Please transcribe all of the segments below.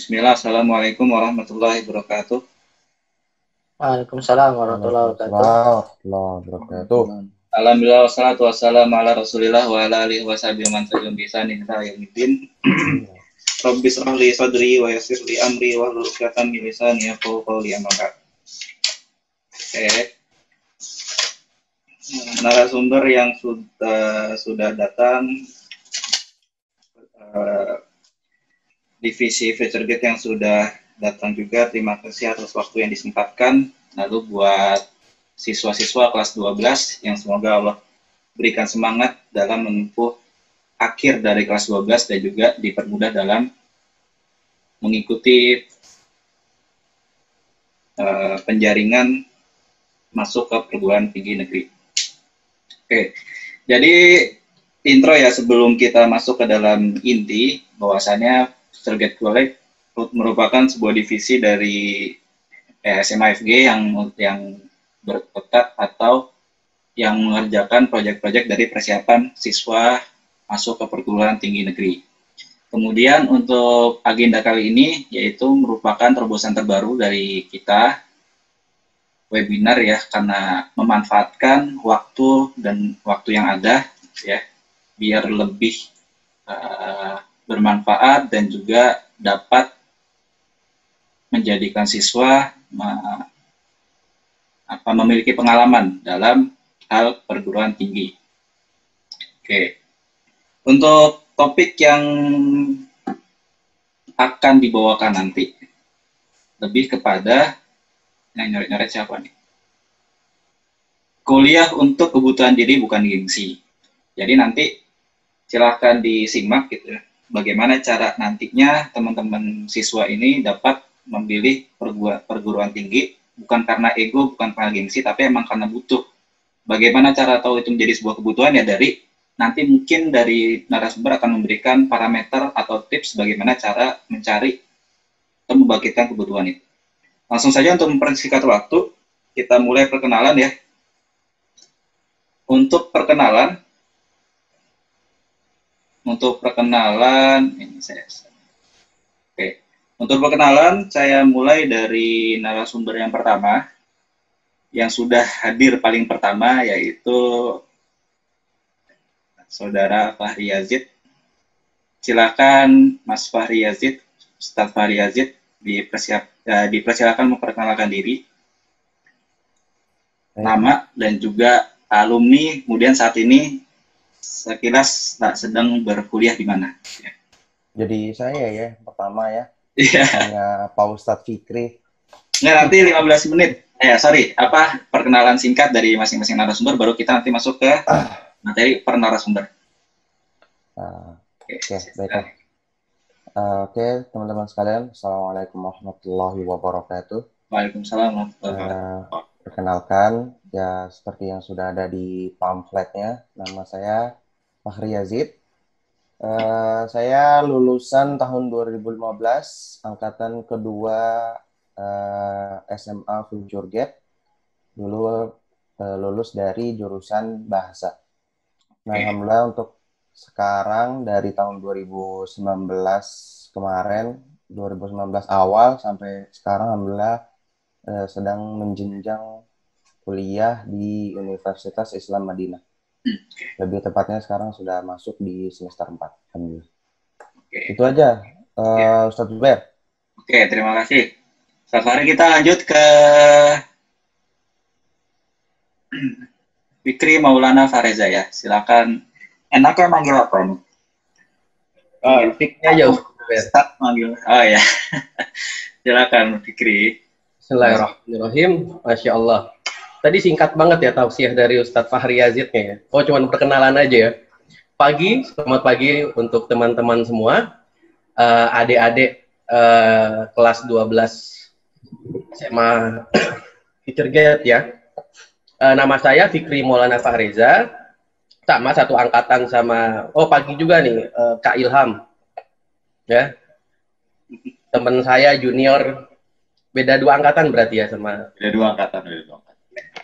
Bismillah, Assalamualaikum warahmatullahi wabarakatuh. Waalaikumsalam warahmatullahi wabarakatuh. Warahmatullahi wabarakatuh. Alhamdulillah, wassalatu wassalamu ala rasulillah wa ala alihi wa sahbihi man tabi'ahum bi ihsanin ila yaumil Rabbi shrah li sadri wa yassir li amri wa hlul 'uqdatam min lisani yafqahu qawli amma ba'd. Oke. Narasumber yang sudah datang, divisi FutureGate yang sudah datang juga, terima kasih atas waktu yang disempatkan. Lalu buat siswa-siswa kelas 12 yang semoga Allah berikan semangat dalam menempuh akhir dari kelas 12 dan juga dipermudah dalam mengikuti penjaringan masuk ke perguruan tinggi negeri. Oke, jadi intro ya sebelum kita masuk ke dalam inti, bahwasannya FutureGate College merupakan sebuah divisi dari SMA FG yang berketat atau yang mengerjakan proyek-proyek dari persiapan siswa masuk ke perguruan tinggi negeri. Kemudian untuk agenda kali ini yaitu merupakan terobosan terbaru dari kita, webinar ya, karena memanfaatkan waktu yang ada ya, biar lebih bermanfaat dan juga dapat menjadikan siswa memiliki pengalaman dalam hal perguruan tinggi. Oke. Untuk topik yang akan dibawakan nanti lebih kepada nyoret siapa nih? Kuliah untuk kebutuhan diri bukan gengsi. Jadi nanti silahkan disimak gitu ya. Bagaimana cara nantinya teman-teman siswa ini dapat memilih perguruan tinggi bukan karena ego, bukan karena gengsi, tapi emang karena butuh. Bagaimana cara tahu itu menjadi sebuah kebutuhan ya dari nanti mungkin dari narasumber akan memberikan parameter atau tips bagaimana cara mencari atau membangkitkan kebutuhan itu. Langsung saja untuk mempersingkat waktu, kita mulai perkenalan ya. Untuk perkenalan, ini saya. Oke. Untuk perkenalan, saya mulai dari narasumber yang pertama, yang sudah hadir paling pertama, yaitu Saudara Fahri Yazid. Silakan Mas Fahri Yazid, Ustadz Fahri Yazid, dipersilakan memperkenalkan diri, nama, dan juga alumni, kemudian saat ini sekilas sedang berkuliah di mana. Jadi saya ya, pertama ya. Iya. Hanya Pak Ustadz Fikri. Nggak, nanti 15 menit. Perkenalan singkat dari masing-masing narasumber, baru kita nanti masuk ke materi per narasumber. Oke, baiklah. Oke, teman-teman sekalian, Assalamualaikum warahmatullahi wabarakatuh. Waalaikumsalam warahmatullahi wabarakatuh. Perkenalkan, ya seperti yang sudah ada di pamfletnya, nama saya Fahri Yazid. Saya lulusan tahun 2015, angkatan kedua SMA FutureGate. Dulu lulus dari jurusan bahasa. Nah, alhamdulillah untuk sekarang dari tahun 2019 kemarin, 2019 awal sampai sekarang alhamdulillah sedang menjenjang kuliah di Universitas Islam Madinah. Lebih tepatnya sekarang sudah masuk di semester 4. Alhamdulillah. Itu aja, Ustadz Zubair. Oke, terima kasih. Sekarang kita lanjut ke Fikri Maulana Fareza ya. Silakan. Enaknya manggil apa nih? Fikri aja, Ustadz manggil. Oh ya. Silakan Fikri. Bismillahirrahmanirrahim. Masya Allah. Tadi singkat banget ya tausiah dari Ustadz Fahri Yazidnya ya. Oh, cuma perkenalan aja ya. Selamat pagi untuk teman-teman semua. Adik-adik kelas 12 SMA FutureGate ya. Nama saya Fikri Maulana Fahreza. Sama satu angkatan sama, pagi juga nih, Kak Ilham. Ya. Teman saya junior, beda 2 angkatan berarti ya sama. Beda 2 angkatan.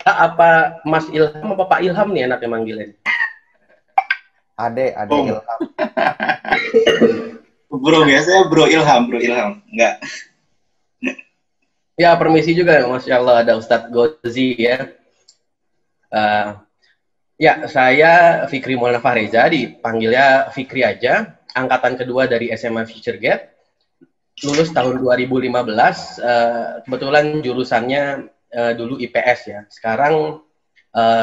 Apa Mas Ilham apa Pak Ilham nih enaknya manggilin? Ade Ilham. Bro, biasanya Bro Ilham. Enggak. Ya, permisi juga, Masya Allah, ada Ustadz Gozi ya. Eh, ya, saya Fikri Maulana Fahreza, dipanggilnya Fikri aja. Angkatan kedua dari SMA Future Gate. Lulus tahun 2015. Kebetulan jurusannya dulu IPS ya. Sekarang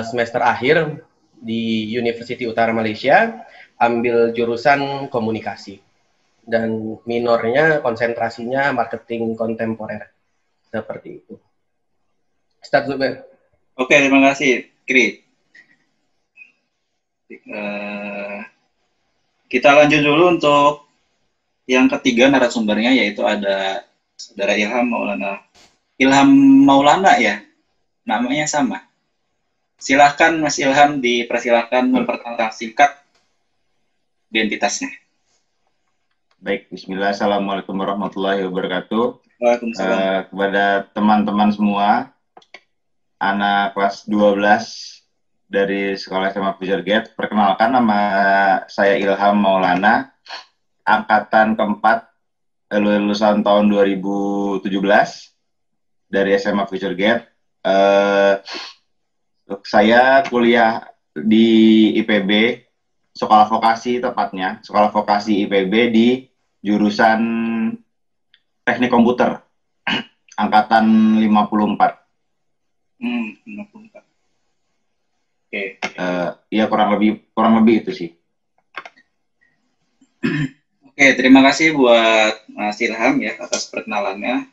semester akhir di University Utara Malaysia, ambil jurusan komunikasi. Dan minornya, konsentrasinya marketing kontemporer. Seperti itu. Ustaz Zubair. Oke, terima kasih, Kri. Kita lanjut dulu untuk yang ketiga narasumbernya, yaitu ada Saudara Ilham Maulana. Ilham Maulana ya, namanya sama. Silahkan Mas Ilham, dipersilahkan memperkenalkan singkat identitasnya. Baik, Bismillah, Assalamualaikum warahmatullahi wabarakatuh. Waalaikumsalam. Kepada teman-teman semua, anak kelas 12 dari Sekolah SMA Future Gate, perkenalkan, nama saya Ilham Maulana, angkatan keempat, lulusan tahun 2017 dari SMA Future Gate. Saya kuliah di IPB, sekolah vokasi tepatnya, sekolah vokasi IPB di jurusan teknik komputer, angkatan 54. 54. Oke. Ya kurang lebih itu sih. Oke, terima kasih buat Mas Ilham ya atas perkenalannya.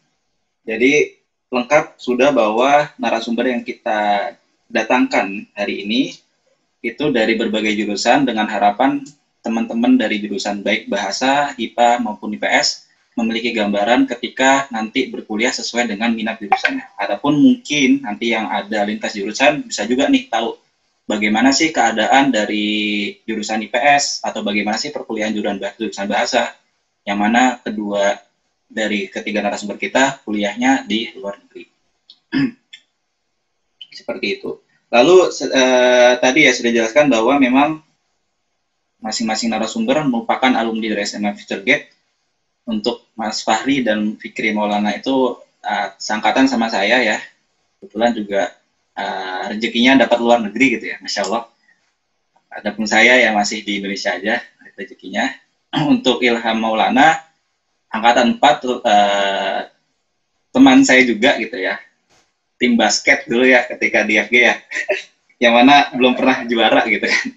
Jadi lengkap sudah bahwa narasumber yang kita datangkan hari ini itu dari berbagai jurusan, dengan harapan teman-teman dari jurusan baik bahasa, IPA maupun IPS memiliki gambaran ketika nanti berkuliah sesuai dengan minat jurusannya. Adapun mungkin nanti yang ada lintas jurusan bisa juga nih tahu bagaimana sih keadaan dari jurusan IPS atau bagaimana sih perkuliahan jurusan bahasa, yang mana kedua dari ketiga narasumber kita kuliahnya di luar negeri. Seperti itu. Lalu tadi ya sudah jelaskan bahwa memang masing-masing narasumber merupakan alumni dari SMA Future Gate. Untuk Mas Fahri dan Fikri Maulana itu seangkatan sama saya ya. Kebetulan juga rezekinya dapat luar negeri gitu ya, Masya Allah. Adapun saya ya masih di Indonesia aja rezekinya. Untuk Ilham Maulana, angkatan 4, teman saya juga gitu ya. Tim basket dulu ya ketika di FG ya. Yang mana belum pernah juara gitu kan.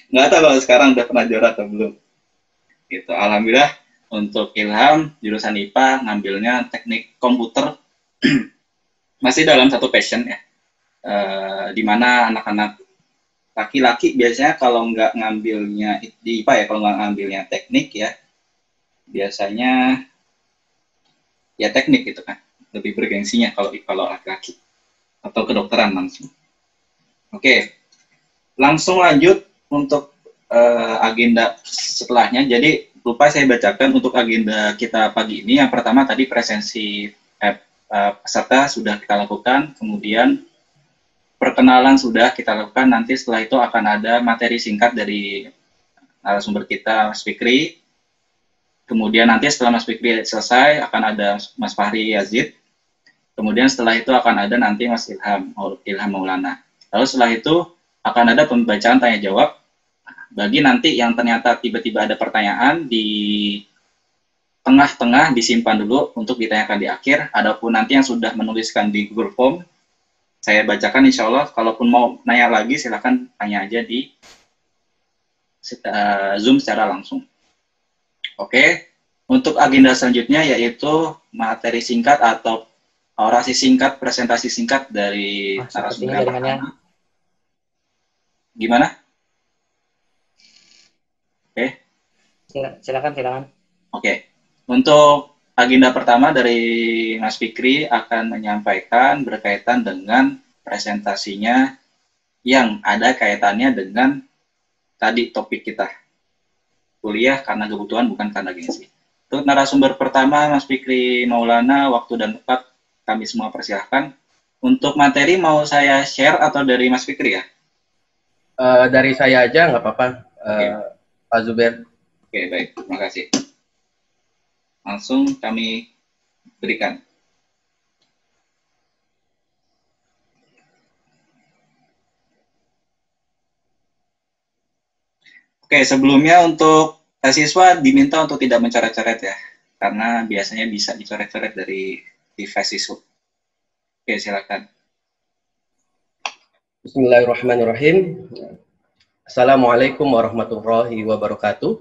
Nggak tahu kalau sekarang udah pernah juara atau belum. Gitu. Alhamdulillah untuk Ilham, jurusan IPA, ngambilnya teknik komputer. Masih dalam satu passion ya. Di mana anak-anak laki-laki biasanya kalau nggak ngambilnya di IPA ya, kalau nggak ngambilnya teknik ya, biasanya ya teknik gitu kan. Lebih bergengsinya kalau laki-laki. Atau kedokteran langsung. Oke, langsung lanjut untuk agenda setelahnya. Jadi lupa saya bacakan untuk agenda kita pagi ini. Yang pertama tadi presensi peserta sudah kita lakukan, kemudian perkenalan sudah kita lakukan. Nanti setelah itu akan ada materi singkat dari narasumber kita, Mas Fikri. Kemudian nanti setelah Mas Fikri selesai akan ada Mas Fahri Yazid. Kemudian setelah itu akan ada nanti Mas Ilham Maulana. Lalu setelah itu akan ada pembacaan tanya jawab. Bagi nanti yang ternyata tiba-tiba ada pertanyaan di tengah-tengah, disimpan dulu untuk ditanyakan di akhir. Adapun nanti yang sudah menuliskan di Google Form, saya bacakan insya Allah. Kalaupun mau nanya lagi, silakan tanya aja di Zoom secara langsung. Oke, untuk agenda selanjutnya yaitu materi singkat atau orasi singkat, presentasi singkat dari narasumber yang pertama. Gimana? Oke. Silakan. Oke. Untuk agenda pertama dari Mas Fikri akan menyampaikan berkaitan dengan presentasinya yang ada kaitannya dengan tadi topik kita. Kuliah karena kebutuhan bukan karena gengsi. Untuk narasumber pertama Mas Fikri Maulana, waktu dan tempat kami semua persilahkan. Untuk materi mau saya share atau dari Mas Fikri ya? Dari saya aja nggak apa-apa. Pak Zubair. Oke, baik. Terima kasih. langsung kami berikan. Oke, sebelumnya untuk siswa diminta untuk tidak mencoret-coret ya, karena biasanya bisa dicoret-coret dari device siswa. Oke, silakan. Bismillahirrahmanirrahim. Assalamualaikum warahmatullahi wabarakatuh.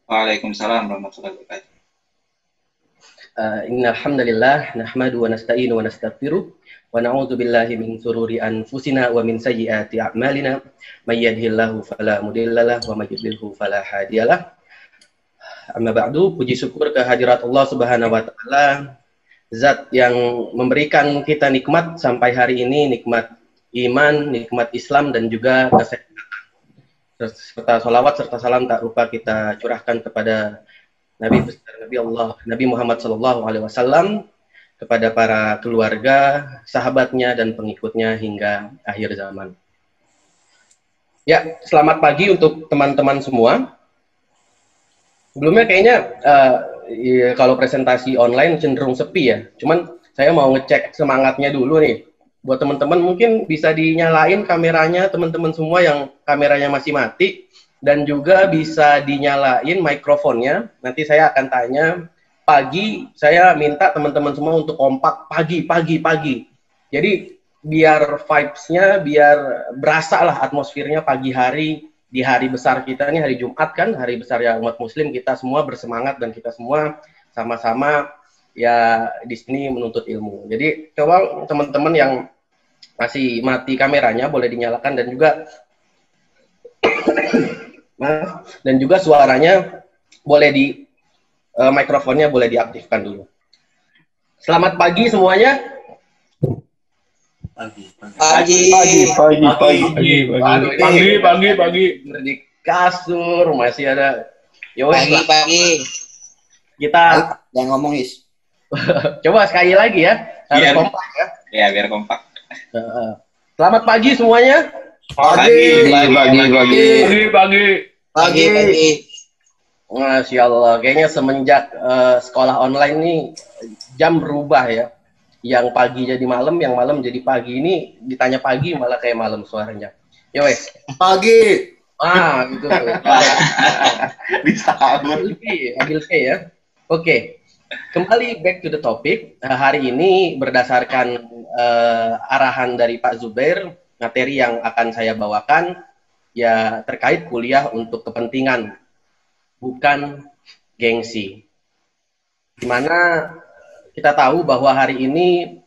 Waalaikumsalam warahmatullahi wabarakatuh. Innal hamdalillah nahmadu wa nasta'inu wa nastaghfiruh wa na'udzu billahi min sururi anfusina wa min sayyiati a'malina may yahdihillahu fala mudhillalah wa may yudlilhu fala hadiyalah. Amma ba'du, puji syukur kehadirat Allah Subhanahu wa taala, zat yang memberikan kita nikmat sampai hari ini, nikmat iman, nikmat Islam dan juga kesehatan. Serta salawat serta salam tak lupa kita curahkan kepada Nabi besar Nabi Allah, Nabi Muhammad SAW, kepada para keluarga, sahabatnya, dan pengikutnya hingga akhir zaman. Ya, selamat pagi untuk teman-teman semua. Sebelumnya kayaknya ya, kalau presentasi online cenderung sepi ya. Cuman saya mau ngecek semangatnya dulu nih. Buat teman-teman mungkin bisa dinyalain kameranya teman-teman semua yang kameranya masih mati. Dan juga bisa dinyalain mikrofonnya. Nanti saya akan tanya pagi, saya minta teman-teman semua untuk kompak pagi. Jadi biar vibes-nya, biar berasa lah atmosfernya pagi hari, di hari besar kita nih, hari Jumat kan, hari besar ya umat muslim, kita semua bersemangat dan kita semua sama-sama ya di sini menuntut ilmu. Jadi coba teman-teman yang masih mati kameranya boleh dinyalakan dan juga suaranya boleh mikrofonnya boleh diaktifkan dulu. Selamat pagi semuanya. Pagi. Di kasur masih ada. Pagi. Kita yang ngomong Is. coba sekali lagi ya. Harus kompak ya. Ya, biar kompak. Selamat pagi semuanya. Pagi. Masya Allah, kayaknya semenjak sekolah online nih jam berubah ya. Yang pagi jadi malam, yang malam jadi pagi. Ini ditanya pagi malah kayak malam suaranya. Ya wes. Pagi. Gitu. Bisa Ambil P ya. Oke. Kembali back to the topic. Hari ini berdasarkan arahan dari Pak Zubair, materi yang akan saya bawakan ya terkait kuliah untuk kepentingan, bukan gengsi. Dimana kita tahu bahwa hari ini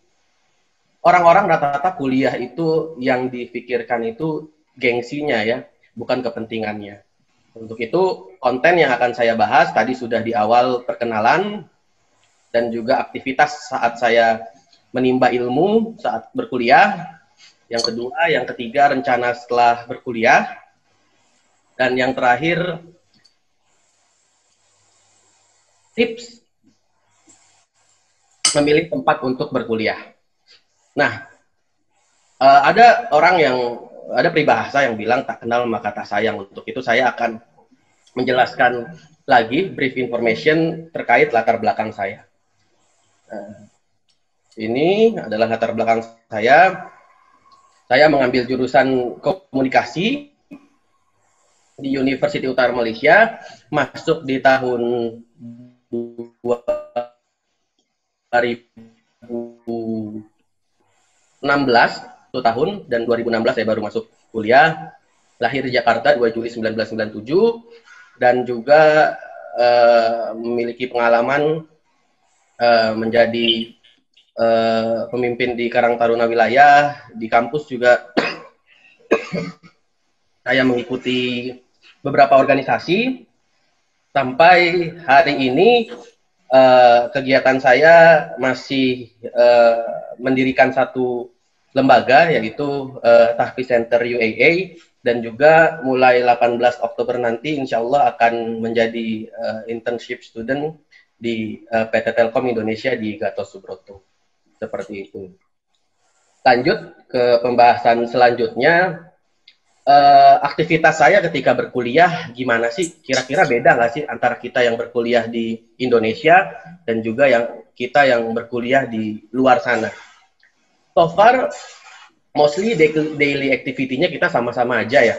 orang-orang rata-rata kuliah itu yang difikirkan itu gengsinya ya, bukan kepentingannya. Untuk itu konten yang akan saya bahas tadi sudah di awal perkenalan dan juga aktivitas saat saya menimba ilmu saat berkuliah. Yang kedua, yang ketiga rencana setelah berkuliah, dan yang terakhir tips memilih tempat untuk berkuliah. Nah, ada peribahasa yang bilang tak kenal maka tak sayang. Untuk itu saya akan menjelaskan lagi brief information terkait latar belakang saya. Ini adalah latar belakang saya. Saya mengambil jurusan komunikasi di University Utara Malaysia, masuk di tahun 2016, 1 tahun, dan 2016 saya baru masuk kuliah. Lahir di Jakarta 2 Juli 1997, dan juga memiliki pengalaman menjadi pemimpin di Karang Taruna wilayah. Di kampus juga saya mengikuti beberapa organisasi. Sampai hari ini kegiatan saya masih mendirikan satu lembaga, yaitu Tahfiz Center UAA, dan juga mulai 18 Oktober nanti insya Allah akan menjadi internship student di PT Telkom Indonesia di Gatot Subroto. Seperti itu. Lanjut ke pembahasan selanjutnya. aktivitas saya ketika berkuliah gimana sih? Kira-kira beda nggak sih antara kita yang berkuliah di Indonesia dan juga kita yang berkuliah di luar sana? So far, mostly daily activity-nya kita sama-sama aja ya.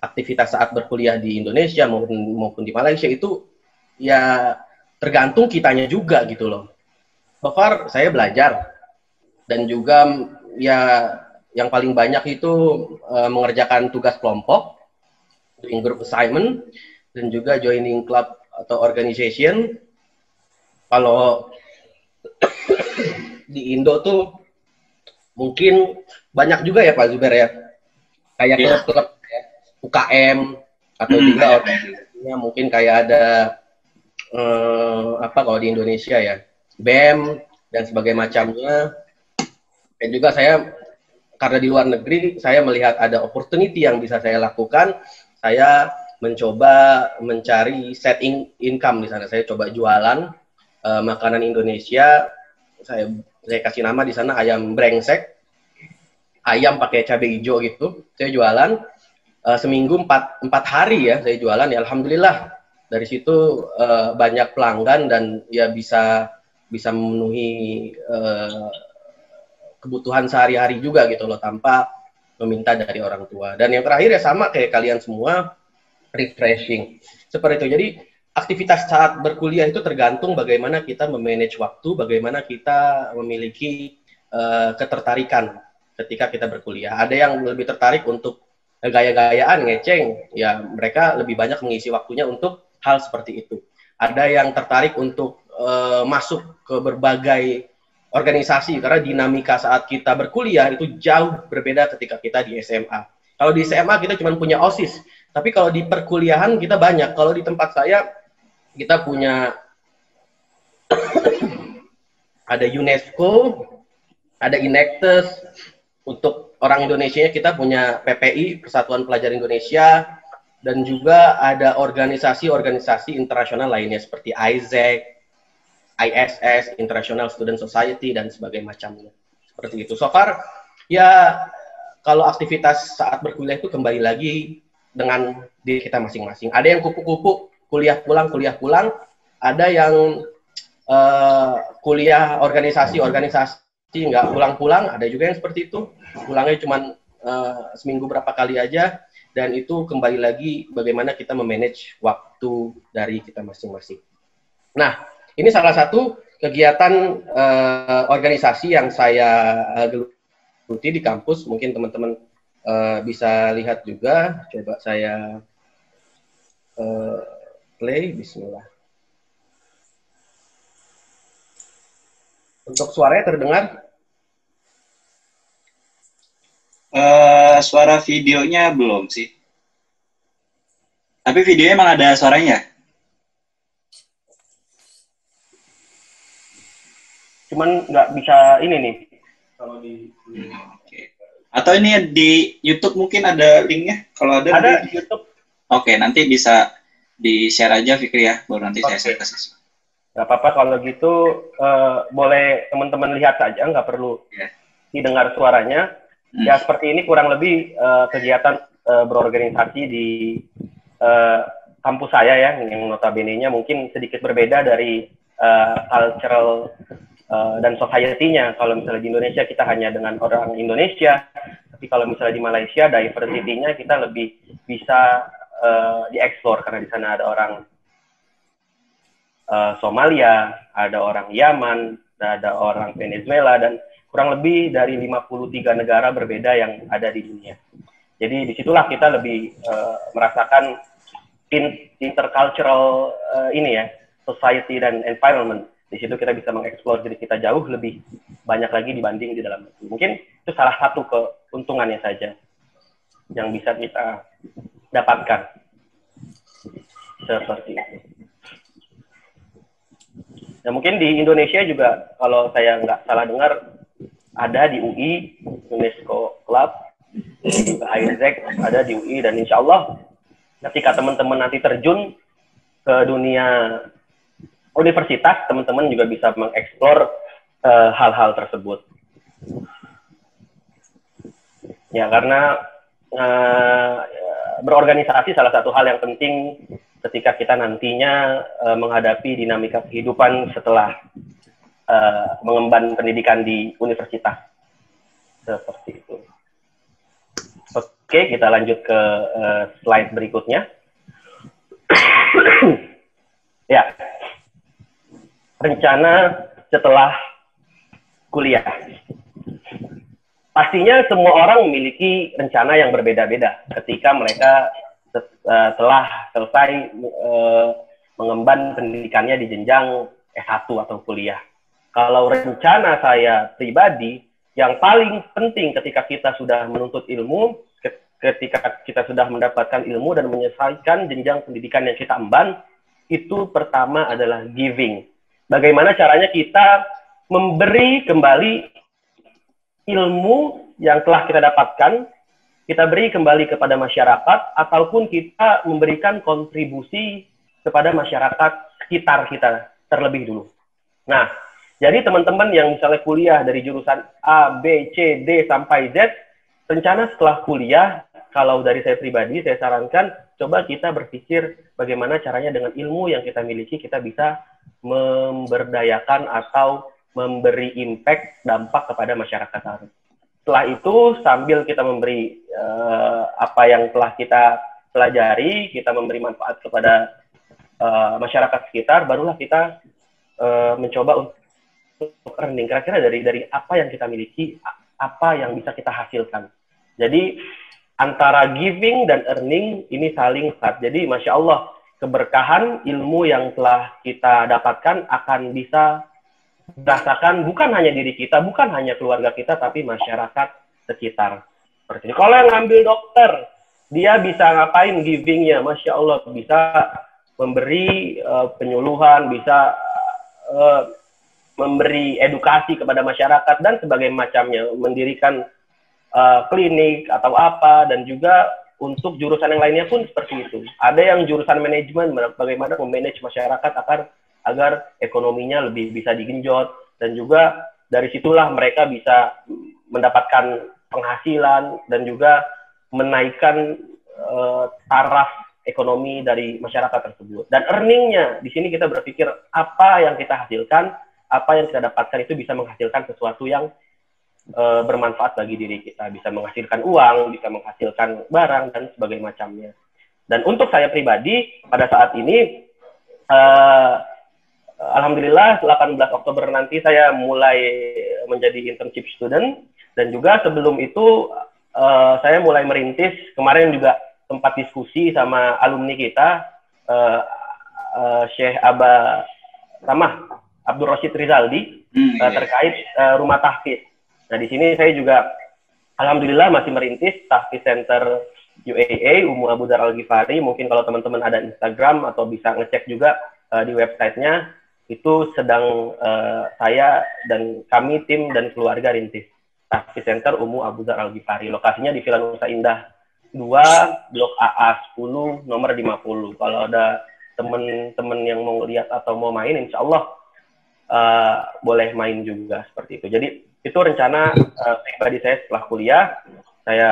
Aktivitas saat berkuliah di Indonesia maupun di Malaysia itu ya tergantung kitanya juga gitu loh. So far, saya belajar dan juga ya yang paling banyak itu mengerjakan tugas kelompok, doing group assignment, dan juga joining club atau organization. Kalau di Indo tuh mungkin banyak juga ya Pak Zuber ya, kayak klub-klub ya, UKM atau juga organisasinya mungkin kayak ada apa kalau di Indonesia ya, BEM dan sebagainya macamnya. Dan juga saya karena di luar negeri, saya melihat ada opportunity yang bisa saya lakukan. Saya mencoba mencari setting income di sana. Saya coba jualan makanan Indonesia. Saya kasih nama di sana ayam brengsek, ayam pakai cabai hijau gitu. Saya jualan seminggu 4 hari ya. Saya jualan ya, alhamdulillah dari situ banyak pelanggan dan ya bisa memenuhi kebutuhan sehari-hari juga gitu loh tanpa meminta dari orang tua. Dan yang terakhir ya sama kayak kalian semua, refreshing. Seperti itu. Jadi aktivitas saat berkuliah itu tergantung bagaimana kita memanage waktu, bagaimana kita memiliki ketertarikan ketika kita berkuliah. Ada yang lebih tertarik untuk gaya-gayaan, ngeceng, ya mereka lebih banyak mengisi waktunya untuk hal seperti itu. Ada yang tertarik untuk masuk ke berbagai organisasi, karena dinamika saat kita berkuliah itu jauh berbeda ketika kita di SMA. Kalau di SMA kita cuma punya OSIS, tapi kalau di perkuliahan kita banyak. Kalau di tempat saya, kita punya ada UNESCO, ada Inektes, untuk orang Indonesia kita punya PPI, Persatuan Pelajar Indonesia, dan juga ada organisasi-organisasi internasional lainnya seperti ISEC, ISS, International Student Society, dan sebagainya macamnya. Seperti itu. So far, ya kalau aktivitas saat berkuliah itu kembali lagi dengan diri kita masing-masing. Ada yang kupu-kupu, kuliah pulang. Ada yang kuliah organisasi nggak pulang-pulang. Ada juga yang seperti itu. Pulangnya cuma seminggu berapa kali aja. Dan itu kembali lagi bagaimana kita memanage waktu dari kita masing-masing. Nah, ini salah satu kegiatan organisasi yang saya geluti di kampus. Mungkin teman-teman bisa lihat juga. Coba saya play. Bismillah. Untuk suaranya terdengar? Suara videonya belum sih. Tapi videonya emang ada suaranya? Cuman nggak bisa ini nih. Kalau di Oke. Atau ini di YouTube mungkin ada linknya? Kalau ada di YouTube. Oke, nanti bisa di-share aja Fikri ya, baru nanti saya share ke siswa. Nggak apa-apa kalau gitu, boleh teman-teman lihat saja, nggak perlu didengar suaranya. Ya seperti ini kurang lebih kegiatan berorganisasi di kampus saya ya, yang notabene-nya mungkin sedikit berbeda dari cultural dan society-nya. Kalau misalnya di Indonesia kita hanya dengan orang Indonesia, tapi kalau misalnya di Malaysia diversity-nya kita lebih bisa dieksplor karena di sana ada orang Somalia, ada orang Yaman, ada orang Venezuela, dan kurang lebih dari 53 negara berbeda yang ada di dunia. Jadi disitulah kita lebih merasakan intercultural ini ya, society dan environment. Di situ kita bisa mengeksplor diri kita jauh lebih banyak lagi dibanding di dalam negeri. Mungkin itu salah satu keuntungannya saja yang bisa kita dapatkan. Seperti itu. Nah, mungkin di Indonesia juga, kalau saya nggak salah dengar, ada di UI, UNESCO Club, juga ISEC, ada di UI, dan insya Allah ketika teman-teman nanti terjun ke dunia universitas, teman-teman juga bisa mengeksplor hal-hal tersebut. Ya, karena berorganisasi salah satu hal yang penting ketika kita nantinya menghadapi dinamika kehidupan setelah mengemban pendidikan di universitas. Seperti itu. Oke, kita lanjut ke slide berikutnya. Ya, rencana setelah kuliah. Pastinya semua orang memiliki rencana yang berbeda-beda ketika mereka telah selesai mengemban pendidikannya di jenjang S1 atau kuliah. Kalau rencana saya pribadi, yang paling penting ketika kita sudah menuntut ilmu, ketika kita sudah mendapatkan ilmu dan menyelesaikan jenjang pendidikan yang kita emban, itu pertama adalah giving. Bagaimana caranya kita memberi kembali ilmu yang telah kita dapatkan, kita beri kembali kepada masyarakat, ataupun kita memberikan kontribusi kepada masyarakat sekitar kita terlebih dulu. Nah, jadi teman-teman yang misalnya kuliah dari jurusan A, B, C, D, sampai Z, rencana setelah kuliah, kalau dari saya pribadi, saya sarankan, coba kita berpikir bagaimana caranya dengan ilmu yang kita miliki, kita bisa memberdayakan atau memberi impact, dampak kepada masyarakat. Setelah itu, sambil kita memberi apa yang telah kita pelajari, kita memberi manfaat kepada masyarakat sekitar, barulah kita mencoba untuk earning. Kira-kira dari apa yang kita miliki, apa yang bisa kita hasilkan. Jadi, antara giving dan earning ini saling erat. Jadi, Masya Allah, keberkahan ilmu yang telah kita dapatkan akan bisa dirasakan bukan hanya diri kita, bukan hanya keluarga kita, tapi masyarakat sekitar. Seperti ini. Kalau yang ngambil dokter, dia bisa ngapain givingnya? Masya Allah, bisa memberi penyuluhan, bisa memberi edukasi kepada masyarakat, dan sebagainya macamnya, mendirikan klinik atau apa, dan juga untuk jurusan yang lainnya pun seperti itu. Ada yang jurusan manajemen, bagaimana memanage masyarakat agar ekonominya lebih bisa digenjot, dan juga dari situlah mereka bisa mendapatkan penghasilan dan juga menaikkan taraf ekonomi dari masyarakat tersebut. Dan earningnya, di sini kita berpikir apa yang kita hasilkan, apa yang kita dapatkan itu bisa menghasilkan sesuatu yang bermanfaat bagi diri kita, bisa menghasilkan uang, bisa menghasilkan barang, dan sebagainya macamnya. Dan untuk saya pribadi, pada saat ini, Alhamdulillah 18 Oktober nanti saya mulai menjadi internship student, dan juga sebelum itu saya mulai merintis, kemarin juga sempat diskusi sama alumni kita, Syekh Abdul Rashid Rizaldi, terkait rumah tahfiz. Nah, di sini saya juga Alhamdulillah masih merintis tahfiz center UAA, Ummu Abu Dzar Al-Ghifari. Mungkin kalau teman-teman ada Instagram atau bisa ngecek juga di websitenya, itu sedang saya dan kami tim dan keluarga rintis tahfiz center Ummu Abu Dzar Al-Ghifari. Lokasinya di Villa Nusa Indah 2, Blok AA 10, nomor 50. Kalau ada teman-teman yang mau lihat atau mau main, insya Allah boleh main juga seperti itu. Jadi itu rencana pribadi saya setelah kuliah. Saya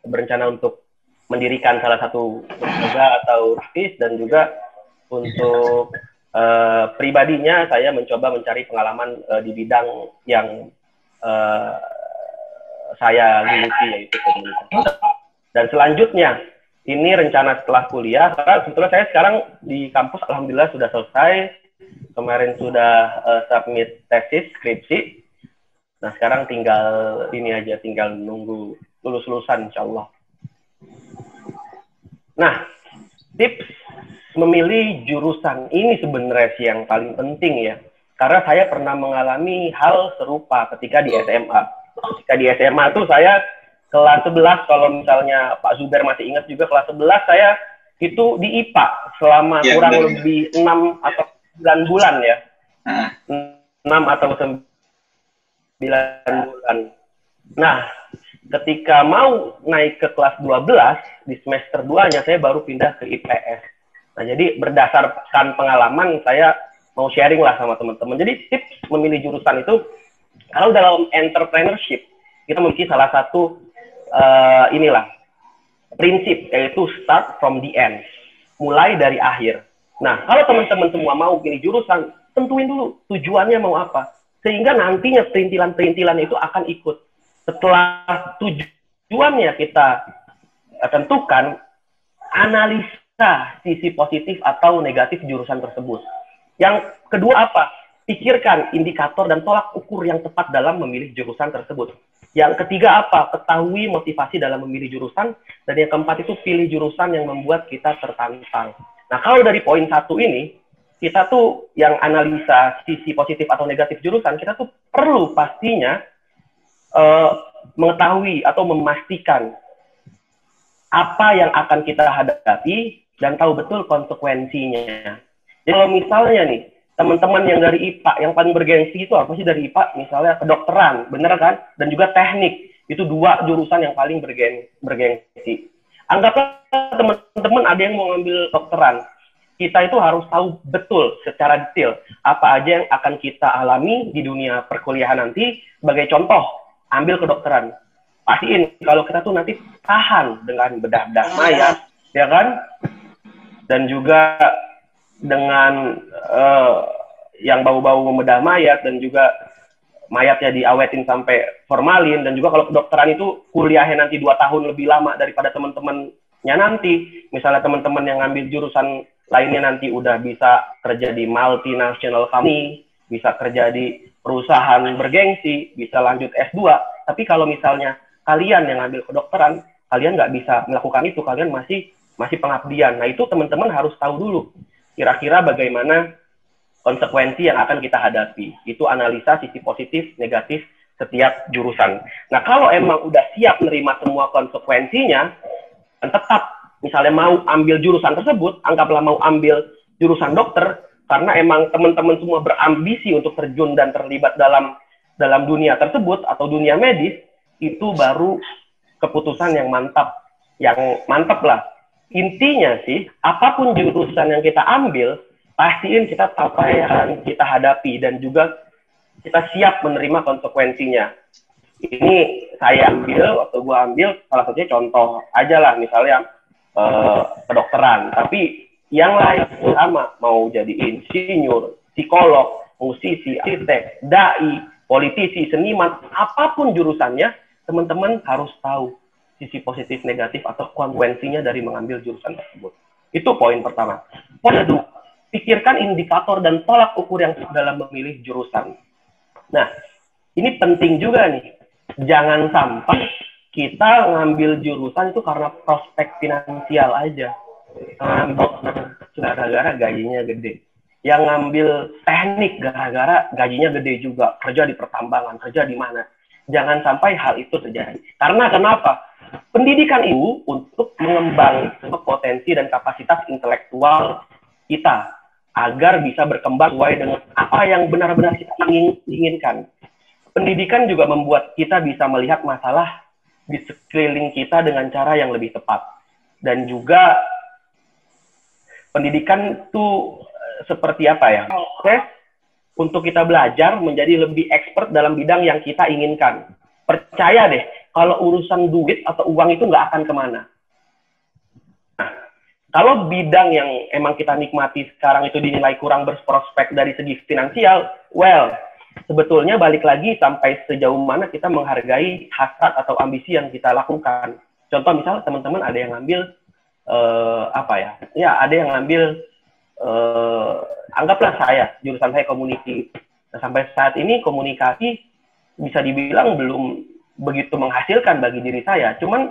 berencana untuk mendirikan salah satu lembaga atau tahfiz, dan juga untuk pribadinya saya mencoba mencari pengalaman di bidang yang saya geluti, yaitu komunikasi. Dan selanjutnya, ini rencana setelah kuliah, karena sebetulnya saya sekarang di kampus Alhamdulillah sudah selesai, kemarin sudah submit tesis, skripsi. Nah, sekarang tinggal ini aja, tinggal nunggu lulus-lulusan insya Allah. Nah, tips memilih jurusan ini sebenarnya sih yang paling penting ya. Karena saya pernah mengalami hal serupa ketika di SMA. Ketika di SMA tuh saya kelas 11, kalau misalnya Pak Zuber masih ingat juga, kelas 11 saya itu di IPA selama kurang lebih 6 atau 9 bulan ya. 6 atau 9 bulan. Nah, ketika mau naik ke kelas 12, di semester 2-nya saya baru pindah ke IPS. Nah, jadi berdasarkan pengalaman, saya mau sharing lah sama teman-teman. Jadi tips memilih jurusan itu, kalau dalam entrepreneurship, kita memiliki salah satu inilah prinsip, yaitu start from the end, mulai dari akhir. Nah, kalau teman-teman semua mau pilih jurusan, tentuin dulu tujuannya mau apa, sehingga nantinya perintilan-perintilan itu akan ikut. Setelah tujuannya kita tentukan, analisa sisi positif atau negatif jurusan tersebut. Yang kedua apa? Pikirkan indikator dan tolak ukur yang tepat dalam memilih jurusan tersebut. Yang ketiga apa? Ketahui motivasi dalam memilih jurusan. Dan yang keempat itu pilih jurusan yang membuat kita tertantang. Nah, kalau dari poin 1 ini, kita tuh yang analisa sisi positif atau negatif jurusan, kita tuh perlu pastinya mengetahui atau memastikan apa yang akan kita hadapi dan tahu betul konsekuensinya. Jadi kalau misalnya nih, teman-teman yang dari IPA, yang paling bergengsi itu apa sih dari IPA? Misalnya kedokteran, bener kan? Dan juga teknik, itu 2 jurusan yang paling bergengsi. Anggaplah teman-teman ada yang mau ngambil kedokteran. Kita itu harus tahu betul secara detail apa aja yang akan kita alami di dunia perkuliahan nanti. Sebagai contoh, ambil kedokteran. Pastiin kalau kita tuh nanti tahan dengan bedah-bedah mayat, ya kan? Dan juga dengan yang bau-bau membedah mayat, dan juga mayatnya diawetin sampai formalin. Dan juga kalau kedokteran itu kuliahnya nanti 2 tahun lebih lama daripada teman-temannya nanti. Misalnya teman-teman yang ngambil jurusan lainnya nanti udah bisa kerja di multinational company, bisa kerja di perusahaan bergengsi, bisa lanjut S2. Tapi kalau misalnya kalian yang ngambil kedokteran, kalian nggak bisa melakukan itu, kalian masih pengabdian. Nah, itu teman-teman harus tahu dulu kira-kira bagaimana konsekuensi yang akan kita hadapi. Itu analisa sisi positif, negatif setiap jurusan. Nah, kalau emang udah siap menerima semua konsekuensinya, dan tetap misalnya mau ambil jurusan tersebut, anggaplah mau ambil jurusan dokter, karena emang teman-teman semua berambisi untuk terjun dan terlibat dalam dunia tersebut atau dunia medis, itu baru keputusan yang mantap lah. Intinya sih, apapun jurusan yang kita ambil, pastiin kita tahu apa yang kita hadapi dan juga kita siap menerima konsekuensinya. Ini saya ambil, waktu gua ambil, salah satunya contoh aja lah, misalnya kedokteran. Tapi yang lain sama, mau jadi insinyur, psikolog, musisi, arsitek, dai, politisi, seniman, apapun jurusannya, teman-teman harus tahu sisi positif, negatif, atau konsekuensinya dari mengambil jurusan tersebut. Itu poin pertama. Poin kedua, pikirkan indikator dan tolak ukur yang dalam memilih jurusan. Nah, ini penting juga nih. Jangan sampai kita ngambil jurusan itu karena prospek finansial aja. Ngambil gara-gara gajinya gede. Yang ngambil teknik gara-gara gajinya gede juga. Kerja di pertambangan, kerja di mana. Jangan sampai hal itu terjadi. Karena kenapa? Pendidikan itu untuk mengembangkan potensi dan kapasitas intelektual kita agar bisa berkembang sesuai dengan apa yang benar-benar kita inginkan. Pendidikan juga membuat kita bisa melihat masalah di sekeliling kita dengan cara yang lebih tepat. Dan juga pendidikan itu seperti apa ya? Proses untuk kita belajar menjadi lebih expert dalam bidang yang kita inginkan. Percaya deh, kalau urusan duit atau uang itu nggak akan kemana. Nah, kalau bidang yang emang kita nikmati sekarang itu dinilai kurang berprospek dari segi finansial, well, sebetulnya balik lagi sampai sejauh mana kita menghargai hasrat atau ambisi yang kita lakukan. Contoh misalnya teman-teman ada yang ngambil ada yang ngambil anggaplah jurusan saya komunikasi. Nah, sampai saat ini komunikasi bisa dibilang belum begitu menghasilkan bagi diri saya. Cuman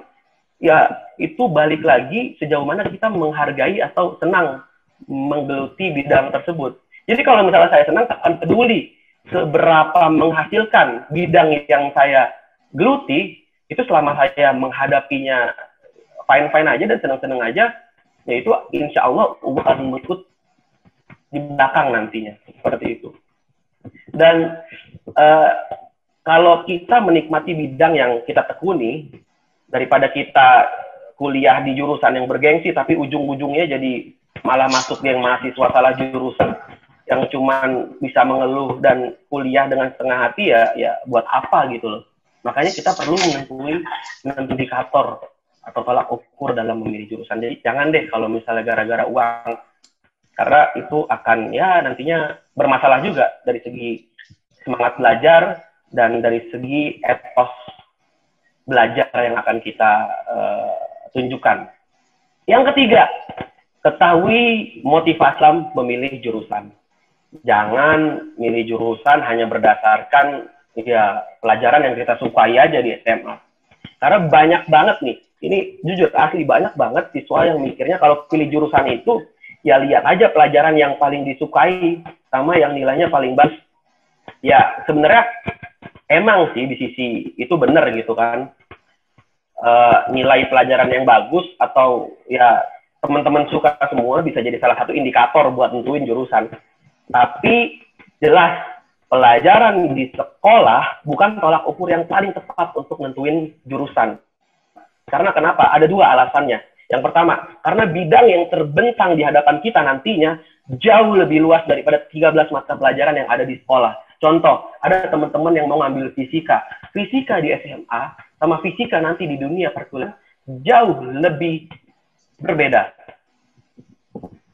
ya itu balik lagi sejauh mana kita menghargai atau senang menggeluti bidang tersebut. Jadi kalau misalnya saya senang, akan peduli seberapa menghasilkan bidang yang saya geluti, itu selama saya menghadapinya fine-fine aja dan senang-senang aja, ya itu insya Allah akan mengikut di belakang nantinya, seperti itu. Dan kalau kita menikmati bidang yang kita tekuni, daripada kita kuliah di jurusan yang bergengsi, tapi ujung-ujungnya jadi malah masuk yang mahasiswa salah jurusan, yang cuman bisa mengeluh dan kuliah dengan setengah hati, ya buat apa gitu loh. Makanya kita perlu menentuin indikator atau tolak ukur dalam memilih jurusan. Jadi jangan deh kalau misalnya gara-gara uang, karena itu akan ya nantinya bermasalah juga dari segi semangat belajar dan dari segi etos belajar yang akan kita tunjukkan. Yang ketiga, ketahui motivasi memilih jurusan. Jangan milih jurusan hanya berdasarkan ya pelajaran yang kita sukai aja di SMA. Karena banyak banget nih, ini jujur asli banyak banget siswa yang mikirnya kalau pilih jurusan itu ya lihat aja pelajaran yang paling disukai sama yang nilainya paling bagus. Ya sebenarnya emang sih di sisi itu benar gitu kan. Nilai pelajaran yang bagus atau ya teman-teman suka semua bisa jadi salah satu indikator buat nentuin jurusan. Tapi jelas pelajaran di sekolah bukan tolak ukur yang paling tepat untuk nentuin jurusan. Karena kenapa? Ada dua alasannya. Yang pertama, karena bidang yang terbentang di hadapan kita nantinya jauh lebih luas daripada 13 mata pelajaran yang ada di sekolah. Contoh, ada teman-teman yang mau ngambil fisika. Fisika di SMA sama fisika nanti di dunia perkuliahan jauh lebih berbeda.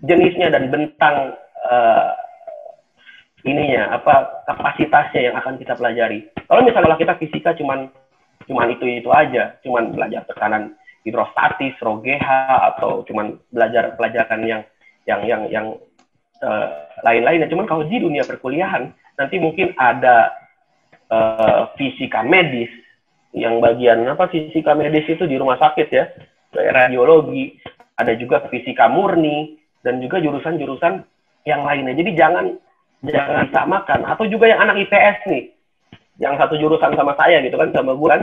Jenisnya dan bentang kapasitasnya yang akan kita pelajari. Kalau misalnya kita fisika cuman itu aja, cuman belajar tekanan hidrostatis, RoGH atau cuman belajar pelajaran yang lain-lainnya. Cuman kalau di dunia perkuliahan nanti mungkin ada fisika medis yang bagian fisika medis itu di rumah sakit ya, radiologi, ada juga fisika murni dan juga jurusan-jurusan yang lainnya. Jadi jangan disamakan. Atau juga yang anak IPS nih, yang satu jurusan sama saya gitu kan, sama gue kan,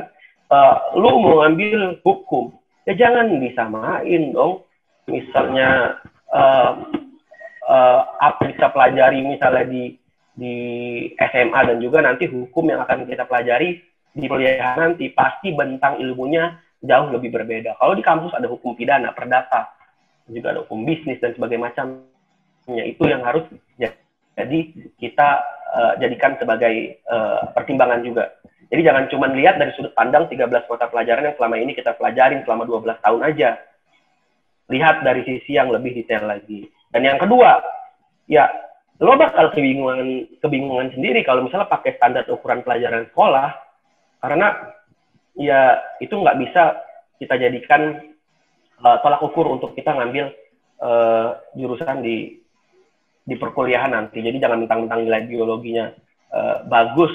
lu mau ngambil hukum, ya jangan disamain dong. Misalnya apa bisa pelajari misalnya di SMA dan juga nanti hukum yang akan kita pelajari di kuliah nanti pasti bentang ilmunya jauh lebih berbeda. Kalau di kampus ada hukum pidana, perdata, juga ada hukum bisnis dan sebagainya macamnya. Itu yang harus jadi kita jadikan sebagai pertimbangan juga. Jadi jangan cuma lihat dari sudut pandang 13 mata pelajaran yang selama ini kita pelajarin selama 12 tahun aja. Lihat dari sisi yang lebih detail lagi. Dan yang kedua, ya lo bakal kebingungan sendiri kalau misalnya pakai standar ukuran pelajaran sekolah, karena ya itu nggak bisa kita jadikan tolak ukur untuk kita ngambil jurusan di perkuliahan nanti. Jadi jangan mentang-mentang nilai biologinya bagus,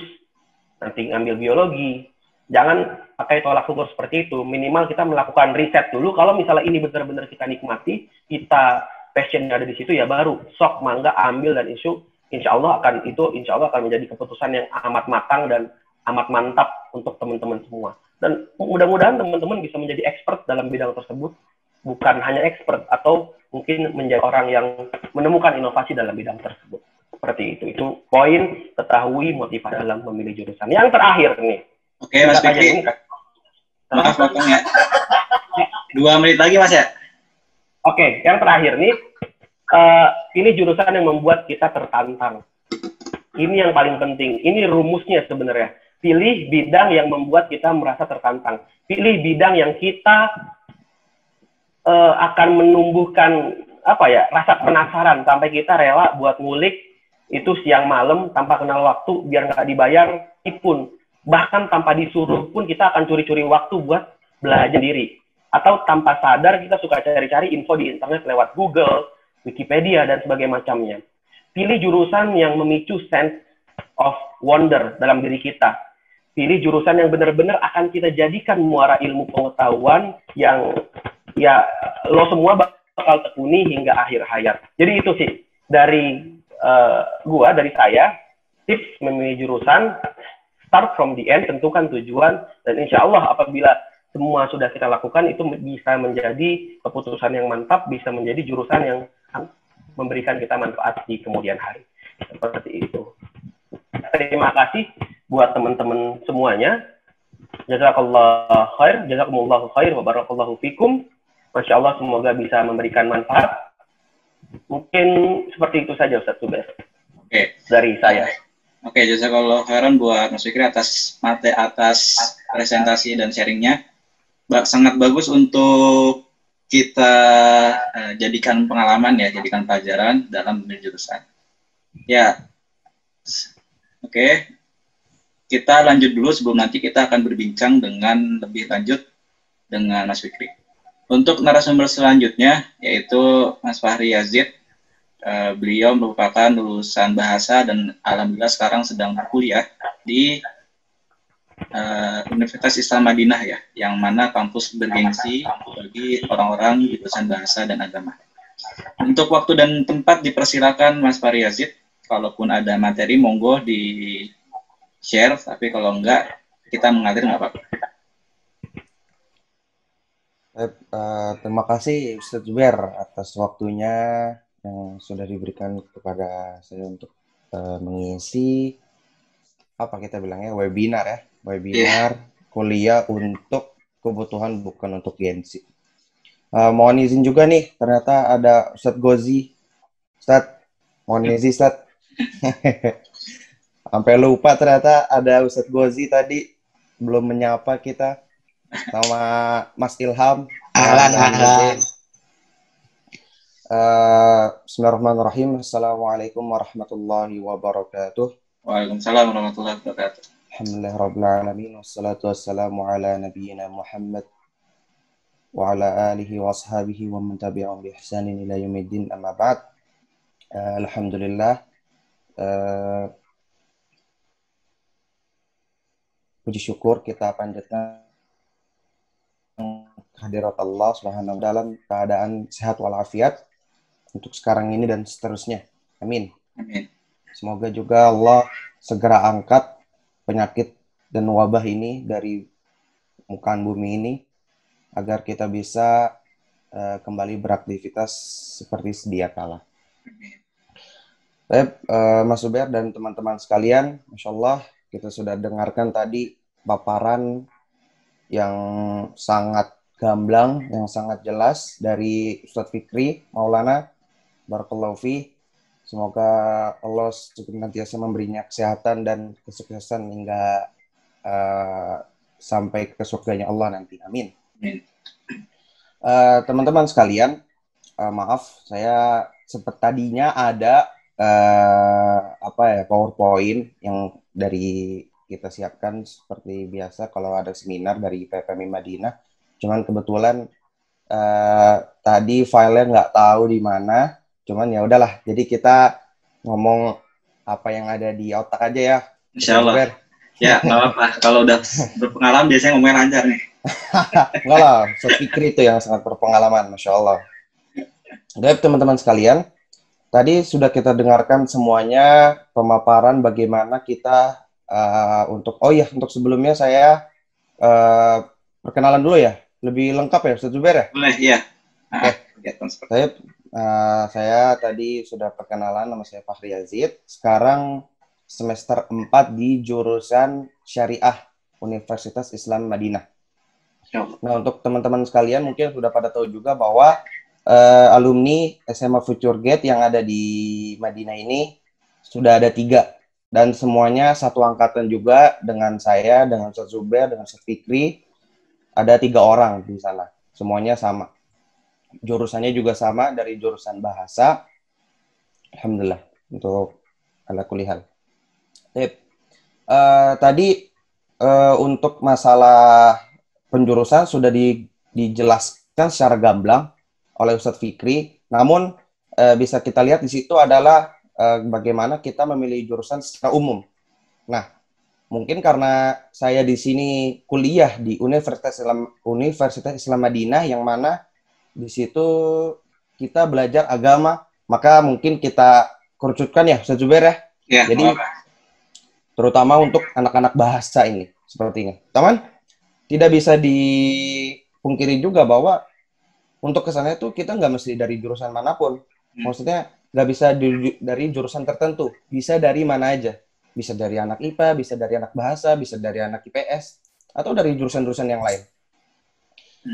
nanti ngambil biologi. Jangan pakai tolak ukur seperti itu. Minimal kita melakukan riset dulu. Kalau misalnya ini benar-benar kita nikmati, kita passion ada di situ, ya baru sok mangga ambil dan insya Allah akan menjadi keputusan yang amat matang dan amat mantap untuk teman-teman semua. Dan mudah-mudahan teman-teman bisa menjadi expert dalam bidang tersebut. Bukan hanya expert, atau mungkin menjadi orang yang menemukan inovasi dalam bidang tersebut. Seperti itu. Itu poin ketahui motivasi dalam memilih jurusan. Yang terakhir nih. Oke, Mas Fikri. Maaf potong ya. 2 menit lagi, Mas ya. Oke, yang terakhir nih. Ini jurusan yang membuat kita tertantang. Ini yang paling penting. Ini rumusnya sebenarnya. Pilih bidang yang membuat kita merasa tertantang. Pilih bidang yang kita akan menumbuhkan rasa penasaran sampai kita rela buat ngulik itu siang malam tanpa kenal waktu biar nggak dibayar pun, bahkan tanpa disuruh pun kita akan curi-curi waktu buat belajar diri, atau tanpa sadar kita suka cari-cari info di internet lewat Google, Wikipedia dan sebagainya macamnya. Pilih jurusan yang memicu sense of wonder dalam diri kita. Pilih jurusan yang benar-benar akan kita jadikan muara ilmu pengetahuan yang ya lo semua bakal tekuni hingga akhir hayat. Jadi itu sih dari dari saya, tips memilih jurusan, start from the end, tentukan tujuan, dan insya Allah apabila semua sudah kita lakukan itu bisa menjadi keputusan yang mantap, bisa menjadi jurusan yang memberikan kita manfaat di kemudian hari. Seperti itu. Terima kasih buat teman-teman semuanya. Jazakallah khair, jazakumullahu khair, wa barakallahu fikum. Masya Allah, semoga bisa memberikan manfaat. Mungkin seperti itu saja Ustaz Zubair. Oke. Dari saya. Oke, jazakallah khairan buat Mas Fikri atas presentasi dan sharingnya. Sangat bagus untuk kita jadikan pengalaman ya, jadikan pelajaran dalam memilih jurusan. Ya, oke. Kita lanjut dulu sebelum nanti kita akan berbincang dengan lebih lanjut dengan Mas Fikri. Untuk narasumber selanjutnya yaitu Mas Fahri Yazid. Beliau merupakan lulusan bahasa dan alhamdulillah sekarang sedang berkuliah di Universitas Islam Madinah ya, yang mana kampus bergengsi bagi orang-orang jurusan bahasa dan agama. Untuk waktu dan tempat dipersilakan Mas Fahri Yazid. Kalaupun ada materi monggo di share, tapi kalau enggak kita mengalir nggak apa-apa. Terima kasih Ustadz Zubair atas waktunya yang sudah diberikan kepada saya untuk mengisi apa kita bilangnya webinar kuliah untuk kebutuhan bukan untuk gengsi. Mohon izin juga nih, ternyata ada Ustadz Gozi. Ustadz, mohon izin Ustadz. Sampai lupa ternyata ada Ustadz Gozi tadi belum menyapa kita. Sama Mas Ilham. Ahlan. Bismillahirrahmanirrahim. Assalamualaikum warahmatullahi wabarakatuh. Waalaikumsalam warahmatullahi wabarakatuh. Alhamdulillahirabbil alamin wassalatu wassalamu ala nabiyyina Muhammad wa ala alihi wa ashabihi wa man tabi'ahum bi ihsanin ila yaumiddin amma ba'd. Alhamdulillah, puji syukur kita panjatkan kehadirat Allah Subhanahu wa dalam keadaan sehat walafiat untuk sekarang ini dan seterusnya. Amin. Amin. Semoga juga Allah segera angkat penyakit dan wabah ini dari mukaan bumi ini agar kita bisa kembali beraktivitas seperti sedia kala. Baik, Mas Zubair dan teman-teman sekalian, Masya Allah, kita sudah dengarkan tadi paparan yang sangat gamblang, yang sangat jelas dari Ustadz Fikri Maulana. Barakallahu fi. Semoga Allah senantiasa memberinya kesehatan dan kesuksesan hingga sampai ke surganya Allah nanti. Amin. Teman-teman sekalian, maaf, saya sempat tadinya ada PowerPoint yang dari kita siapkan seperti biasa kalau ada seminar dari PPMI Madinah. Cuman kebetulan tadi filenya nggak tahu di mana. Cuman ya udahlah. Jadi kita ngomong apa yang ada di otak aja ya. Insya Allah. Ya, nggak apa-apa. Kalau udah berpengalaman biasanya ngomongnya lancar nih. Enggak lah, Ustadz Fikri itu yang sangat berpengalaman, Masya Allah. Baik teman-teman sekalian, tadi sudah kita dengarkan semuanya pemaparan bagaimana kita untuk sebelumnya saya perkenalan dulu ya, lebih lengkap ya Ustadz Zubair ya? Boleh, iya. Oke. Saya tadi sudah perkenalan, nama saya Fahri Yazid. Sekarang semester 4 di jurusan Syariah Universitas Islam Madinah. Nah, untuk teman-teman sekalian mungkin sudah pada tahu juga bahwa alumni SMA Future Gate yang ada di Madinah ini sudah ada 3. Dan semuanya satu angkatan juga dengan saya, dengan Ustadz Zubair, dengan Ustadz Fikri. Ada 3 orang di sana. Semuanya sama. Jurusannya juga sama dari jurusan bahasa. Alhamdulillah. Untuk ala kulli hal. Tadi untuk masalah penjurusan sudah dijelaskan secara gamblang oleh Ustadz Fikri. Namun bisa kita lihat di situ adalah bagaimana kita memilih jurusan secara umum. Nah, mungkin karena saya di sini kuliah di Universitas Islam Madinah yang mana di situ kita belajar agama, maka mungkin kita kerucutkan ya Ustadz Zubair ya. Ya. Jadi terutama untuk anak-anak bahasa ini sepertinya. Teman, tidak bisa dipungkiri juga bahwa untuk kesana itu kita nggak mesti dari jurusan manapun. Maksudnya nggak bisa dari jurusan tertentu. Bisa dari mana aja. Bisa dari anak IPA, bisa dari anak bahasa, bisa dari anak IPS, atau dari jurusan-jurusan yang lain.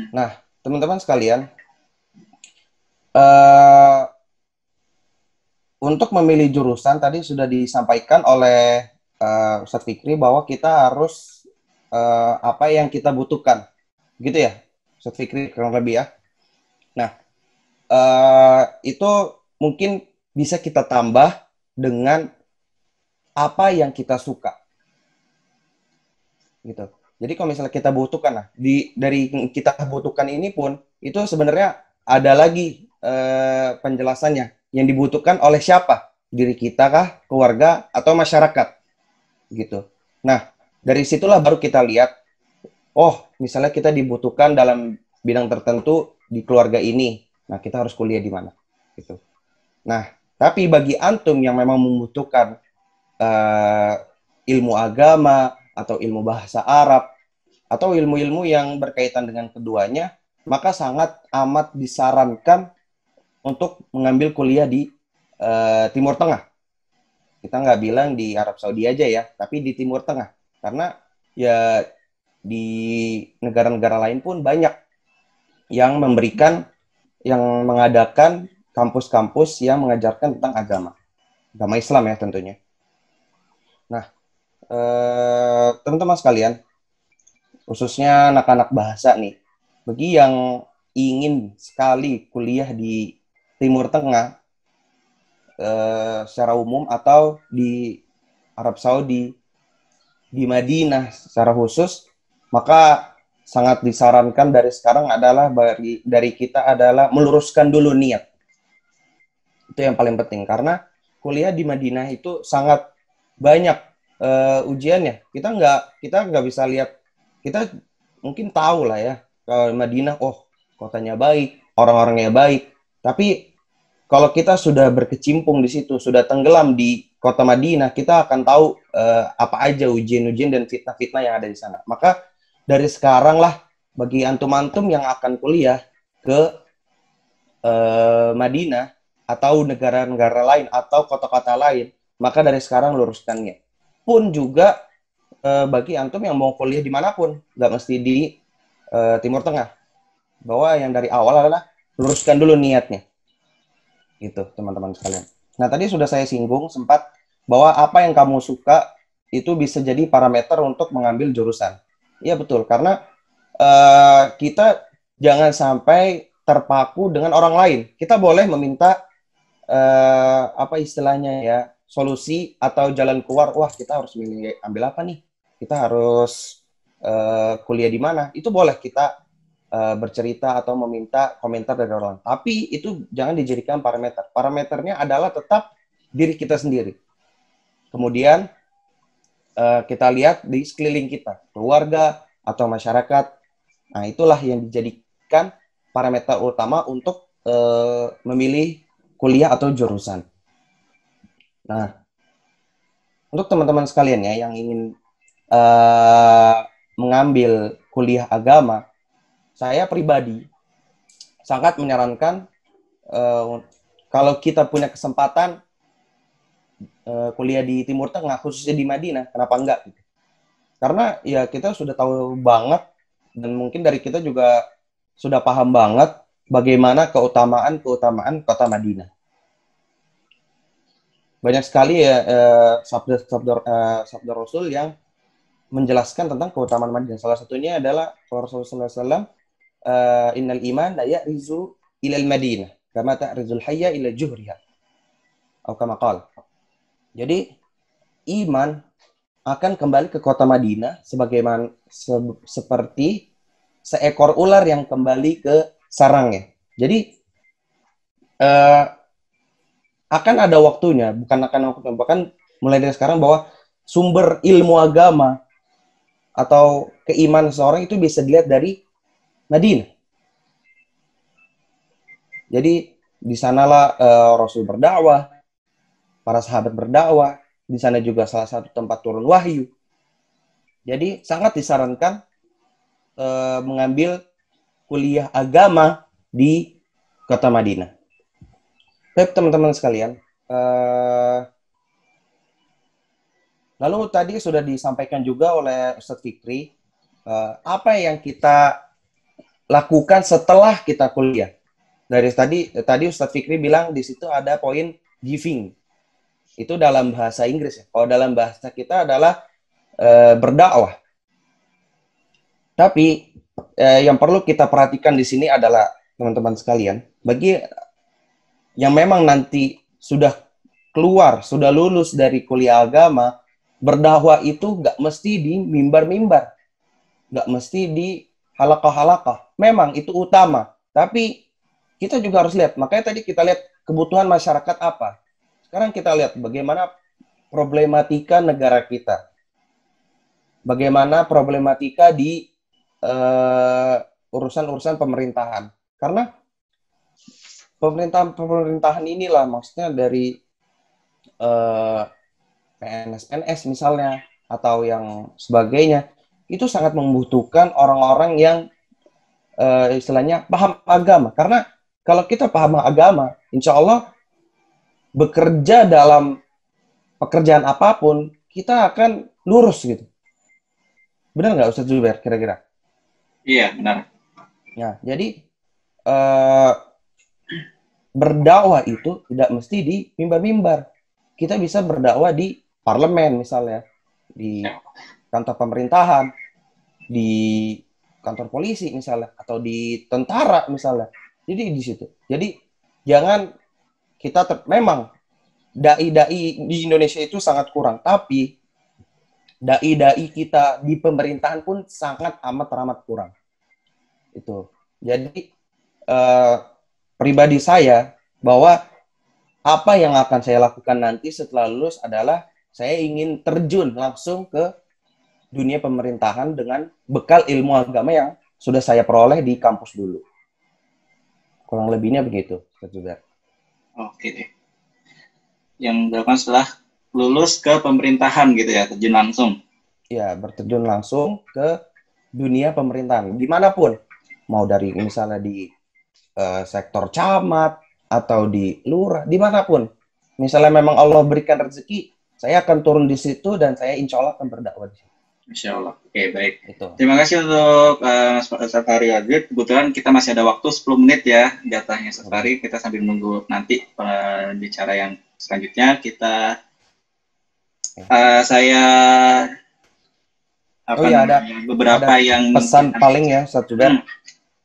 Nah, teman-teman sekalian, untuk memilih jurusan tadi sudah disampaikan oleh Ustadz Fikri bahwa kita harus apa yang kita butuhkan, gitu ya, Ustadz Fikri kurang lebih ya. Nah, itu mungkin bisa kita tambah dengan apa yang kita suka, gitu. Jadi kalau misalnya kita butuhkan, nah, dari kita butuhkan ini pun itu sebenarnya ada lagi penjelasannya yang dibutuhkan oleh siapa, diri kita kah, keluarga atau masyarakat, gitu. Nah, dari situlah baru kita lihat, oh, misalnya kita dibutuhkan dalam bidang tertentu di keluarga ini, nah kita harus kuliah di mana, gitu. Nah, tapi bagi antum yang memang membutuhkan ilmu agama atau ilmu bahasa Arab atau ilmu-ilmu yang berkaitan dengan keduanya, maka sangat amat disarankan untuk mengambil kuliah di Timur Tengah. Kita nggak bilang di Arab Saudi aja ya, tapi di Timur Tengah. Karena ya di negara-negara lain pun banyak yang mengadakan kampus-kampus yang mengajarkan tentang agama Islam ya tentunya. Nah, teman-teman sekalian, khususnya anak-anak bahasa nih, bagi yang ingin sekali kuliah di Timur Tengah secara umum atau di Arab Saudi, di Madinah secara khusus, maka sangat disarankan dari sekarang adalah dari kita adalah meluruskan dulu niat. Itu yang paling penting, karena kuliah di Madinah itu sangat banyak ujiannya. Kita nggak bisa lihat, kita mungkin tahu lah ya, kalau Madinah, oh kotanya baik, orang-orangnya baik. Tapi kalau kita sudah berkecimpung di situ, sudah tenggelam di kota Madinah, kita akan tahu apa aja ujian-ujian dan fitnah-fitnah yang ada di sana. Maka dari sekarang lah, bagi antum-antum yang akan kuliah ke Madinah atau negara-negara lain atau kota-kota lain, maka dari sekarang luruskannya. Pun juga bagi antum yang mau kuliah dimanapun, nggak mesti di Timur Tengah, bahwa yang dari awal adalah luruskan dulu niatnya. Gitu, teman-teman sekalian. Nah, tadi sudah saya singgung sempat bahwa apa yang kamu suka itu bisa jadi parameter untuk mengambil jurusan. Iya betul, karena kita jangan sampai terpaku dengan orang lain. Kita boleh meminta apa istilahnya ya, solusi atau jalan keluar. Wah, kita harus ambil apa nih? Kita harus kuliah di mana? Itu boleh kita bercerita atau meminta komentar dari orang. Tapi itu jangan dijadikan parameter. Parameternya adalah tetap diri kita sendiri. Kemudian kita lihat di sekeliling kita, keluarga atau masyarakat. Nah, itulah yang dijadikan parameter utama untuk memilih kuliah atau jurusan. Nah, untuk teman-teman sekalian ya yang ingin mengambil kuliah agama, saya pribadi sangat menyarankan kalau kita punya kesempatan kuliah di Timur Tengah, khususnya di Madinah, kenapa enggak? Karena ya kita sudah tahu banget dan mungkin dari kita juga sudah paham banget bagaimana keutamaan kota Madinah. Banyak sekali ya sabda Rasul yang menjelaskan tentang keutamaan Madinah. Salah satunya adalah Rasulullah SAW, innal iman la ya'rizu ilal Madinah kama ta'rizul hayya ila juhriha. Atau kama qala. Jadi iman akan kembali ke kota Madinah sebagaimana seperti seekor ular yang kembali ke sarangnya. Jadi akan ada waktunya, bahkan mulai dari sekarang, bahwa sumber ilmu agama atau keimanan seseorang itu bisa dilihat dari Madinah. Jadi di sanalah Rasul berdakwah, para sahabat berdakwah, di sana juga salah satu tempat turun wahyu. Jadi sangat disarankan mengambil kuliah agama di kota Madinah. Baik teman-teman sekalian, lalu tadi sudah disampaikan juga oleh Ustadz Fikri, apa yang kita lakukan setelah kita kuliah. Dari tadi Ustadz Fikri bilang di situ ada poin giving. Itu dalam bahasa Inggris ya. Kalau dalam bahasa kita adalah berdakwah. Tapi yang perlu kita perhatikan di sini adalah teman-teman sekalian, bagi yang memang nanti sudah keluar, sudah lulus dari kuliah agama, berdakwah itu nggak mesti di mimbar-mimbar, nggak mesti di halaqah-halaqah. Memang itu utama, tapi kita juga harus lihat. Makanya tadi kita lihat kebutuhan masyarakat apa. Sekarang kita lihat bagaimana problematika negara kita, bagaimana problematika di urusan-urusan pemerintahan. Karena pemerintahan inilah maksudnya dari PNS misalnya atau yang sebagainya itu sangat membutuhkan orang-orang yang istilahnya paham agama. Karena kalau kita paham agama, insya Allah bekerja dalam pekerjaan apapun kita akan lurus gitu. Benar nggak Ustadz Zubair kira-kira? Iya, benar. Ya, jadi berdakwah itu tidak mesti di mimbar-mimbar. Kita bisa berdakwah di parlemen misalnya, di kantor pemerintahan, di kantor polisi misalnya, atau di tentara misalnya. Jadi di situ. Jadi jangan kita memang dai-dai di Indonesia itu sangat kurang, tapi dai-dai kita di pemerintahan pun sangat amat kurang. Itu. Jadi pribadi saya bahwa apa yang akan saya lakukan nanti setelah lulus adalah saya ingin terjun langsung ke dunia pemerintahan dengan bekal ilmu agama yang sudah saya peroleh di kampus dulu. Kurang lebihnya begitu, Ustaz. Oke deh. Yang dilakukan setelah lulus ke pemerintahan gitu ya, terjun langsung. Ya, berterjun langsung ke dunia pemerintahan, dimanapun. Mau dari misalnya di sektor camat, atau di lurah, dimanapun. Misalnya memang Allah berikan rezeki, saya akan turun di situ dan saya insya Allah akan berdakwah di situ. Insya Allah. Oke, baik. Itu. Terima kasih untuk Mas Safari Azid. Kebetulan kita masih ada waktu 10 menit ya jatahnya Safari. Kita sambil menunggu nanti bicara yang selanjutnya. Saya ada beberapa yang pesan paling ya Ustaz Zubair.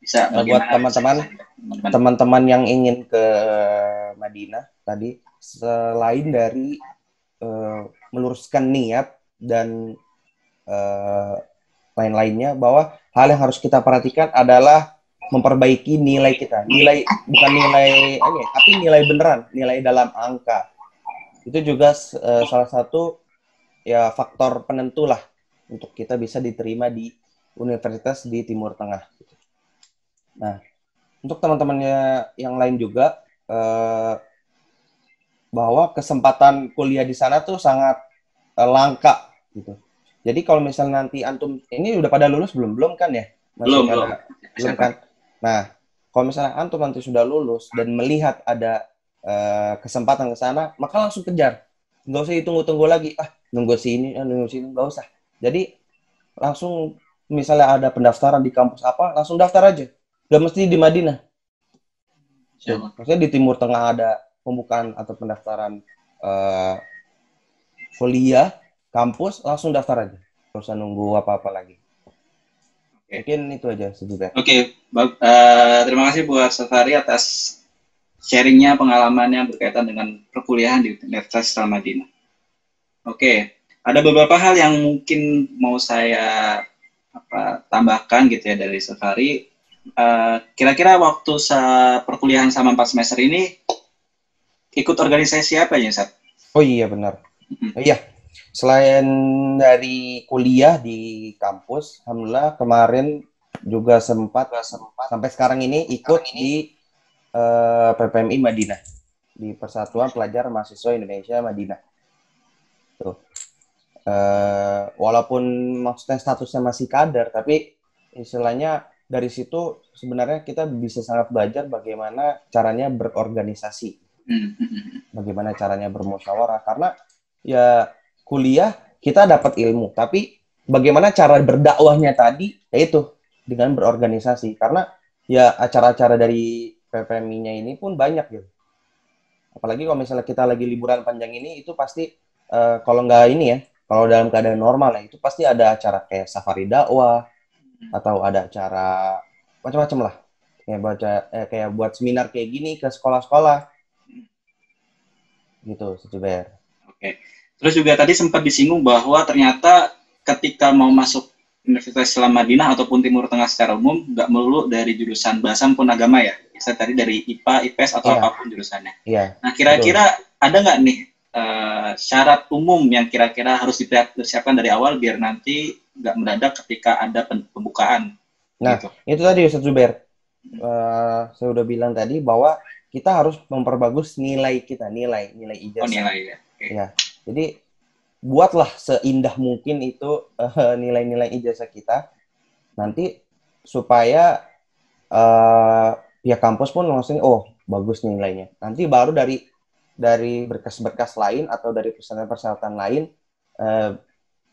Bisa buat teman-teman yang ingin ke Madinah tadi, selain dari meluruskan niat dan lain-lainnya, bahwa hal yang harus kita perhatikan adalah memperbaiki nilai kita. Nilai bukan nilai tapi nilai beneran, nilai dalam angka. Itu juga salah satu ya faktor penentu lah untuk kita bisa diterima di universitas di Timur Tengah. Nah, untuk teman-temannya yang lain juga, bahwa kesempatan kuliah di sana tuh sangat langka gitu. Jadi kalau misalnya nanti antum ini udah pada lulus belum kan ya? Belum kan. Nah, kalau misalnya antum nanti sudah lulus dan melihat ada kesempatan ke sana, maka langsung kejar. Nggak usah ditunggu-tunggu lagi. Nunggu sini, nggak usah. Jadi langsung misalnya ada pendaftaran di kampus apa, langsung daftar aja. Gak mesti di Madinah. Maksudnya di Timur Tengah ada pembukaan atau pendaftaran kuliah, kampus, langsung daftar aja. Gak usah nunggu apa-apa lagi. Mungkin itu aja sebetulnya. Oke. Terima kasih buat Safari atas sharingnya, pengalamannya berkaitan dengan perkuliahan di Universitas Al-Madinah. Oke. Ada beberapa hal yang mungkin mau saya tambahkan gitu ya dari Safari. Kira-kira waktu perkuliahan sama 4 semester ini ikut organisasi apa ya, Sat? Oh iya benar. Iya. Selain dari kuliah di kampus, alhamdulillah kemarin juga sempat sampai sekarang ini ikut di PPMI Madinah, di Persatuan Pelajar Mahasiswa Indonesia Madinah. Tuh. Walaupun maksudnya statusnya masih kader, tapi istilahnya dari situ sebenarnya kita bisa sangat belajar bagaimana caranya berorganisasi, bagaimana caranya bermusyawarah. Karena ya kuliah kita dapat ilmu, tapi bagaimana cara berdakwahnya tadi, yaitu dengan berorganisasi. Karena ya acara-acara dari PPMI-nya ini pun banyak gitu. Apalagi kalau misalnya kita lagi liburan panjang ini, itu pasti kalau nggak ini ya, kalau dalam keadaan normal ya, itu pasti ada acara kayak safari dakwah, atau ada acara macam-macam lah. Kayak buat seminar kayak gini ke sekolah-sekolah gitu, Zubair. Oke. Terus juga tadi sempat disinggung bahwa ternyata ketika mau masuk Universitas Islam Madinah ataupun Timur Tengah secara umum, nggak melulu dari jurusan bahasa maupun agama ya. Bisa tadi dari IPA, IPS, atau Iya. apapun jurusannya. Iya. Nah, kira-kira ada nggak nih syarat umum yang kira-kira harus dipersiapkan dari awal biar nanti nggak mendadak ketika ada pembukaan? Nah, Gitu. itu tadi Ustaz Zubair. Saya udah bilang tadi bahwa kita harus memperbagus nilai kita, nilai ijazah. Oh, nilai ya. Oke. Ya. Jadi buatlah seindah mungkin itu nilai-nilai ijazah kita nanti supaya pihak kampus pun langsung bagus nilainya. Nanti baru dari berkas-berkas lain atau dari persyaratan-persyaratan lain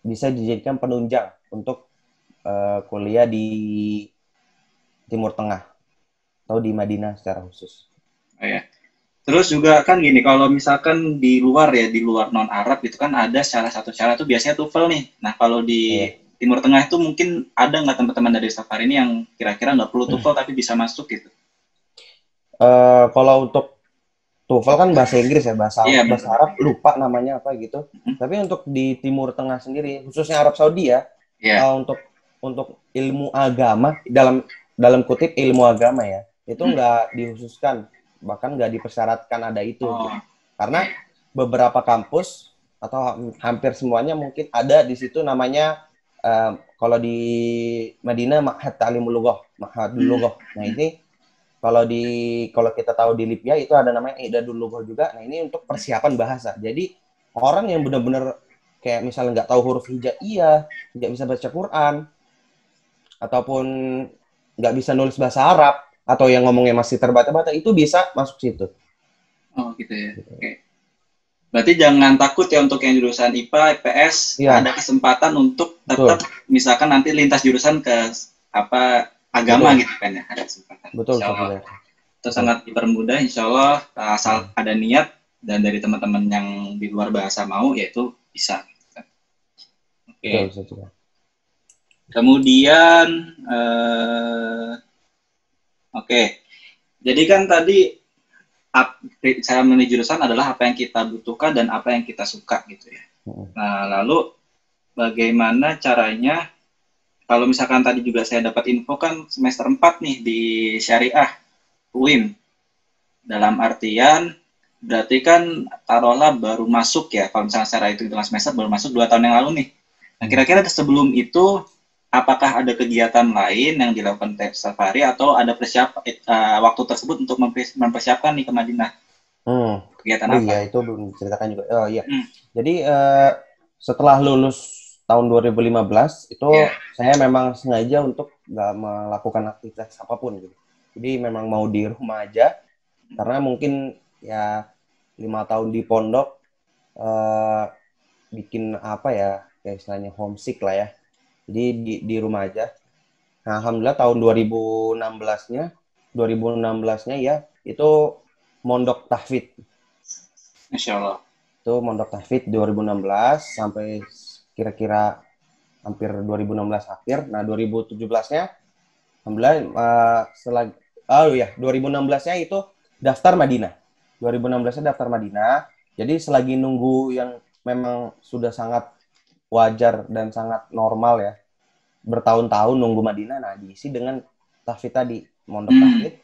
bisa dijadikan penunjang untuk kuliah di Timur Tengah atau di Madinah secara khusus. Oh, ya. Terus juga kan gini, kalau misalkan di luar non Arab itu kan ada salah satu syarat tuh biasanya TOEFL nih. Nah, kalau di Timur Tengah itu mungkin ada nggak teman-teman dari Safari ini yang kira-kira nggak perlu TOEFL tapi bisa masuk gitu? Kalau untuk TOEFL kan bahasa Inggris ya, bahasa Arab lupa namanya apa gitu. Tapi untuk di Timur Tengah sendiri, khususnya Arab Saudi ya, untuk ilmu agama dalam kutip ilmu agama ya, itu nggak dikhususkan, bahkan nggak dipersyaratkan ada itu. Gitu. Karena beberapa kampus atau hampir semuanya mungkin ada di situ namanya kalau di Madinah Ma'had Ta'limul Lughah, Ma'hadul Lughah. Nah ini kalau kita tahu di Libya itu ada namanya I'dadul Lughah juga. Nah ini untuk persiapan bahasa. Jadi orang yang benar-benar kayak misalnya nggak tahu huruf hijaiyah, nggak bisa baca Quran, ataupun nggak bisa nulis bahasa Arab, atau yang ngomongnya masih terbata-bata, itu bisa masuk situ. Oh gitu ya. Oke. Berarti jangan takut ya untuk yang jurusan IPA, IPS, ada kesempatan untuk tetap misalkan nanti lintas jurusan ke agama gitu kan ya, ada kesempatan. Betul. Itu sangat dipermudah insya Allah asal ada niat dan dari teman-teman yang di luar bahasa mau yaitu bisa. Oke. Betul. Kemudian jadi kan tadi cara memilih jurusan adalah apa yang kita butuhkan dan apa yang kita suka gitu ya. Nah lalu bagaimana caranya kalau misalkan tadi juga saya dapat info kan semester 4 nih di Syariah UIN. Dalam artian berarti kan taruhlah baru masuk ya, kalau misalnya secara itu hitungan semester baru masuk 2 tahun yang lalu nih. Nah kira-kira sebelum itu apakah ada kegiatan lain yang dilakukan Safari atau ada waktu tersebut untuk mempersiapkan nih ke Madinah? Kegiatan apa? Iya, itu belum diceritakan juga. Oh iya. Jadi setelah lulus tahun 2015 itu saya memang sengaja untuk nggak melakukan aktivitas apapun gitu. Jadi memang mau di rumah aja karena mungkin ya 5 tahun di pondok bikin kayak istilahnya homesick lah ya. Jadi di rumah aja. Nah, alhamdulillah tahun 2016-nya ya itu mondok tahfidz. Masya Allah. Itu mondok tahfidz 2016 sampai kira-kira hampir 2016 akhir. Nah, 2017-nya alhamdulillah 2016-nya itu daftar Madinah. 2016-nya daftar Madinah. Jadi selagi nunggu yang memang sudah sangat wajar dan sangat normal ya. Bertahun-tahun nunggu Madinah, nah diisi dengan tahfidz tadi, mondok tahfidz.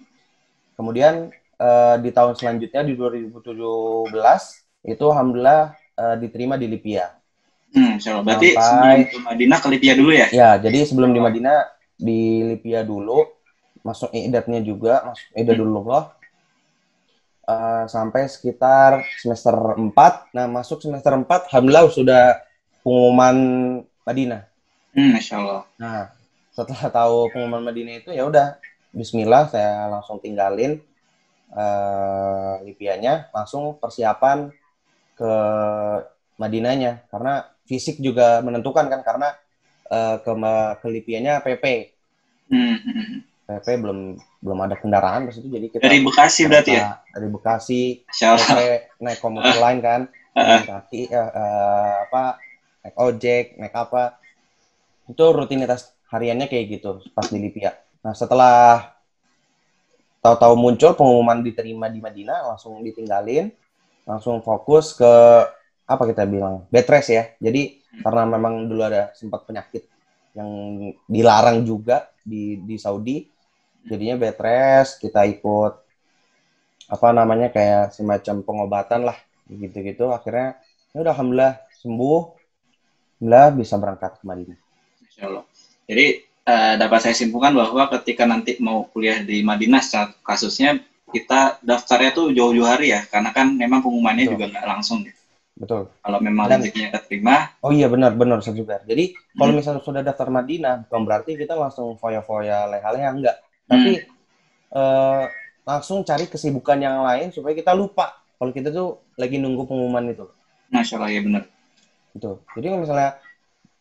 Kemudian di tahun selanjutnya di 2017 itu alhamdulillah diterima di Libya. Berarti sebelum ke Madinah ke Libya dulu ya? Ya, jadi sebelum di Madinah di Libya dulu, masuk i'dadnya juga, masuk i'dadul lughah sampai sekitar semester 4. Nah, masuk semester 4 alhamdulillah sudah pengumuman Madinah. Masya Allah. Nah, setelah tahu pengumuman Madinah itu ya udah bismillah saya langsung tinggalin Libyanya, langsung persiapan ke Madinahnya karena fisik juga menentukan kan karena ke Libyanya PP. PP belum ada kendaraan terus itu jadi kita dari Bekasi berarti ya? Dari Bekasi sampai naik komuter lain kan, kaki naik ojek, naik apa. Itu rutinitas hariannya kayak gitu pas di Lipia. Nah setelah tahu-tahu muncul pengumuman diterima di Madinah, langsung ditinggalin, langsung fokus ke apa kita bilang bed rest ya. Jadi karena memang dulu ada sempat penyakit yang dilarang juga di Saudi, jadinya bed rest, kita ikut apa namanya kayak semacam pengobatan lah gitu-gitu. Akhirnya ya udah alhamdulillah sembuh, alhamdulillah bisa berangkat ke Madinah. Insya Allah. Jadi dapat saya simpulkan bahwa ketika nanti mau kuliah di Madinah, kasusnya kita daftarnya tuh jauh-jauh hari ya, karena kan memang pengumumannya Betul. juga nggak langsung. Betul. Kalau memang Dan- rezekinya keterima, Oh iya benar Ustaz Zubair. Jadi kalau misalnya sudah daftar Madinah, bukan berarti kita langsung foya-foya leha-leha enggak. Tapi langsung cari kesibukan yang lain supaya kita lupa kalau kita tuh lagi nunggu pengumuman itu. Masya Allah ya benar. Gitu. Jadi kalau misalnya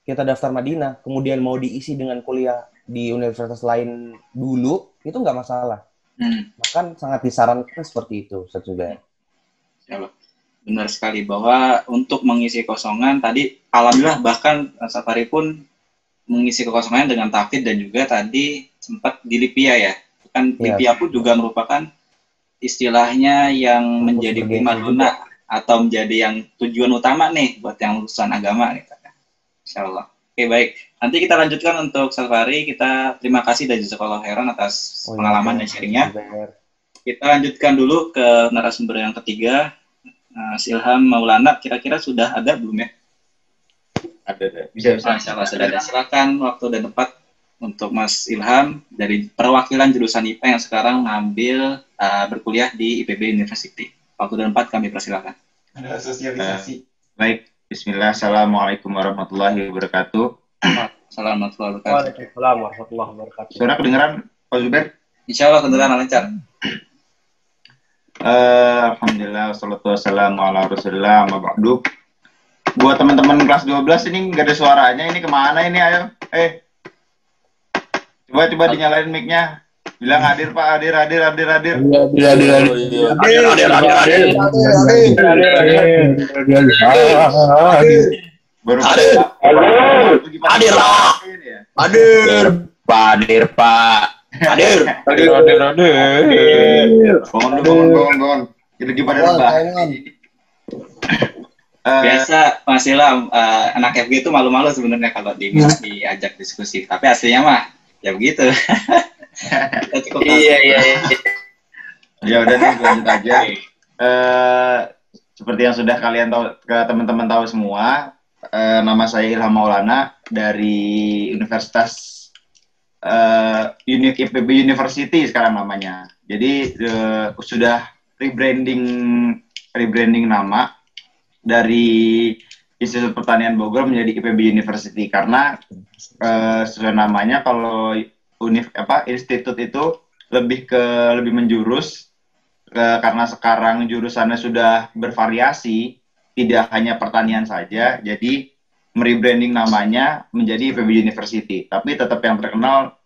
kita daftar Madinah, kemudian mau diisi dengan kuliah di universitas lain dulu, itu nggak masalah. Bahkan sangat disarankan seperti itu, Ustaz Zubair. Insya Allah. Benar sekali bahwa untuk mengisi kosongan tadi, alhamdulillah bahkan Safari pun mengisi kekosongan dengan tahfidz dan juga tadi sempat di Lipia ya. Kan Iya. Lipia pun juga merupakan istilahnya yang menjadi bergengsi primadona atau menjadi yang tujuan utama nih buat yang lulusan agama gitu. Insya Allah. Oke baik, nanti kita lanjutkan untuk Safari. Kita terima kasih dan jazakallahu khairan atas pengalaman dan sharingnya. Kita lanjutkan dulu ke narasumber yang ketiga, Ilham Maulana. Kira-kira sudah ada belum ya? Ada. Bisa. Insya Allah sudah ada. Silakan waktu dan tempat untuk Mas Ilham dari perwakilan jurusan IPA yang sekarang ngambil berkuliah di IPB University. Waktu dan tempat kami persilakan. Ada sosialisasi. Baik. Bismillah. Assalamualaikum warahmatullahi wabarakatuh. Assalamualaikum warahmatullahi wabarakatuh. Waalaikumsalam warahmatullahi wabarakatuh. Suara kedengeran, Pak Zubair? Insya Allah kedengaran lancar. Alhamdulillah, wassalatu wassalamu ala rasulillah, amma ba'du. Buat teman-teman kelas 12 ini nggak ada suaranya, ini kemana ini, ayo? Coba dinyalain mic-nya. Bilang hadir Pak, hadir. Baru hadir lah. Hadir, Pak. Hadir. Bangun. Jadi pada rebah. Biasa Mas Ilham, anak FG itu malu-malu sebenarnya kalau diajak diskusi. Tapi aslinya mah ya begitu. Iya. Ya udah nih lanjut aja. Seperti yang sudah kalian tahu, ke teman-teman tahu semua, nama saya Ilham Maulana dari Universitas IPB University sekarang namanya. Jadi sudah rebranding nama dari Institut Pertanian Bogor menjadi IPB University karena sesuai namanya kalau institut itu lebih menjurus karena sekarang jurusannya sudah bervariasi, tidak hanya pertanian saja, jadi merebranding namanya menjadi IPB University, tapi tetap yang terkenal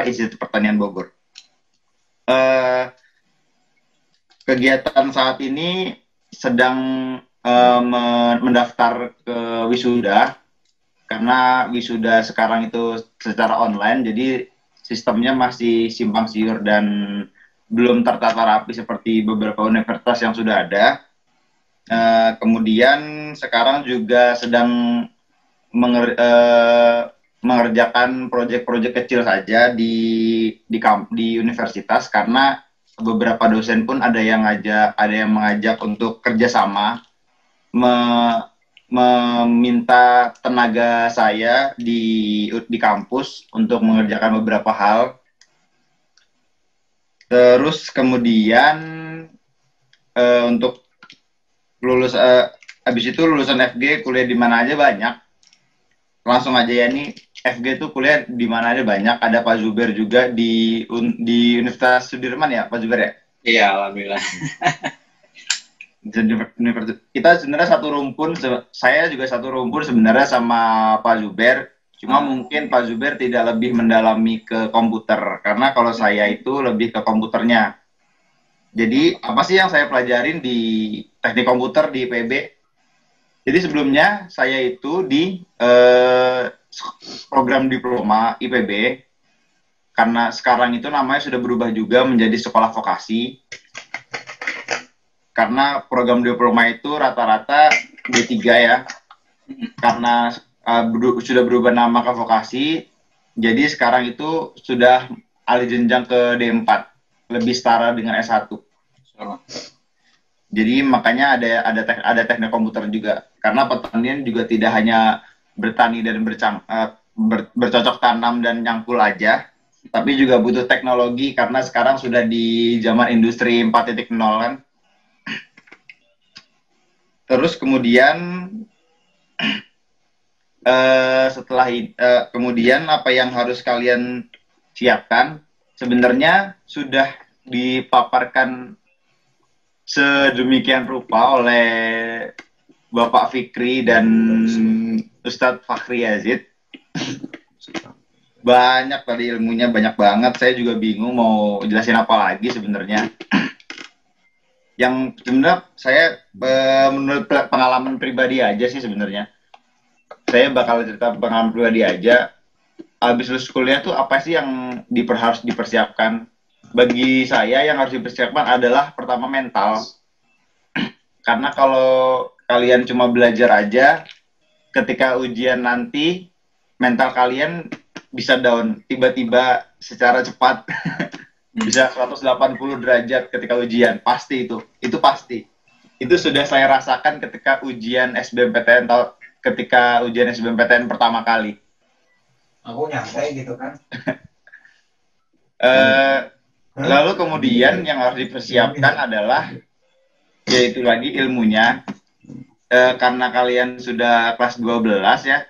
Institut Pertanian Bogor. Kegiatan saat ini sedang mendaftar ke wisuda, karena wisuda sekarang itu secara online, jadi sistemnya masih simpang siur dan belum tertata rapi seperti beberapa universitas yang sudah ada. Kemudian sekarang juga sedang mengerjakan proyek-proyek kecil saja di universitas, karena beberapa dosen pun ada yang mengajak untuk kerjasama, meminta tenaga saya di kampus untuk mengerjakan beberapa hal. Terus kemudian untuk habis itu lulusan FG kuliah di mana aja banyak. Langsung aja ya nih, FG tuh kuliah di mana aja banyak. Ada Pak Zubair juga di Universitas Sudirman ya, Pak Zubair ya? Iya, alhamdulillah. Kita sebenarnya satu rumpun, saya juga satu rumpun sebenarnya sama Pak Zubair. Cuma mungkin Pak Zubair tidak lebih mendalami ke komputer, karena kalau saya itu lebih ke komputernya. Jadi apa sih yang saya pelajarin di teknik komputer di IPB? Jadi sebelumnya saya itu program diploma IPB, karena sekarang itu namanya sudah berubah juga menjadi sekolah vokasi. Karena program diploma itu rata-rata D3 ya. Karena sudah berubah nama ke vokasi, jadi sekarang itu sudah alih jenjang ke D4, lebih setara dengan S1. Jadi makanya ada teknik komputer juga. Karena pertanian juga tidak hanya bertani dan bercocok tanam dan nyangkul aja, tapi juga butuh teknologi karena sekarang sudah di zaman industri 4.0 kan. Terus kemudian kemudian apa yang harus kalian siapkan sebenarnya sudah dipaparkan sedemikian rupa oleh Bapak Fikri dan Ustadz Fahri Yazid. Banyak tadi ilmunya, banyak banget. Saya juga bingung mau jelasin apa lagi sebenarnya. Yang sebenarnya saya menurut pengalaman pribadi aja sih sebenarnya. Saya bakal cerita pengalaman pribadi aja. Habis lulus kuliah tuh apa sih yang harus dipersiapkan? Bagi saya yang harus dipersiapkan adalah pertama mental. Karena kalau kalian cuma belajar aja, ketika ujian nanti mental kalian bisa down tiba-tiba secara cepat. Bisa 180 derajat ketika ujian, pasti itu pasti. Itu sudah saya rasakan ketika ujian SBMPTN pertama kali. Aku nyantai gitu kan. Lalu kemudian yang harus dipersiapkan adalah yaitu lagi ilmunya. Karena kalian sudah kelas 12 ya.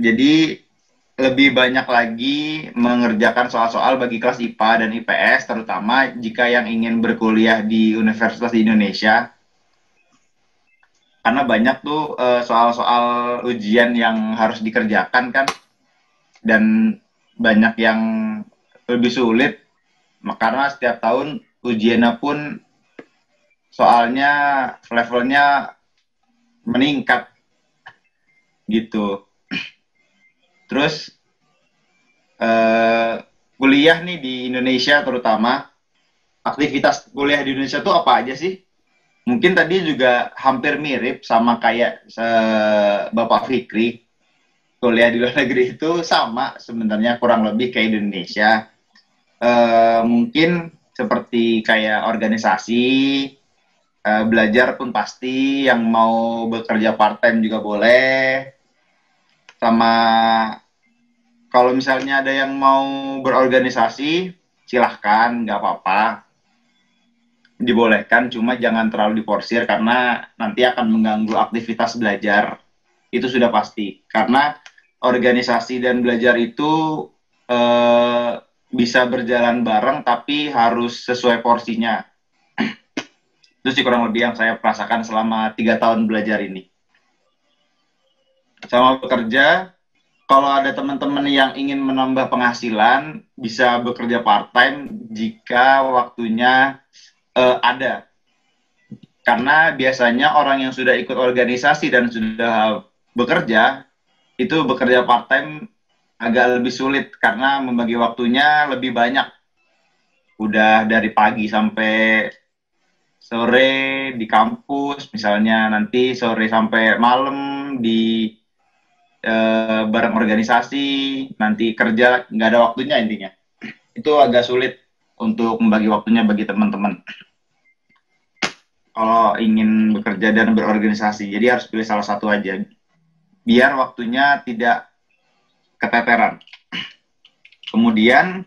Jadi lebih banyak lagi mengerjakan soal-soal bagi kelas IPA dan IPS, terutama jika yang ingin berkuliah di universitas di Indonesia. Karena banyak tuh soal-soal ujian yang harus dikerjakan kan, dan banyak yang lebih sulit, karena setiap tahun ujiannya pun soalnya levelnya meningkat gitu. Terus kuliah nih di Indonesia terutama, aktivitas kuliah di Indonesia tuh apa aja sih? Mungkin tadi juga hampir mirip sama kayak Bapak Fikri. Kuliah di luar negeri itu sama sebenarnya, kurang lebih kayak di Indonesia. Mungkin seperti kayak organisasi, belajar pun pasti, yang mau bekerja part-time juga boleh. Sama kalau misalnya ada yang mau berorganisasi, silahkan, nggak apa-apa. Dibolehkan, cuma jangan terlalu diporsir karena nanti akan mengganggu aktivitas belajar. Itu sudah pasti. Karena organisasi dan belajar itu bisa berjalan bareng, tapi harus sesuai porsinya. Itu sih kurang lebih yang saya rasakan selama 3 tahun belajar ini. Sama bekerja, kalau ada teman-teman yang ingin menambah penghasilan, bisa bekerja part-time jika waktunya ada. Karena biasanya orang yang sudah ikut organisasi dan sudah bekerja, itu bekerja part-time agak lebih sulit karena membagi waktunya lebih banyak. Udah dari pagi sampai sore di kampus, misalnya nanti sore sampai malam di bareng organisasi, nanti kerja, nggak ada waktunya intinya. Itu agak sulit untuk membagi waktunya bagi teman-teman kalau ingin bekerja dan berorganisasi. Jadi harus pilih salah satu aja, biar waktunya tidak keteteran. Kemudian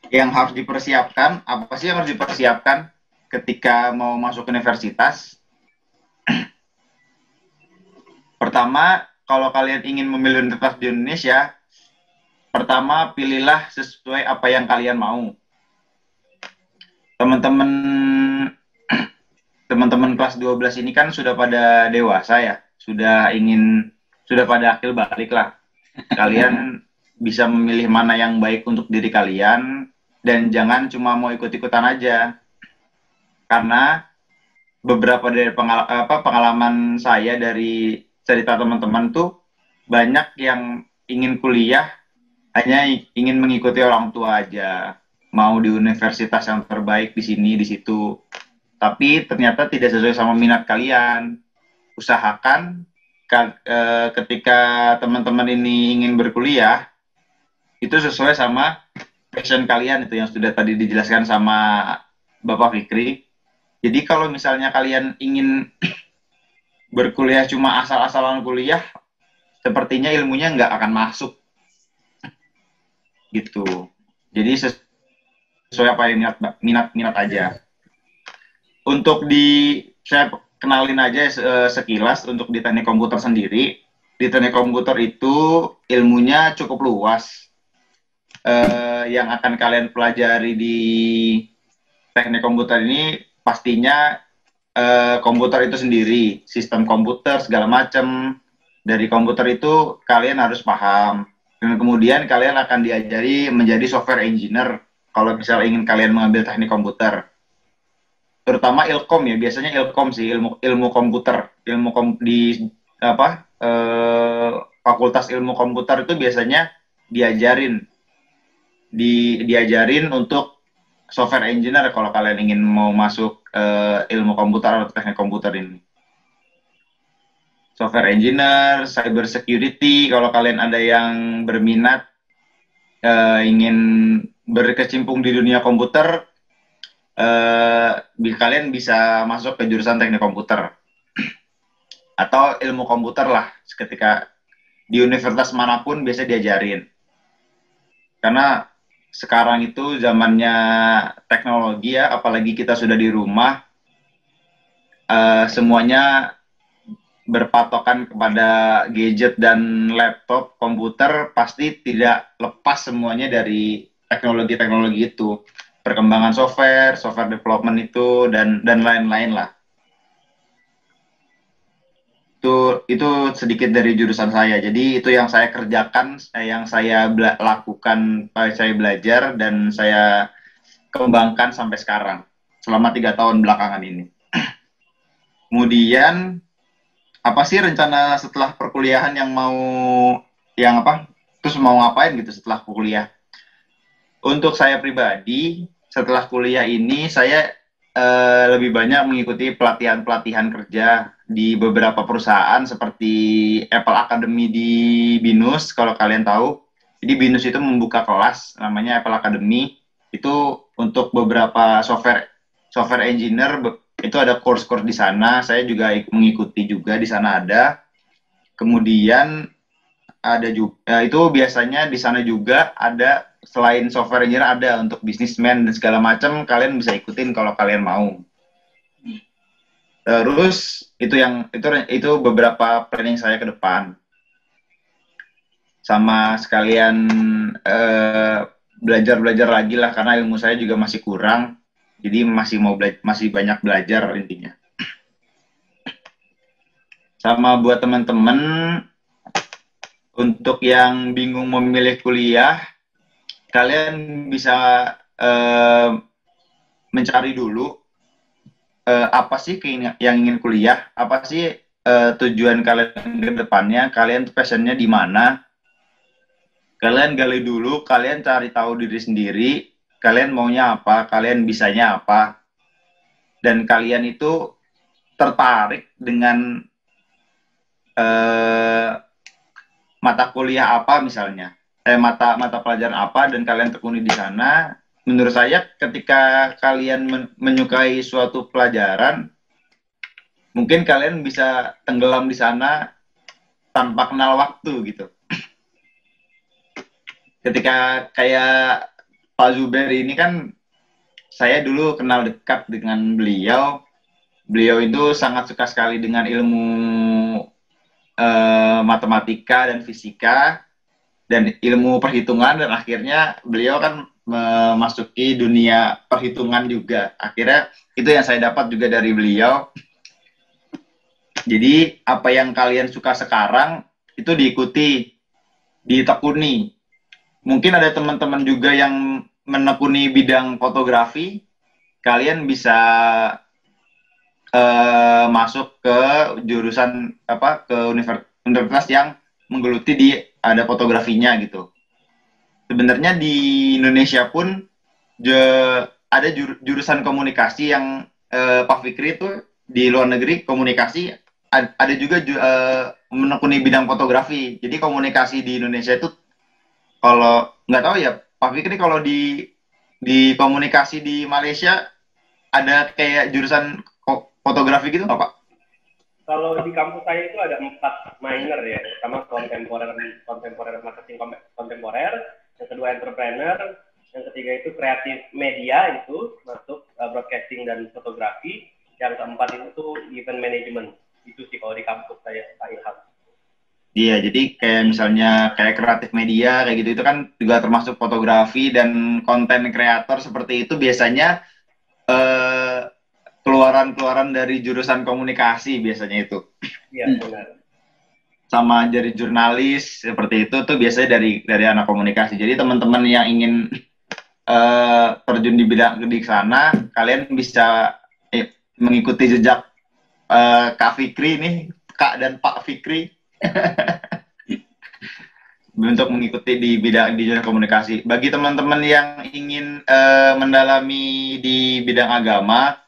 yang harus dipersiapkan, apa sih yang harus dipersiapkan ketika mau masuk universitas? Pertama, kalau kalian ingin memilih universitas di Indonesia, pertama pilihlah sesuai apa yang kalian mau. Teman-teman kelas 12 ini kan sudah pada dewasa ya, sudah pada akil balik lah. Kalian bisa memilih mana yang baik untuk diri kalian, dan jangan cuma mau ikut-ikutan aja. Karena beberapa dari pengalaman saya dari cerita teman-teman tuh banyak yang ingin kuliah hanya ingin mengikuti orang tua aja, mau di universitas yang terbaik di sini di situ, tapi ternyata tidak sesuai sama minat kalian. Usahakan ketika teman-teman ini ingin berkuliah itu sesuai sama passion kalian, itu yang sudah tadi dijelaskan sama Bapak Fikri. Jadi kalau misalnya kalian ingin berkuliah cuma asal-asalan kuliah, sepertinya ilmunya nggak akan masuk gitu. Jadi sesuai apa yang minat aja. Untuk saya kenalin aja sekilas untuk di teknik komputer sendiri. Di teknik komputer itu ilmunya cukup luas. Yang akan kalian pelajari di teknik komputer ini pastinya komputer itu sendiri, sistem komputer segala macam. Dari komputer itu kalian harus paham. Dan kemudian kalian akan diajari menjadi software engineer kalau misalnya ingin kalian mengambil teknik komputer. Terutama ilkom ya, biasanya ilkom sih, ilmu komputer, di fakultas ilmu komputer itu biasanya diajarin untuk software engineer kalau kalian ingin mau masuk ilmu komputer atau teknik komputer ini. Software engineer, cyber security, kalau kalian ada yang berminat ingin berkecimpung di dunia komputer, kalian bisa masuk ke jurusan teknik komputer atau ilmu komputer lah, ketika di universitas manapun biasa diajarin. Karena sekarang itu zamannya teknologi ya, apalagi kita sudah di rumah, semuanya berpatokan kepada gadget dan laptop, komputer, pasti tidak lepas semuanya dari teknologi-teknologi itu. Perkembangan software development itu, dan lain-lain lah. Itu sedikit dari jurusan saya. Jadi itu yang saya kerjakan, yang saya lakukan, saya belajar, dan saya kembangkan sampai sekarang, selama 3 tahun belakangan ini. Kemudian, apa sih rencana setelah perkuliahan terus mau ngapain gitu setelah kuliah? Untuk saya pribadi, setelah kuliah ini saya lebih banyak mengikuti pelatihan kerja di beberapa perusahaan seperti Apple Academy di BINUS, kalau kalian tahu. Jadi BINUS itu membuka kelas namanya Apple Academy, itu untuk beberapa software engineer. Itu ada course-course di sana, saya juga mengikuti juga di sana ada. Kemudian ada juga, itu biasanya di sana juga ada, selain software engineer ada untuk businessman dan segala macam, kalian bisa ikutin kalau kalian mau. Terus itu beberapa planning saya ke depan. Sama sekalian belajar lagi lah, karena ilmu saya juga masih kurang. Jadi masih banyak belajar intinya. Sama buat teman-teman, untuk yang bingung memilih kuliah, kalian bisa mencari dulu apa sih yang ingin kuliah, apa sih tujuan kalian ke depannya, kalian passionnya di mana. Kalian gali dulu, kalian cari tahu diri sendiri, kalian maunya apa, kalian bisanya apa, dan kalian itu tertarik dengan mata kuliah apa misalnya, mata pelajaran apa, dan kalian tekuni di sana. Menurut saya ketika kalian menyukai suatu pelajaran, mungkin kalian bisa tenggelam di sana tanpa kenal waktu gitu. Ketika kayak Pak Zuber ini kan, saya dulu kenal dekat dengan beliau. Beliau itu sangat suka sekali dengan ilmu matematika dan fisika dan ilmu perhitungan, dan akhirnya beliau kan memasuki dunia perhitungan juga. Akhirnya itu yang saya dapat juga dari beliau. Jadi apa yang kalian suka sekarang itu diikuti, ditekuni. Mungkin ada teman-teman juga yang menekuni bidang fotografi, kalian bisa masuk ke jurusan ke universitas yang menggeluti di ada fotografinya gitu. Sebenarnya di Indonesia pun ada jurusan komunikasi yang Pak Fikri itu di luar negeri komunikasi, ada juga menekuni bidang fotografi. Jadi komunikasi di Indonesia itu, kalau nggak tahu ya Pak Fikri, kalau di komunikasi di Malaysia ada kayak jurusan fotografi gitu nggak Pak? Kalau di kampus saya itu ada 4 minor ya, pertama kontemporer marketing kontemporer, yang kedua entrepreneur, yang ketiga itu kreatif media, itu masuk broadcasting dan fotografi, yang keempat itu event management. Itu sih kalau di kampus saya, Pak Ilham. Iya, jadi kayak misalnya kayak kreatif media kayak gitu, itu kan juga termasuk fotografi, dan konten kreator seperti itu biasanya keluaran dari jurusan komunikasi biasanya itu. Iya, benar. Sama jadi jurnalis seperti itu tuh biasanya dari anak komunikasi. Jadi teman-teman yang ingin terjun di bidang di sana, kalian bisa mengikuti jejak Kak Fikri nih, Kak dan Pak Fikri untuk mengikuti di jurusan komunikasi. Bagi teman-teman yang ingin mendalami di bidang agama,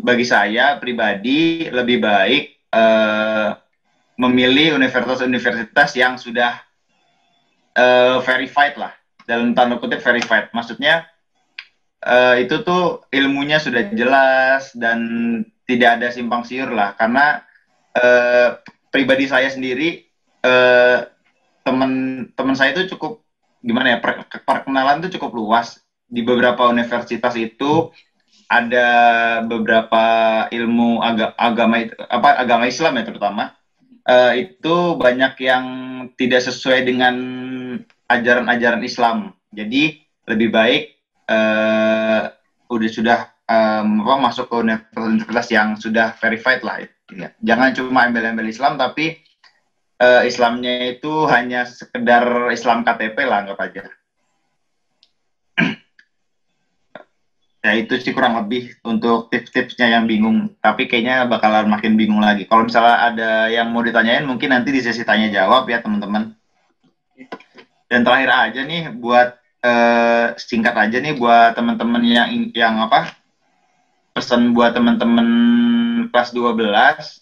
bagi saya pribadi lebih baik memilih universitas-universitas yang sudah verified lah, dalam tanda kutip verified. Maksudnya itu tuh ilmunya sudah jelas dan tidak ada simpang siur lah. Karena pribadi saya sendiri, teman saya itu cukup gimana ya, perkenalan itu cukup luas. Di beberapa universitas itu ada beberapa ilmu agama Islam ya terutama, itu banyak yang tidak sesuai dengan ajaran-ajaran Islam. Jadi lebih baik sudah masuk ke universitas yang sudah verified lah. Jangan cuma embel-embel Islam, tapi Islamnya itu hanya sekedar Islam KTP lah, anggap aja. Ya itu sih kurang lebih untuk tips-tipsnya yang bingung, tapi kayaknya bakalan makin bingung lagi. Kalau misalnya ada yang mau ditanyain, mungkin nanti di sesi tanya jawab ya teman-teman. Dan terakhir aja nih, buat singkat aja nih buat teman-teman yang pesan buat teman-teman kelas 12,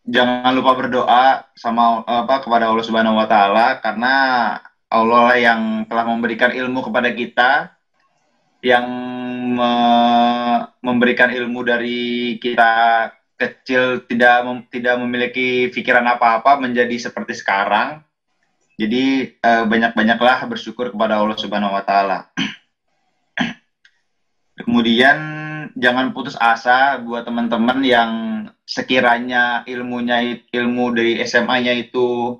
jangan lupa berdoa sama kepada Allah Subhanahu wa taala, karena Allah yang telah memberikan ilmu kepada kita, yang memberikan ilmu dari kita kecil tidak memiliki pikiran apa-apa menjadi seperti sekarang. Jadi banyak-banyaklah bersyukur kepada Allah Subhanahu wa taala. Kemudian jangan putus asa buat teman-teman yang sekiranya ilmu dari SMA-nya itu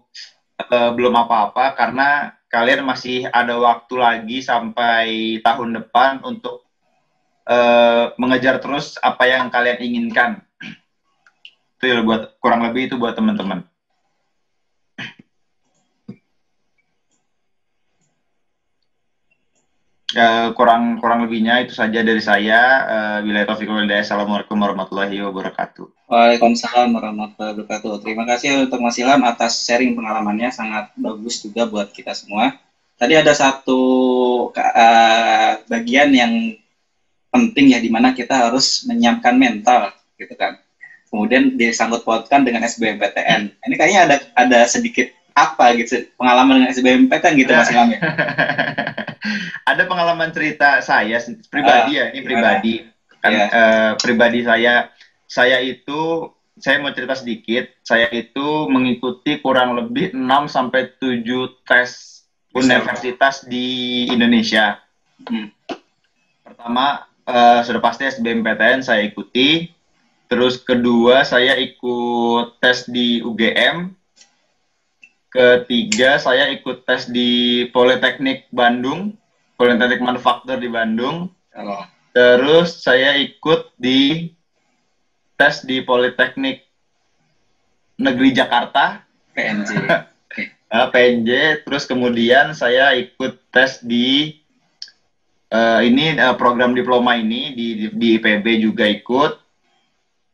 belum apa-apa, karena kalian masih ada waktu lagi sampai tahun depan untuk mengejar terus apa yang kalian inginkan. Itu ya, kurang lebih itu buat teman-teman. Kurang lebihnya itu saja dari saya. Billahi taufiq wal hidayah. Assalamualaikum warahmatullahi wabarakatuh. Waalaikumsalam warahmatullahi wabarakatuh. Terima kasih untuk Mas Ilham atas sharing pengalamannya, sangat bagus juga buat kita semua. Tadi ada satu bagian yang penting ya, dimana kita harus menyiapkan mental, gitu kan. Kemudian disangkut pautkan dengan SBMPTN. Ini kayaknya ada sedikit pengalaman dengan SBMPTN gitu Mas Ilham ya. Ada pengalaman cerita saya pribadi ini pribadi. Pribadi saya itu, saya mau cerita sedikit, saya itu mengikuti kurang lebih 6-7 tes universitas di Indonesia. Pertama, sudah pasti SBMPTN saya ikuti. Terus kedua, saya ikut tes di UGM. Ketiga, saya ikut tes di Politeknik Bandung, Politeknik Manufaktur di Bandung. Terus saya ikut di tes di Politeknik Negeri Jakarta, PNJ. PNJ. Terus kemudian saya ikut tes di ini program diploma ini di IPB juga ikut.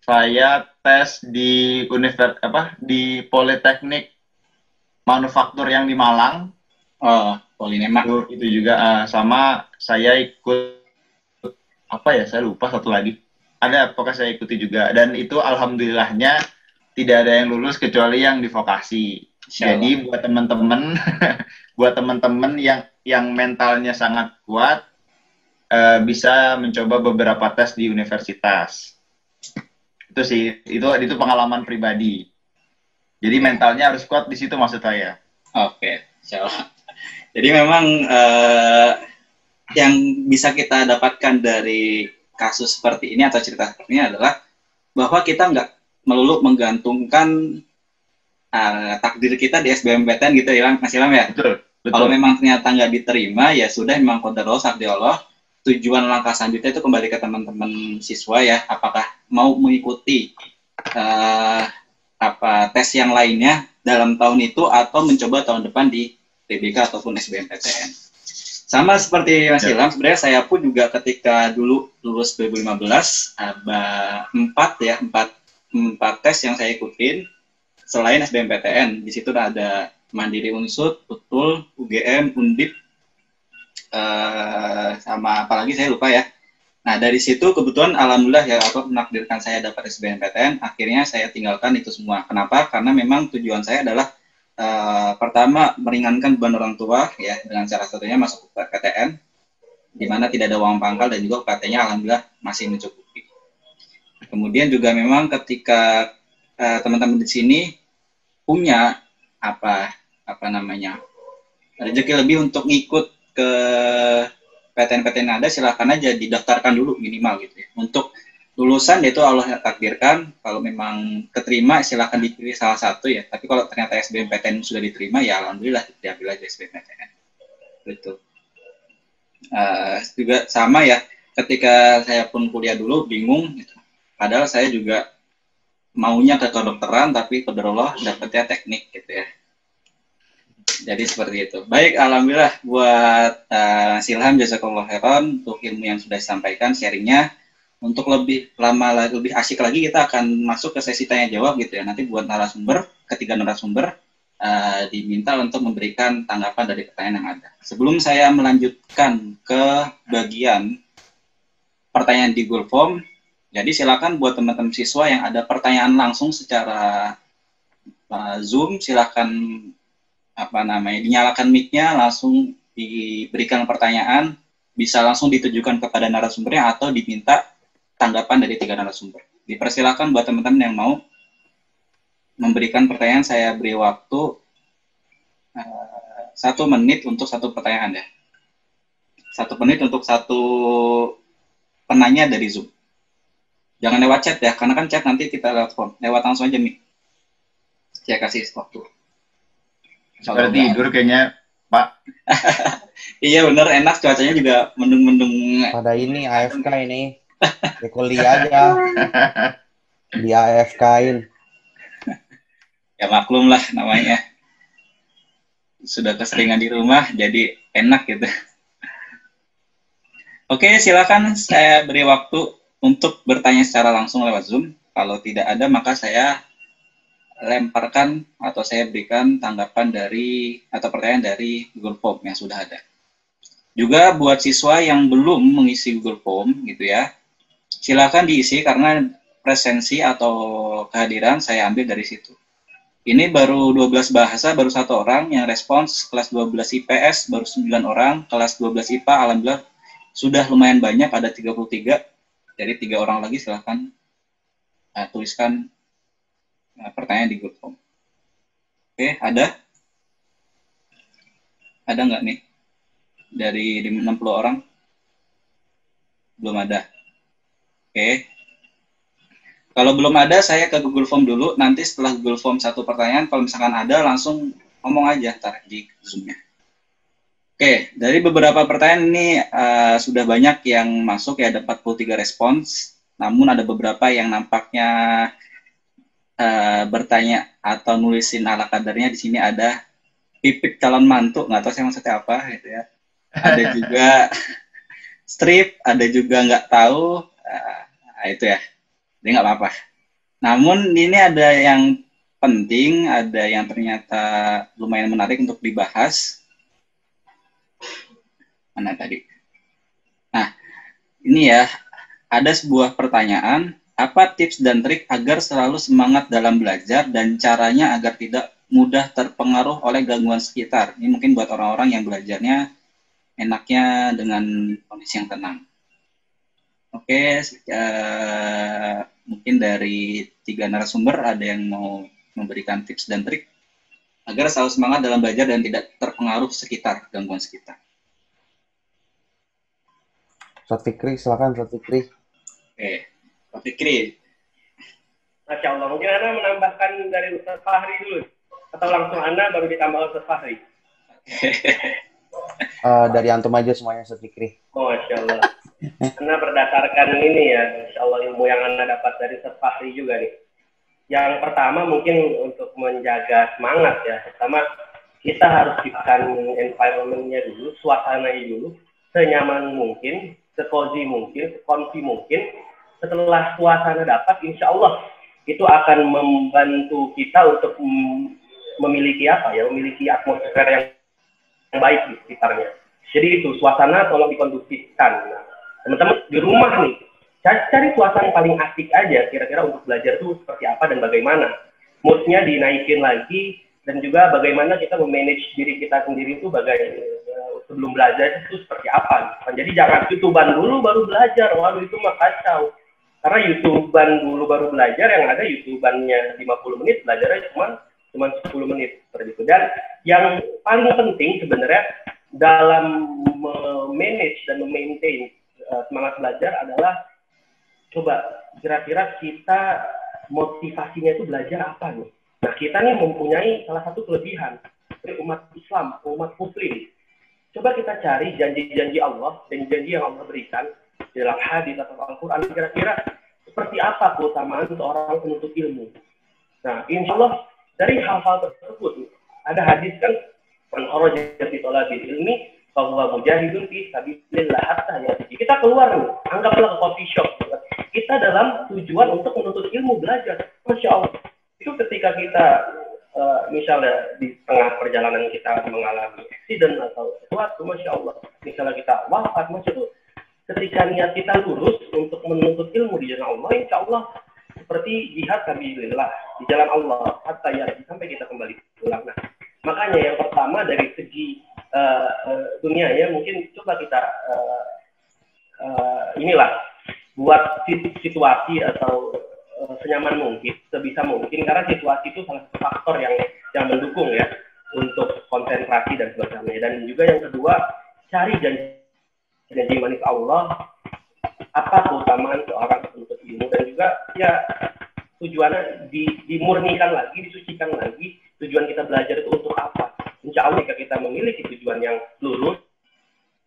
Saya tes di di Politeknik Manufaktur yang di Malang. Oh, Polinema. Itu juga sama saya ikut apa ya, saya lupa satu lagi. Ada, pokoknya saya ikuti juga, dan itu alhamdulillahnya tidak ada yang lulus kecuali yang di vokasi. Jadi buat teman-teman buat teman-teman yang mentalnya sangat kuat, bisa mencoba beberapa tes di universitas. Itu sih, itu pengalaman pribadi. Jadi mentalnya harus kuat di situ maksud saya. Oke, insyaallah. Jadi memang yang bisa kita dapatkan dari kasus seperti ini atau cerita seperti ini adalah bahwa kita nggak melulu menggantungkan takdir kita di SBMPTN gitu ya, Mas Ilham ya. Betul. Kalau memang ternyata nggak diterima, ya sudah, memang qadarullah takdir Allah. Tujuan langkah selanjutnya itu kembali ke teman-teman siswa ya, apakah mau mengikuti tes yang lainnya dalam tahun itu atau mencoba tahun depan di TBK ataupun SBMPTN. Sama seperti Mas Ilham, sebenarnya saya pun juga ketika dulu lulus 2015 ada 4 tes yang saya ikutin selain SBMPTN. Di situ ada Mandiri Unsud, Utul, UGM, Undip, sama apalagi saya lupa ya. Nah, dari situ kebetulan alhamdulillah ya Allah menakdirkan saya dapat SBMPTN, akhirnya saya tinggalkan itu semua. Kenapa? Karena memang tujuan saya adalah pertama meringankan beban orang tua ya, dengan cara satunya masuk ke PTN di mana tidak ada uang pangkal dan juga UKT-nya alhamdulillah masih mencukupi. Kemudian juga memang ketika teman-teman di sini punya rezeki lebih untuk ngikut ke PTN-PTN yang ada, silakan aja didaftarkan dulu minimal gitu ya. Untuk lulusan itu Allah yang takdirkan, kalau memang keterima silakan dipilih salah satu ya. Tapi kalau ternyata SBMPTN sudah diterima ya alhamdulillah diambil aja SBMPTN. Betul. Juga sama ya, ketika saya pun kuliah dulu bingung gitu. Padahal saya juga maunya ke kedokteran tapi qadarullah dapetnya teknik gitu ya. Jadi seperti itu. Baik, alhamdulillah buat Ilham, jazakallah khairan untuk ilmu yang sudah disampaikan, sharingnya. Untuk lebih lama, lebih asik lagi kita akan masuk ke sesi tanya jawab gitu ya. Nanti buat ketiga narasumber diminta untuk memberikan tanggapan dari pertanyaan yang ada. Sebelum saya melanjutkan ke bagian pertanyaan di Google Form, jadi silakan buat teman-teman siswa yang ada pertanyaan langsung secara Zoom, silakan dinyalakan mic-nya, langsung diberikan pertanyaan, bisa langsung ditujukan kepada narasumbernya atau diminta tanggapan dari 3 narasumber. Dipersilakan buat teman-teman yang mau memberikan pertanyaan, saya beri waktu 1 menit untuk 1 pertanyaan ya. 1 menit untuk 1 penanya dari Zoom. Jangan lewat chat ya, karena kan chat nanti kita lewat langsung aja nih. Saya kasih waktu. Seperti tidur kayaknya, Pak. Iya bener, enak, cuacanya juga mendung-mendung. Pada ini AFK ini. Di kuliah aja. Di AFK-in. Ya maklum lah namanya. Sudah keseringan di rumah, jadi enak gitu. Oke, silakan saya beri waktu untuk bertanya secara langsung lewat Zoom. Kalau tidak ada, maka saya lemparkan atau saya berikan tanggapan atau pertanyaan dari Google Form yang sudah ada. Juga buat siswa yang belum mengisi Google Form gitu ya, silakan diisi karena presensi atau kehadiran saya ambil dari situ. Ini baru 12 bahasa, baru 1 orang yang respons, kelas 12 IPS baru 9 orang, kelas 12 IPA alhamdulillah sudah lumayan banyak, ada 33. Jadi 3 orang lagi silakan tuliskan pertanyaan di Google Form. Oke, ada? Ada nggak nih? Dari 60 orang? Belum ada. Oke. Kalau belum ada, saya ke Google Form dulu. Nanti setelah Google Form 1 pertanyaan, kalau misalkan ada, langsung ngomong aja ntar di Zoom-nya. Oke, dari beberapa pertanyaan ini sudah banyak yang masuk ya, ada 43 respons. Namun ada beberapa yang nampaknya bertanya atau nulisin ala kadarnya. Di sini ada pipit calon mantu, nggak tahu saya maksudnya apa gitu ya. Ada juga strip, ada juga nggak tahu. Itu ya, jadi nggak apa-apa. Namun ini ada yang penting, ada yang ternyata lumayan menarik untuk dibahas. Mana tadi? Nah, ini ya, ada sebuah pertanyaan, apa tips dan trik agar selalu semangat dalam belajar dan caranya agar tidak mudah terpengaruh oleh gangguan sekitar? Ini mungkin buat orang-orang yang belajarnya enaknya dengan kondisi yang tenang. Oke, mungkin dari 3 narasumber ada yang mau memberikan tips dan trik agar selalu semangat dalam belajar dan tidak terpengaruh sekitar, gangguan sekitar. Ustaz Fikri, silakan Ustaz Fikri. Oke, Pak Fikri. Masya Allah, mungkin Anda menambahkan dari Ustaz Fahri dulu, atau langsung Anda baru ditambah Ustaz Fahri? Dari antum aja semuanya Ustaz Fikri. Oh, Masya Allah. Karena berdasarkan ini ya, Insya Allah ilmu yang Anda dapat dari Ustaz Fahri juga nih. Yang pertama mungkin untuk menjaga semangat ya. Pertama, kita harus ciptakan environment-nya dulu, suasananya dulu, senyaman mungkin, se-cozy mungkin, se-comfy mungkin. Setelah suasana dapat, Insya Allah itu akan membantu kita untuk memiliki memiliki atmosfer yang baik di sekitarnya. Jadi itu, suasana tolong dikondusifkan. Nah, teman-teman di rumah nih, cari suasana yang paling asik aja, kira-kira untuk belajar itu seperti apa dan bagaimana. Mood-nya dinaikin lagi, dan juga bagaimana kita memanage diri kita sendiri itu sebelum belajar itu seperti apa. Jadi jangan YouTubean dulu baru belajar, waduh itu mah kacau. Karena YouTubean dulu baru belajar, yang ada YouTubeannya 50 menit, belajarnya cuma 10 menit. Seperti itu. Dan yang paling penting sebenarnya dalam manage dan memaintain semangat belajar adalah coba kira-kira kita motivasinya itu belajar apa nih? Nah, kita nih mempunyai salah satu kelebihan dari umat Islam, umat Muslim. Coba kita cari janji-janji Allah dan janji yang Allah berikan dalam hadis atau Al-Quran, kira-kira seperti apa keutamaan seorang penuntut ilmu. Nah, insya Allah dari hal-hal tersebut ada hadis kan, man kharaja fi talabil ilmi bahwa mujahidun fi sabilillah hatta yati. Kita keluar nih, anggaplah ke coffee shop. Kita dalam tujuan untuk menuntut ilmu, belajar. Masya Allah. Itu ketika kita misalnya di tengah perjalanan kita mengalami accident atau sesuatu, Masya Allah. Misalnya kita wafat, Masya Allah. Ketika niat kita lurus untuk menuntut ilmu di jalan Allah, insya Allah seperti jihad sabilillah di jalan Allah hatta yati, sampai kita kembali pulang. Nah, makanya yang pertama dari segi dunia ya, mungkin coba kita buat situasi atau senyaman mungkin, sebisa mungkin, karena situasi itu salah satu faktor yang mendukung ya untuk konsentrasi dan sebagainya. Dan juga yang kedua, cari janji manis Allah, apa keutamaan seorang penuntut ilmu, dan juga ya tujuannya dimurnikan lagi, disucikan lagi, tujuan kita belajar itu untuk apa. Insya Allah jika kita memiliki tujuan yang lurus,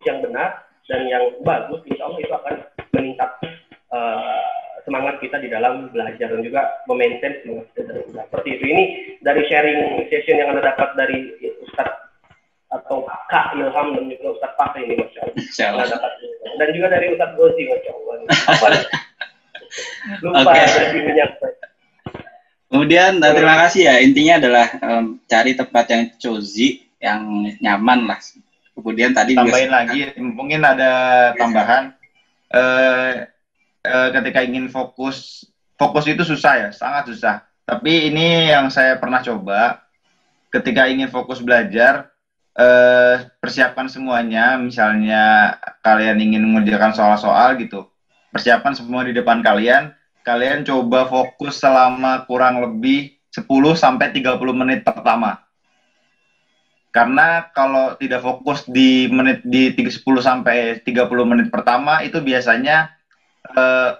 yang benar, dan yang bagus, insya Allah itu akan meningkatkan semangat kita di dalam belajar dan juga memaintain semangat kita dalam belajar. Seperti itu. Ini dari sharing session yang Anda dapat dari Ustadz atau Kak Ilham dan juga Ustadz Fahri ini, Masya Allah. Dan juga dari Ustadz Gozi, Masya Allah. Lupa jadi menyampaikan. Kemudian terima kasih ya, intinya adalah cari tempat yang cozy, yang nyaman lah. Kemudian tadi tambahin lagi, mungkin ada tambahan. Ketika ingin fokus itu susah ya, sangat susah. Tapi ini yang saya pernah coba, ketika ingin fokus belajar, persiapkan semuanya. Misalnya kalian ingin mengerjakan soal-soal gitu, persiapkan semua di depan kalian. Kalian coba fokus selama kurang lebih 10-30 menit pertama. Karena kalau tidak fokus di 10-30 menit pertama, itu biasanya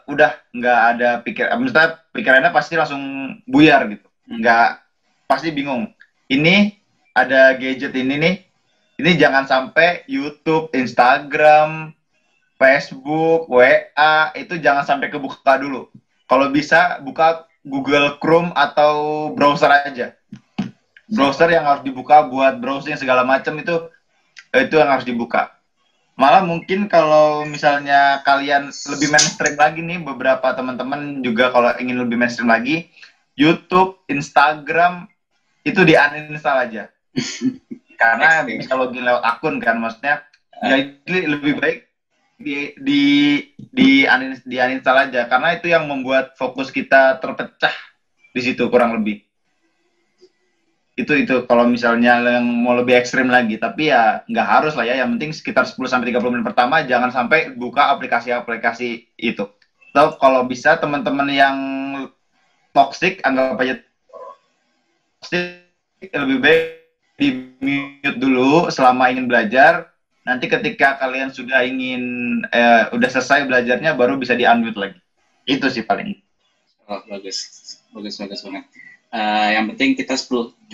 udah nggak ada maksudnya pikirannya pasti langsung buyar gitu, nggak, pasti bingung. Ini ada gadget ini nih, ini jangan sampai YouTube, Instagram, Facebook, WA itu jangan sampai kebuka dulu. Kalau bisa buka Google Chrome atau browser aja. Browser yang harus dibuka buat browsing segala macam itu yang harus dibuka. Malah mungkin kalau misalnya kalian lebih mainstream lagi nih, beberapa teman-teman juga kalau ingin lebih mainstream lagi, YouTube, Instagram itu di-uninstall aja. Karena bisa login lewat akun kan, maksudnya jadi lebih baik di uninstall aja, karena itu yang membuat fokus kita terpecah di situ kurang lebih. Itu kalau misalnya yang mau lebih ekstrim lagi, tapi ya nggak harus lah ya, yang penting sekitar 10-30 menit pertama jangan sampai buka aplikasi-aplikasi itu. So, kalau bisa teman-teman yang toxic, anggap aja toxic, lebih baik di mute dulu selama ingin belajar. Nanti ketika kalian sudah udah selesai belajarnya, baru bisa di unmute lagi. Itu sih paling. Oh, bagus banget. Yang penting kita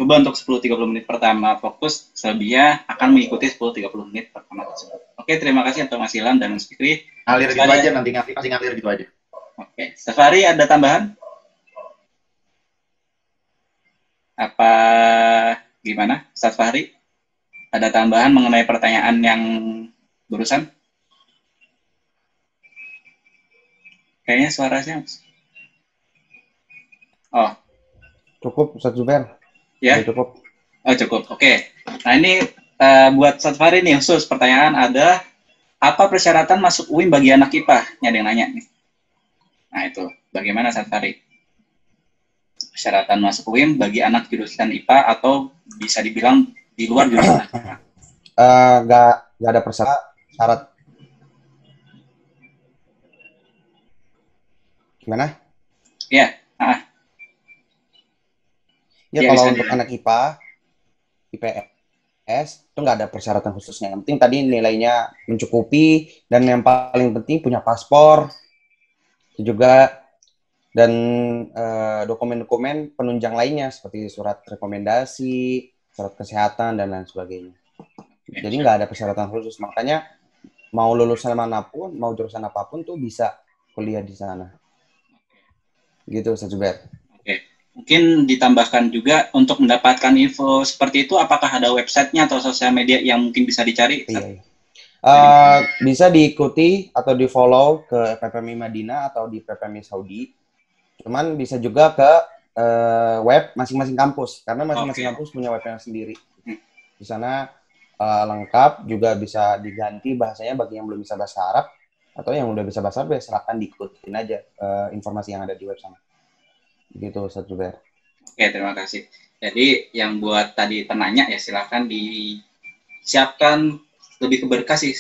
coba untuk 10-30 menit pertama fokus, selebihnya akan mengikuti 10-30 menit pertama tersebut. Oke, terima kasih untuk Mas Ilham dan Mas Fikri. Ngalir gitu aja, nanti ngalir gitu aja. Oke, Safari ada tambahan? Apa gimana, Ustaz Fahri? Ada tambahan mengenai pertanyaan yang barusan? Kayaknya suaranya. Oh, Cukup, Ustaz Zubair. ya? Cukup. Oh, cukup. Oke. Nah, ini buat Ustaz Fahri nih khusus pertanyaan ada, apa persyaratan masuk UIN bagi anak IPA? Ini ada yang nanya nih. Nah, itu. Bagaimana Ustaz Fahri? Persyaratan masuk UIN bagi anak jurusan IPA atau bisa dibilang di luar jurusan IPA? Nggak ada syarat. Gimana? Ya. Ya, kalau untuk anak IPA, IPS, itu nggak ada persyaratan khususnya. Yang penting tadi nilainya mencukupi, dan yang paling penting punya paspor, itu juga, dan dokumen-dokumen penunjang lainnya, seperti surat rekomendasi, surat kesehatan, dan lain sebagainya. Jadi nggak ada persyaratan khusus. Makanya mau lulusan manapun, mau jurusan apapun tuh bisa kuliah di sana. Gitu, Ustaz Zubair. Oke. Mungkin ditambahkan juga untuk mendapatkan info seperti itu, apakah ada websitenya atau sosial media yang mungkin bisa dicari? Iya. Bisa diikuti atau di-follow ke PPMI Madinah atau di PPMI Saudi. Cuman bisa juga ke web masing-masing kampus, karena masing-masing kampus punya webnya sendiri. Di sana lengkap, juga bisa diganti bahasanya bagi yang belum bisa bahasa Arab, atau yang udah bisa bahasa Arab ya silakan diikutin aja informasi yang ada di web sana. Gitu, Ustaz Zubair. Oke, terima kasih. Jadi yang buat tadi penanya ya silakan disiapkan lebih ke berkas sih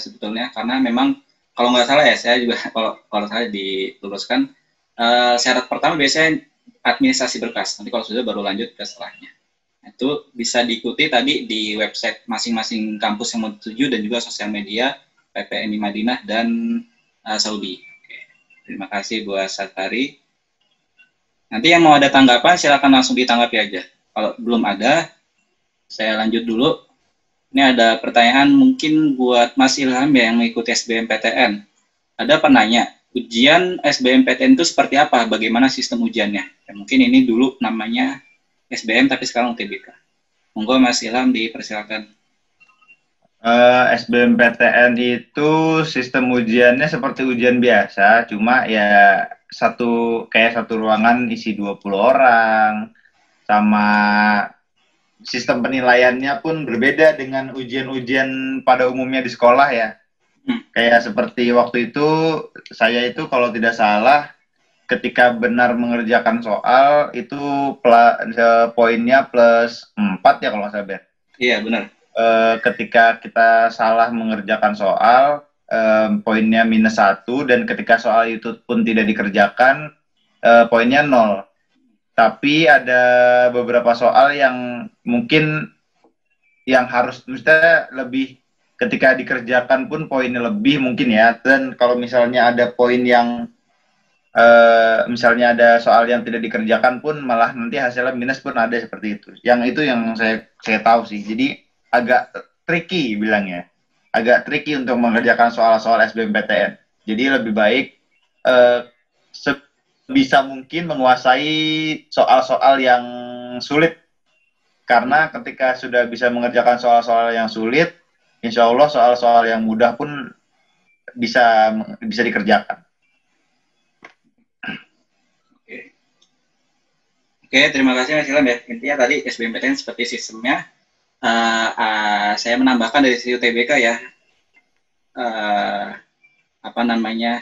sebetulnya, karena memang kalau nggak salah ya, saya juga kalau saya diluluskan, syarat pertama biasanya administrasi berkas, nanti kalau sudah baru lanjut ke setelahnya. Itu bisa diikuti tadi di website masing-masing kampus yang mau dituju, dan juga sosial media PPMI Madinah dan Saudi. Oke. Terima kasih buat Satari. Nanti yang mau ada tanggapan silakan langsung ditanggapi aja. Kalau belum ada, saya lanjut dulu. Ini ada pertanyaan mungkin buat Mas Ilham ya, yang mengikuti SBMPTN. Ada penanya, ujian SBMPTN itu seperti apa? Bagaimana sistem ujiannya? Ya, mungkin ini dulu namanya SBM tapi sekarang UTBK. Monggo Mas Ilham dipersilakan. SBMPTN itu sistem ujiannya seperti ujian biasa, cuma ya kayak satu ruangan isi 20 orang, sama sistem penilaiannya pun berbeda dengan ujian-ujian pada umumnya di sekolah ya. Kayak seperti waktu itu, saya itu kalau tidak salah, ketika benar mengerjakan soal, itu poinnya plus 4 ya kalau nggak salah. Iya, benar. Ketika kita salah mengerjakan soal, poinnya -1, dan ketika soal itu pun tidak dikerjakan, poinnya 0. Tapi ada beberapa soal yang mungkin yang harus misalnya lebih, ketika dikerjakan pun poinnya lebih mungkin ya. Dan kalau misalnya ada poin yang misalnya ada soal yang tidak dikerjakan pun malah nanti hasilnya minus pun ada, seperti itu. Yang itu yang saya tahu sih. Jadi agak tricky bilangnya. Agak tricky untuk mengerjakan soal-soal SBMPTN. Jadi lebih baik sebisa mungkin menguasai soal-soal yang sulit. Karena ketika sudah bisa mengerjakan soal-soal yang sulit, insya Allah soal-soal yang mudah pun bisa dikerjakan. Oke, terima kasih Mas Ilham ya. Intinya tadi SBMPTN seperti sistemnya. Saya menambahkan dari sisi UTBK ya,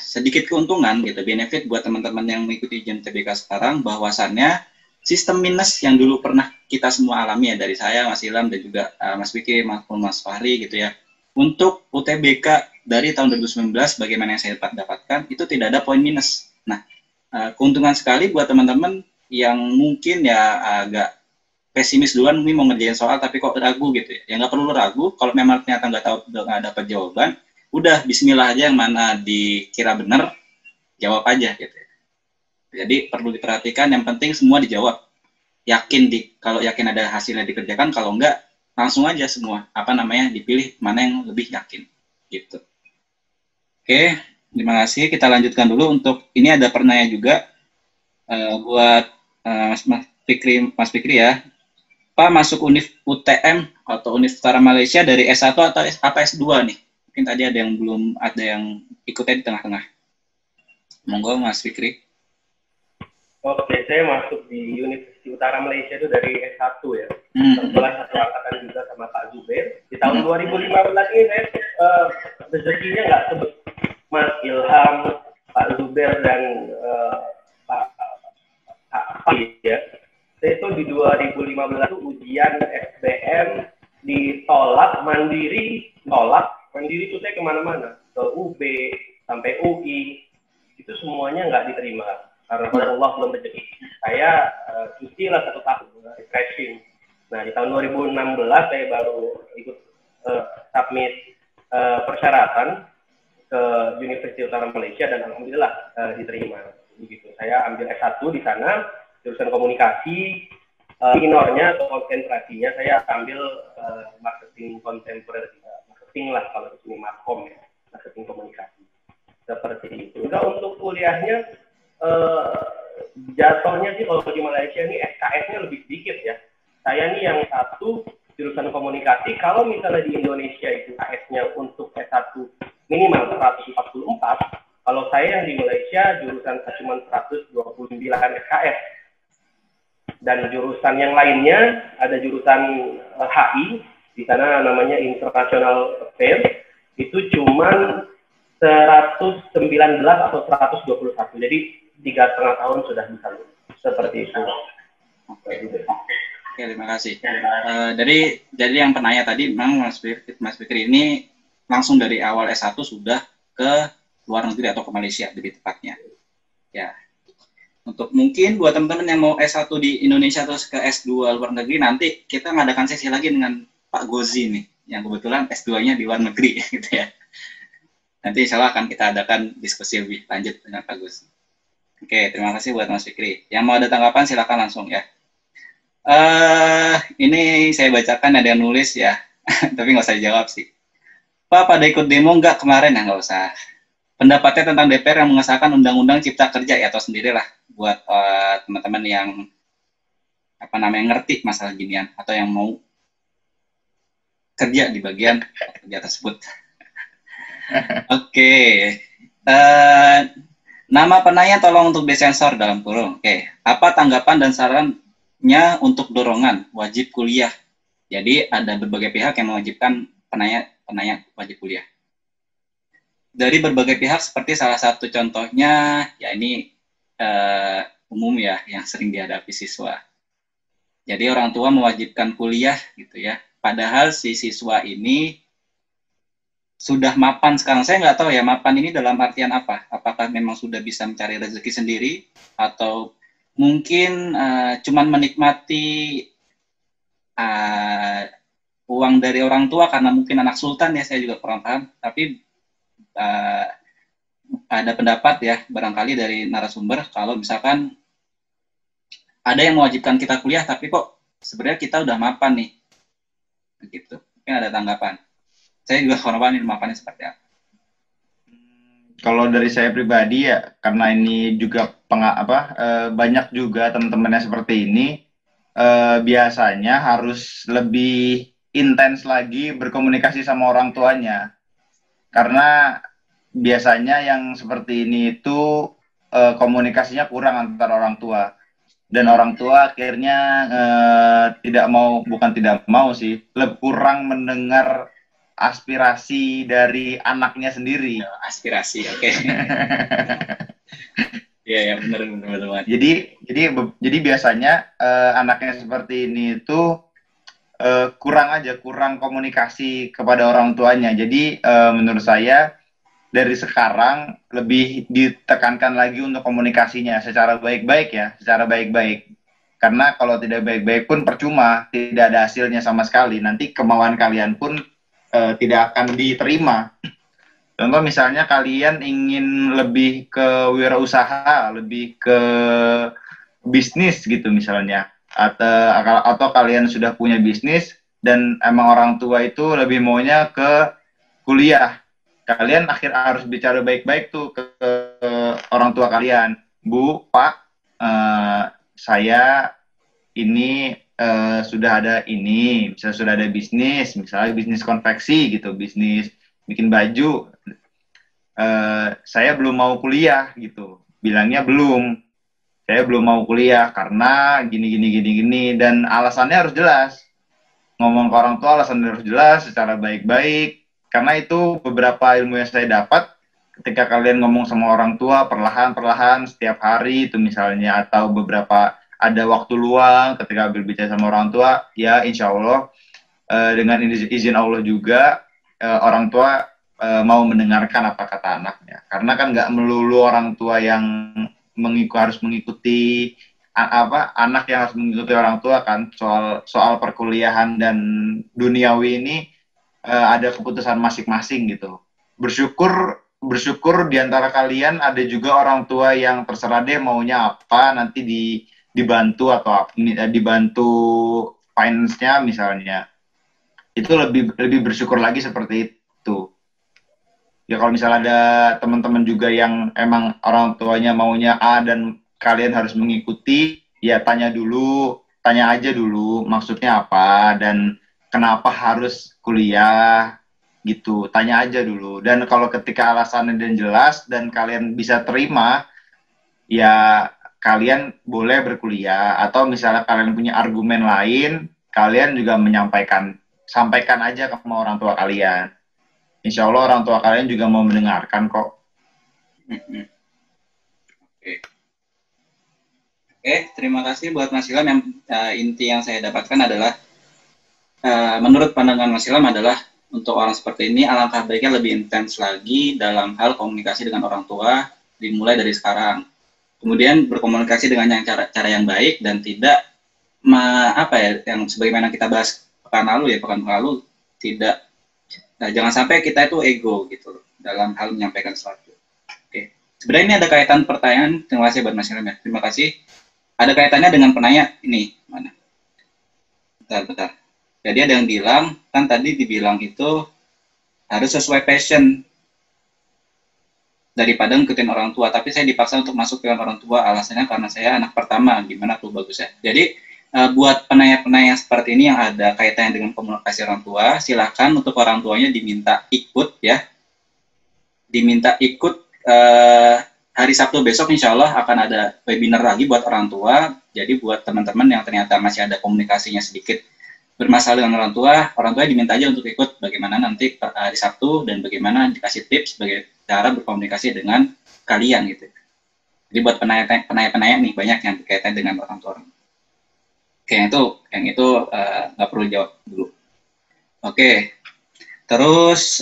sedikit keuntungan gitu, benefit buat teman-teman yang mengikuti ujian UTBK sekarang, bahwasannya sistem minus yang dulu pernah kita semua alami ya, dari saya, Mas Ilham, dan juga Mas Fikri maupun Mas Fahri gitu ya. Untuk UTBK dari tahun 2019, bagaimana yang saya dapatkan, itu tidak ada poin minus. Nah, keuntungan sekali buat teman-teman yang mungkin ya agak pesimis duluan, mungkin mau ngerjain soal tapi kok ragu gitu ya. Ya nggak perlu ragu, kalau memang ternyata nggak dapat jawaban, udah bismillah aja, yang mana dikira benar, jawab aja gitu ya. Jadi perlu diperhatikan, yang penting semua dijawab. Kalau yakin ada hasilnya dikerjakan, kalau enggak langsung aja semua dipilih mana yang lebih yakin gitu. Oke, terima kasih. Kita lanjutkan dulu. Untuk ini ada penanya juga buat Mas Fikri ya. Pak, masuk Univ UTM atau Univ Utara Malaysia dari S1 atau apa S2 nih? Mungkin tadi ada yang belum, ada yang ikutnya di tengah-tengah. Monggo Mas Fikri. Oke, saya masuk di Universitas Utara Malaysia itu dari S1 ya. Kebetulan satu angkatan juga sama Pak Zubair. Di tahun 2015 ini saya rezekinya nggak sebut Mas Ilham, Pak Zubair, dan Pak ya. Saya itu di 2015 itu ujian SBM ditolak, mandiri itu saya kemana-mana, ke UB sampai UI, itu semuanya nggak diterima karena Allah belum rezeki. Saya cuti lah 1 tahun refreshing. Nah di tahun 2016 saya baru ikut submit persyaratan ke Universitas Utara Malaysia dan alhamdulillah diterima. Begitu. Saya ambil S1 di sana, jurusan komunikasi, minornya atau konsentrasinya saya ambil marketing kontemporer, marketing lah kalau di sini markom ya, marketing komunikasi. Seperti itu. Juga untuk kuliahnya jatuhnya sih kalau di Malaysia ini SKS-nya lebih sedikit ya. Saya nih yang satu jurusan komunikasi, kalau misalnya di Indonesia itu SKS-nya untuk S1 minimal 144, kalau saya yang di Malaysia jurusan cuma 129 SKS. Dan jurusan yang lainnya ada jurusan HI, di sana namanya International Affairs, itu cuma 119 atau 121. Jadi 3,5 tahun sudah bisa lulus. Seperti itu. Oke, terima kasih. Dari yang penanya tadi, memang Mas Fikri ini langsung dari awal S1 sudah ke luar negeri atau ke Malaysia lebih tepatnya. Ya. Untuk mungkin buat teman-teman yang mau S1 di Indonesia terus ke S2 luar negeri, nanti kita ngadakan sesi lagi dengan Pak Gozi nih, yang kebetulan S2-nya di luar negeri gitu ya. Nanti insya Allah akan kita adakan diskusi lebih lanjut dengan Pak Gozi. Oke, terima kasih buat Mas Fikri. Yang mau ada tanggapan silakan langsung ya. Ini saya bacakan, ada yang nulis ya, tapi nggak usah dijawab sih. Pak, pada ikut demo nggak kemarin? Ya nggak usah. Pendapatnya tentang DPR yang mengesahkan Undang-Undang Cipta Kerja ya, atau sendirilah buat teman-teman yang ngerti masalah ginian atau yang mau kerja di bagian kerja tersebut. Oke. Nama penanya tolong untuk disensor dalam kurung. Oke. Apa tanggapan dan sarannya untuk dorongan wajib kuliah? Jadi ada berbagai pihak yang mewajibkan penanya wajib kuliah. Dari berbagai pihak, seperti salah satu contohnya, ya ini umum ya, yang sering dihadapi siswa. Jadi orang tua mewajibkan kuliah gitu ya, padahal si siswa ini sudah mapan sekarang. Saya nggak tahu ya, mapan ini dalam artian apa? Apakah memang sudah bisa mencari rezeki sendiri, atau mungkin cuman menikmati uang dari orang tua karena mungkin anak sultan ya, saya juga kurang paham. Tapi ada pendapat ya barangkali dari narasumber kalau misalkan ada yang mewajibkan kita kuliah tapi kok sebenarnya kita udah mapan nih begitu. Mungkin ada tanggapan. Saya juga kurang paham mapannya seperti apa. Kalau dari saya pribadi ya, karena ini juga banyak juga teman-temannya seperti ini, biasanya harus lebih intens lagi berkomunikasi sama orang tuanya. Karena biasanya yang seperti ini itu komunikasinya kurang antar orang tua. Dan orang tua akhirnya bukan tidak mau sih, kurang mendengar aspirasi dari anaknya sendiri. Aspirasi, oke. Iya, ya, benar. Jadi biasanya anaknya seperti ini itu kurang komunikasi kepada orang tuanya. Jadi menurut saya dari sekarang lebih ditekankan lagi untuk komunikasinya secara baik-baik ya, secara baik-baik. Karena kalau tidak baik-baik pun percuma, tidak ada hasilnya sama sekali. Nanti kemauan kalian pun tidak akan diterima. Contoh misalnya kalian ingin lebih ke wirausaha, lebih ke bisnis gitu misalnya. Atau kalian sudah punya bisnis dan emang orang tua itu lebih maunya ke kuliah. Kalian harus bicara baik-baik tuh ke orang tua kalian. Bu, Pak, saya ini sudah ada ini, misalnya sudah ada bisnis, misalnya bisnis konveksi gitu, bisnis bikin baju. Saya belum mau kuliah gitu, bilangnya belum. Saya belum mau kuliah karena gini, dan alasannya harus jelas. Ngomong ke orang tua alasannya harus jelas secara baik-baik. Karena itu beberapa ilmu yang saya dapat ketika kalian ngomong sama orang tua perlahan-perlahan setiap hari itu misalnya, atau beberapa ada waktu luang ketika berbicara sama orang tua, ya insya Allah dengan izin Allah juga orang tua mau mendengarkan apa kata anaknya. Karena kan nggak melulu orang tua yang harus mengikuti anak yang harus mengikuti orang tua kan, soal perkuliahan dan duniawi ini ada keputusan masing-masing gitu. Bersyukur di antara kalian ada juga orang tua yang terserah deh maunya apa, nanti dibantu atau dibantu finance-nya misalnya. Itu lebih bersyukur lagi seperti itu. Ya kalau misalnya ada teman-teman juga yang emang orang tuanya maunya A dan kalian harus mengikuti, ya tanya aja dulu maksudnya apa dan kenapa harus kuliah gitu, tanya aja dulu. Dan kalau ketika alasannya dan jelas dan kalian bisa terima, ya kalian boleh berkuliah. Atau misalnya kalian punya argumen lain, kalian juga sampaikan aja ke orang tua kalian. Insya Allah orang tua kalian juga mau mendengarkan kok. Oke, terima kasih buat Mas Ilham. Yang inti yang saya dapatkan adalah menurut pandangan Mas Ilham adalah untuk orang seperti ini alangkah baiknya lebih intens lagi dalam hal komunikasi dengan orang tua, dimulai dari sekarang. Kemudian berkomunikasi dengan cara yang baik dan tidak yang sebagaimana kita bahas pekan lalu tidak. Nah, jangan sampai kita itu ego gitu dalam hal menyampaikan sesuatu. Oke. Sebenarnya ini ada kaitan pertanyaan. Terima kasih buat Mas Ilham ya. Terima kasih. Ada kaitannya dengan penanya ini. Mana? Bentar. Jadi ada yang bilang, kan tadi dibilang itu harus sesuai passion daripada ngikutin orang tua. Tapi saya dipaksa untuk masuk ke orang tua, alasannya karena saya anak pertama. Gimana tuh bagusnya? Jadi buat penanya-penanya seperti ini yang ada kaitannya dengan komunikasi orang tua, silakan untuk orang tuanya diminta ikut ya. Diminta ikut hari Sabtu besok insya Allah akan ada webinar lagi buat orang tua. Jadi buat teman-teman yang ternyata masih ada komunikasinya sedikit bermasalah dengan orang tua diminta aja untuk ikut bagaimana nanti hari Sabtu dan bagaimana dikasih tips sebagai cara berkomunikasi dengan kalian gitu. Jadi buat penanya-penanya nih banyak yang berkaitan dengan orang tua. Oke, yang itu nggak perlu jawab dulu. Oke, terus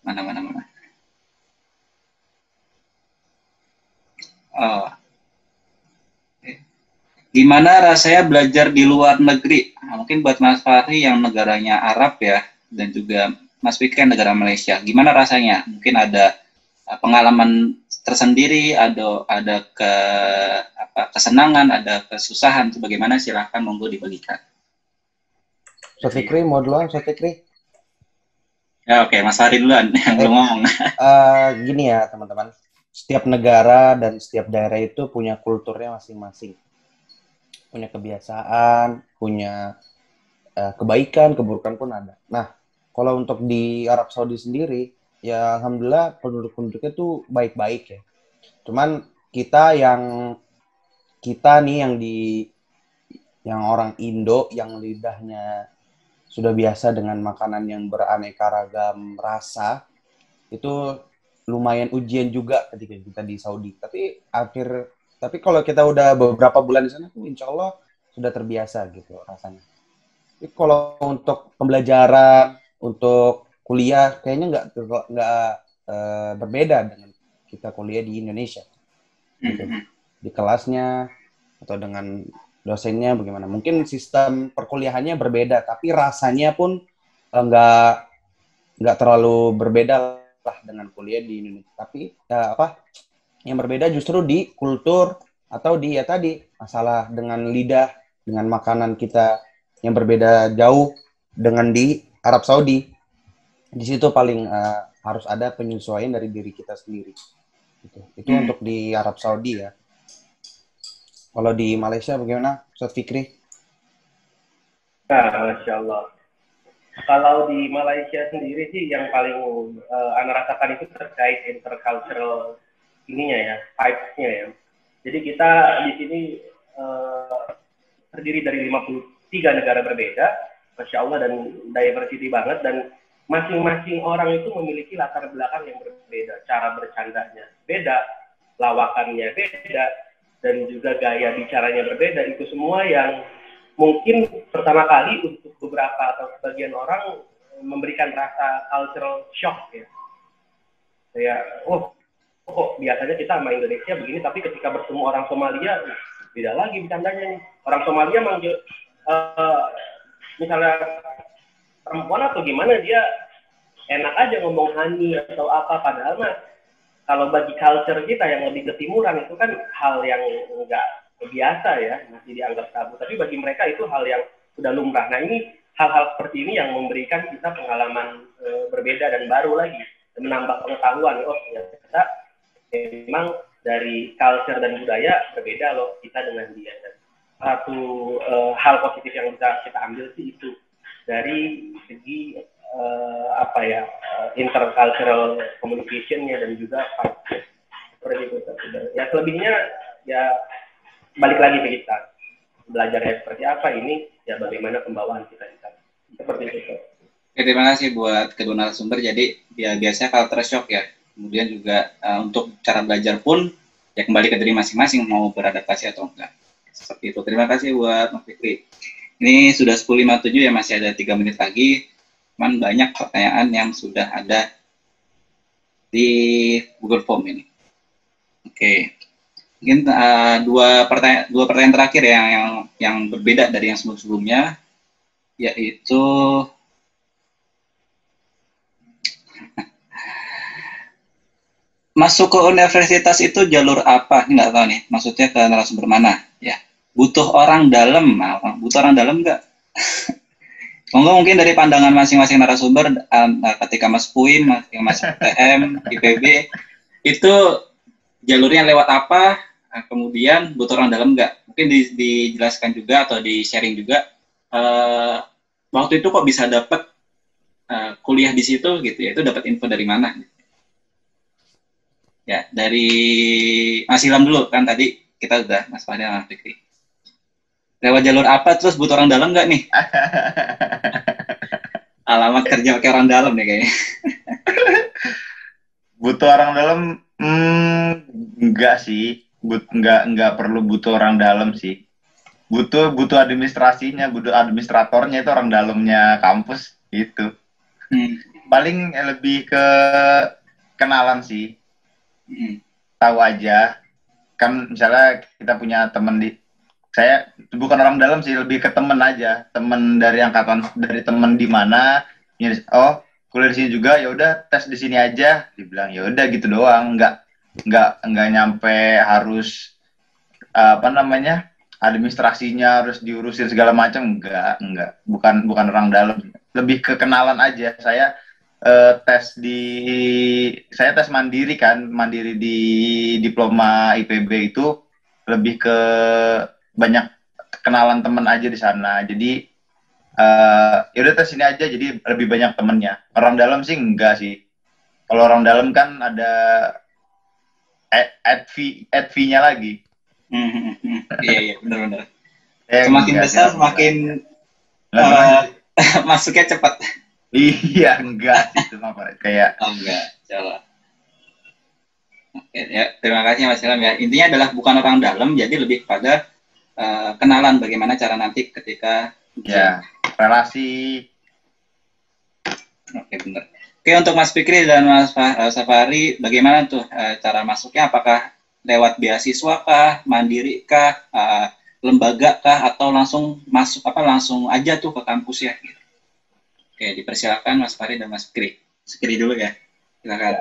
mana. Oh. Gimana rasanya belajar di luar negeri? Nah, mungkin buat Mas Fahri yang negaranya Arab ya, dan juga Mas Fikri yang negara Malaysia. Gimana rasanya? Mungkin ada pengalaman tersendiri, ada kesenangan, ada kesusahan, bagaimana silahkan monggo dibagikan. Ustaz Fikri mau duluan, Ustaz Fikri? Ya oke, Mas Fahri duluan yang belum ngomong. Gini ya teman-teman, setiap negara dan setiap daerah itu punya kulturnya masing-masing. punya kebiasaan, punya kebaikan, keburukan pun ada. Nah, kalau untuk di Arab Saudi sendiri, ya alhamdulillah penduduk-penduduknya tuh baik-baik ya. Cuman kita nih yang orang Indo yang lidahnya sudah biasa dengan makanan yang beraneka ragam rasa, itu lumayan ujian juga ketika kita di Saudi. Tapi kalau kita udah beberapa bulan di sana tuh insya Allah sudah terbiasa gitu rasanya. Tapi kalau untuk pembelajaran, untuk kuliah kayaknya nggak berbeda dengan kita kuliah di Indonesia. Gitu. Di kelasnya atau dengan dosennya bagaimana? Mungkin sistem perkuliahannya berbeda, tapi rasanya pun nggak terlalu berbeda lah dengan kuliah di Indonesia. Tapi yang berbeda justru di kultur atau di ya tadi masalah dengan lidah, dengan makanan kita yang berbeda jauh dengan di Arab Saudi. Di situ paling harus ada penyesuaian dari diri kita sendiri. Itu untuk di Arab Saudi ya. Kalau di Malaysia bagaimana, Ustaz Fikri? Nah, Masya Allah. Kalau di Malaysia sendiri sih yang paling Anda rasakan itu terkait intercultural ininya ya, vibes-nya ya. Jadi kita di sini terdiri dari 53 negara berbeda, Masya Allah, dan diversity banget, dan masing-masing orang itu memiliki latar belakang yang berbeda, cara bercandanya beda, lawakannya beda, dan juga gaya bicaranya berbeda. Itu semua yang mungkin pertama kali untuk beberapa atau sebagian orang memberikan rasa cultural shock ya. Kayak, kok biasanya kita sama Indonesia begini, tapi ketika bertemu orang Somalia, beda lagi bercandanya nih. Orang Somalia manggil, misalnya perempuan atau gimana, dia enak aja ngomong hani atau apa, padahal mah kalau bagi culture kita yang lebih ketimuran itu kan hal yang enggak biasa ya, masih dianggap tabu. Tapi bagi mereka itu hal yang sudah lumrah. Nah, ini hal-hal seperti ini yang memberikan kita pengalaman berbeda dan baru lagi, dan menambah pengetahuan. Oh, ternyata memang dari culture dan budaya berbeda loh kita dengan dia. Dan satu hal positif yang bisa kita ambil sih itu dari segi intercultural communication-nya dan juga seperti itu. Ya selebihnya ya balik lagi ke kita, belajarnya seperti apa, ini ya bagaimana pembawaan kita seperti itu. Oke, terima kasih buat kedua narasumber. Jadi ya biasanya culture shock ya, kemudian juga untuk cara belajar pun ya kembali ke diri masing-masing mau beradaptasi atau enggak, seperti itu. Terima kasih buat Mas Fikri. Ini sudah 10.57 ya, masih ada 3 menit lagi. Cuman banyak pertanyaan yang sudah ada di Google Form ini. Oke, mungkin dua pertanyaan terakhir yang berbeda dari yang sebelumnya, yaitu masuk ke universitas itu jalur apa? Nggak tahu nih, maksudnya ke narasumber mana? Ya, butuh orang dalam, nggak? Mungkin dari pandangan masing-masing narasumber, ketika Mas Puin, Mas TM, IPB, itu jalurnya lewat apa, kemudian butuh orang dalam nggak? Mungkin dijelaskan juga atau di-sharing juga, waktu itu kok bisa dapat kuliah di situ gitu ya, itu dapat info dari mana? Ya, dari Mas Ilham dulu, kan tadi kita udah Mas Fahri sama Mas Fikri. Lewat jalur apa, terus butuh orang dalam nggak nih? Alamat kerja pakai orang dalam nih kayaknya. Butuh orang dalam, enggak sih. Enggak perlu butuh orang dalam sih. Butuh administrasinya, butuh administratornya, itu orang dalamnya kampus gitu. Paling lebih ke kenalan sih. Tahu aja. Kan misalnya kita punya teman saya bukan orang dalam sih, lebih ke temen aja, temen dari angkatan, dari temen di mana, oh kuliah di sini juga, ya udah tes di sini aja, dibilang ya udah gitu doang, nggak nyampe harus administrasinya harus diurusin segala macam, enggak, bukan orang dalam, lebih ke kenalan aja. Saya tes mandiri di diploma IPB itu lebih ke banyak kenalan temen aja di sana. Jadi ya udah tes sini aja, jadi lebih banyak temennya. Orang dalam sih enggak sih. Kalau orang dalam kan ada add fee-nya lagi. Iya, benar-benar. Semakin Besar semakin masuknya cepat. Iya, enggak sih, itu mah kayak enggak, salah. Oke, ya, terima kasih Mas Ilham ya. Intinya adalah bukan orang dalam, jadi lebih pada kenalan bagaimana cara nanti ketika ya relasi. Oke, benar. Oke, untuk Mas Fikri dan Mas Safari, bagaimana tuh cara masuknya? Apakah lewat beasiswa kah, mandiri kah, lembaga kah, atau langsung masuk langsung aja tuh ke kampus ya? Gitu. Oke, dipersilakan Mas Fahri dan Mas Fikri. Fikri dulu ya, silakan.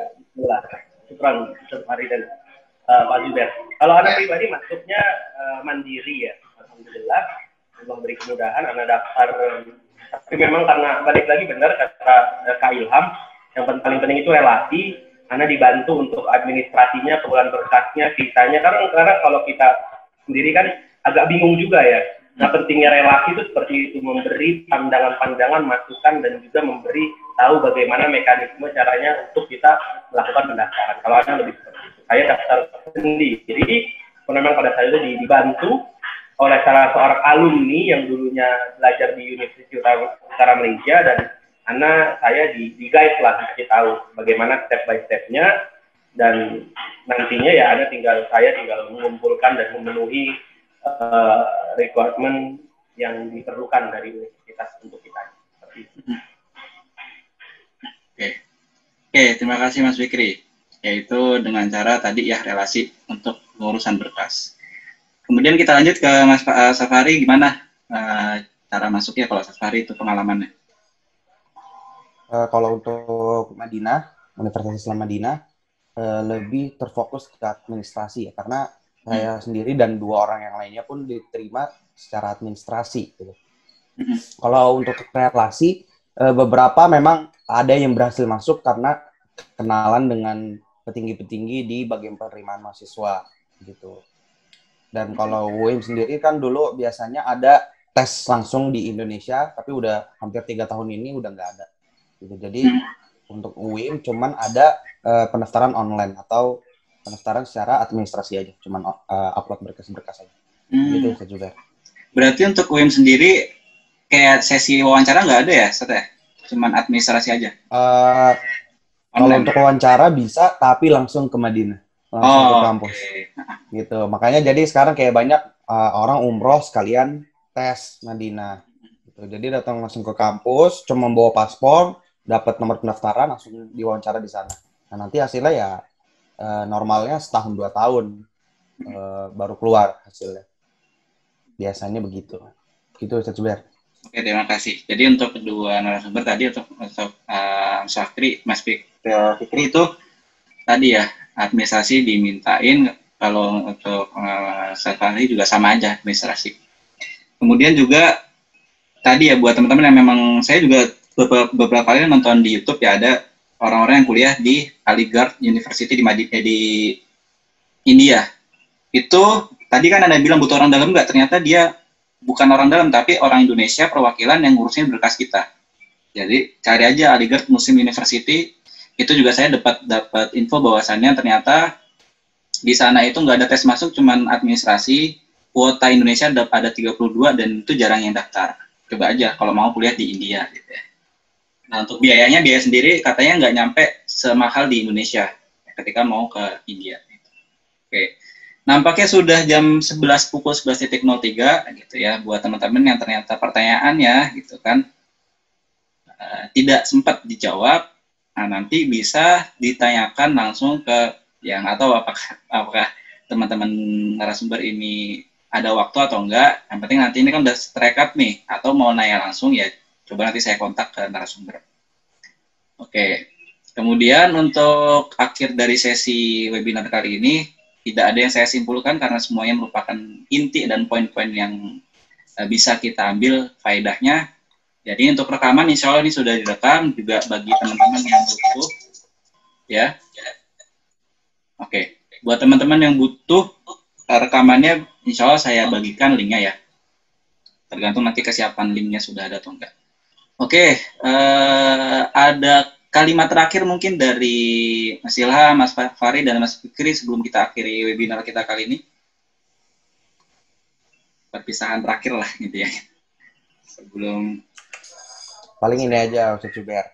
Syukran, Fahri dan Pak Zubair. Kalau anak pribadi masuknya mandiri ya, alhamdulillah. Allah beri kemudahan, anak daftar. Tapi memang karena balik lagi benar kata Kak Ilham, yang paling penting itu relasi. Anak dibantu untuk administrasinya, pengumpulan berkasnya, visanya. Karena kalau kita sendiri kan agak bingung juga ya. Nah, pentingnya relasi itu seperti itu, memberi pandangan-pandangan, masukan, dan juga memberi tahu bagaimana mekanisme caranya untuk kita melakukan pendaftaran. Kalau Anda lebih seperti itu. Saya daftar sendiri, memang pada saat itu dibantu oleh salah seorang alumni yang dulunya belajar di Universitas Utara Malaysia, dan saya di-guide lah, dikasih tahu bagaimana step by step-nya, dan nantinya ya saya tinggal mengumpulkan dan memenuhi requirement yang diperlukan dari universitas untuk kita. Oke, terima kasih Mas Fikri. Yaitu dengan cara tadi ya relasi untuk pengurusan berkas. Kemudian kita lanjut ke Mas Safari, gimana cara masuknya kalau Safari itu pengalamannya? Kalau untuk Madinah, Universitas Islam Madinah, lebih terfokus ke administrasi ya, karena saya sendiri dan 2 orang yang lainnya pun diterima secara administrasi. Gitu. Kalau untuk relasi, beberapa memang ada yang berhasil masuk karena kenalan dengan petinggi-petinggi di bagian penerimaan mahasiswa gitu. Dan kalau UIM sendiri kan dulu biasanya ada tes langsung di Indonesia, tapi udah hampir 3 tahun ini udah nggak ada. Gitu. Jadi untuk UIM cuman ada pendaftaran online atau pendaftaran secara administrasi aja, cuman upload berkas-berkas aja. Gitu juga. Berarti untuk UIM sendiri kayak sesi wawancara nggak ada ya, Set ya? Cuman administrasi aja? Kalau untuk wawancara bisa, tapi langsung ke Madinah, langsung ke kampus. Gitu. Makanya jadi sekarang kayak banyak orang umroh sekalian tes Madinah. Gitu. Jadi datang langsung ke kampus, cuma bawa paspor, dapat nomor pendaftaran, langsung diwawancara di sana. Nah nanti hasilnya ya normalnya setahun 2 tahun baru keluar hasilnya. Biasanya begitu. Gitu Ustaz Zubair. Oke, terima kasih. Jadi untuk kedua narasumber tadi, untuk Mas Fikri itu tadi ya, administrasi dimintain, kalau untuk Safari juga sama aja administrasi. Kemudian juga tadi ya buat teman-teman yang memang, saya juga beberapa kali nonton di YouTube ya, ada orang-orang yang kuliah di Aligarh University di India. Itu tadi kan Anda bilang butuh orang dalam nggak? Ternyata dia bukan orang dalam, tapi orang Indonesia perwakilan yang ngurusin berkas kita. Jadi cari aja Aligarh Muslim University. Itu juga saya dapat info bahwasannya ternyata di sana itu nggak ada tes masuk, cuman administrasi. Kuota Indonesia ada 32 dan itu jarang yang daftar. Coba aja kalau mau kuliah di India gitu ya. Nah, untuk biaya sendiri katanya nggak nyampe semahal di Indonesia ketika mau ke India. Oke. Nampaknya sudah jam 11 pukul 11.03 gitu ya, buat teman-teman yang ternyata pertanyaannya gitu kan tidak sempat dijawab. Nah, nanti bisa ditanyakan langsung ke yang, atau apakah teman-teman narasumber ini ada waktu atau enggak. Yang penting nanti ini kan udah terekap nih, atau mau nanya langsung ya coba nanti saya kontak ke narasumber. Oke. Kemudian untuk akhir dari sesi webinar kali ini, tidak ada yang saya simpulkan karena semuanya merupakan inti dan poin-poin yang bisa kita ambil faedahnya. Jadi untuk rekaman insya Allah ini sudah direkam juga bagi teman-teman yang butuh. Ya. Oke. Buat teman-teman yang butuh rekamannya, insya Allah saya bagikan linknya ya. Tergantung nanti kesiapan linknya sudah ada atau enggak. Oke, ada kalimat terakhir mungkin dari Mas Ilham, Mas Fahri, dan Mas Fikri sebelum kita akhiri webinar kita kali ini. Perpisahan terakhir lah gitu ya. Sebelum Paling ini aja Ustaz Zubair,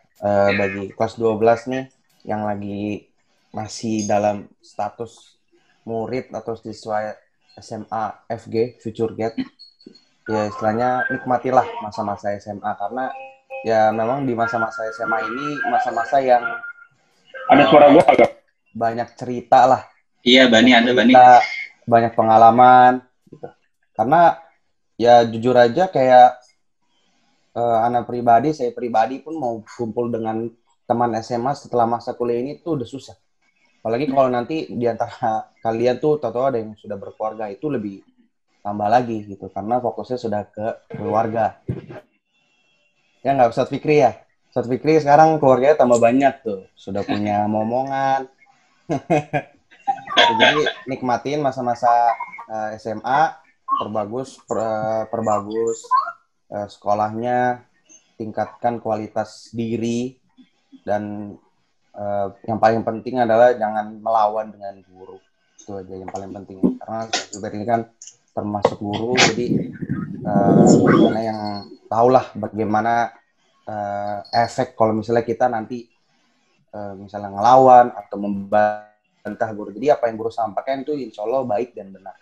bagi kelas 12 nih yang lagi masih dalam status murid atau siswa SMA FG Future Gate, ya istilahnya nikmatilah masa-masa SMA, karena ya memang di masa-masa SMA ini masa-masa yang Ada suara gua agak. banyak cerita lah, iya Bani, ada Bani. banyak pengalaman gitu. Karena ya jujur aja kayak saya pribadi pun mau kumpul dengan teman SMA setelah masa kuliah ini tuh udah susah. Apalagi kalau nanti di antara kalian tuh tahu-tahu ada yang sudah berkeluarga, itu lebih tambah lagi gitu, karena fokusnya sudah ke keluarga. Ya nggak, Ustadz Fikri ya? Ustadz Fikri sekarang keluarganya tambah banyak tuh, sudah punya momongan. Jadi nikmatin masa-masa SMA, perbagus sekolahnya, tingkatkan kualitas diri, dan yang paling penting adalah jangan melawan dengan guru. Itu aja yang paling penting. Karena Zubair ini kan termasuk guru, jadi mana yang tahulah bagaimana efek kalau misalnya kita nanti misalnya ngelawan atau membantah guru. Jadi apa yang guru sampaikan itu insya Allah baik dan benar.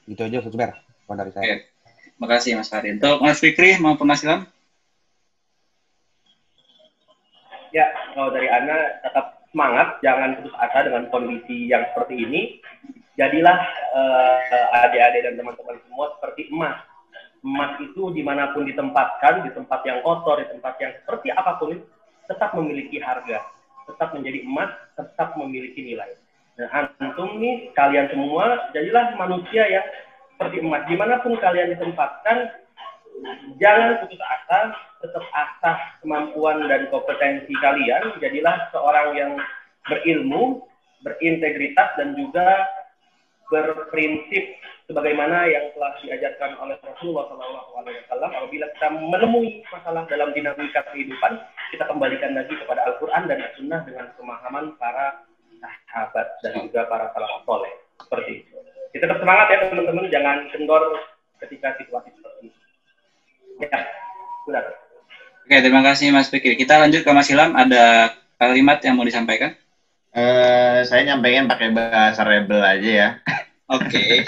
Itu aja Zubair dari saya. Oke. Makasih Mas Fahri. Untuk Mas Fikri maupun Mas Ilham? Ya, kalau dari Ana tetap semangat, jangan putus asa dengan kondisi yang seperti ini. Jadilah adik-adik dan teman-teman semua seperti emas. Emas itu dimanapun ditempatkan, di tempat yang kotor, di tempat yang seperti apapun, tetap memiliki harga, tetap menjadi emas, tetap memiliki nilai. Dan antum nih, kalian semua, jadilah manusia yang seperti emas. Dimanapun kalian ditempatkan, jangan putus asa, tetap asah kemampuan dan kompetensi kalian. Jadilah seorang yang berilmu, berintegritas, dan juga berprinsip sebagaimana yang telah diajarkan oleh Rasulullah SAW. Apabila kita menemui masalah dalam dinamika kehidupan, kita kembalikan lagi kepada Al-Quran dan As-Sunnah dengan pemahaman para sahabat dan juga para salafus soleh. Seperti itu. Kita tetap semangat ya teman-teman, jangan kendor ketika situasi seperti ini. Ya, benar. Oke, terima kasih Mas Fikri. Kita lanjut ke Mas Ilham. Ada kalimat yang mau disampaikan? Saya nyampaikan pakai bahasa rebel aja ya. Oke.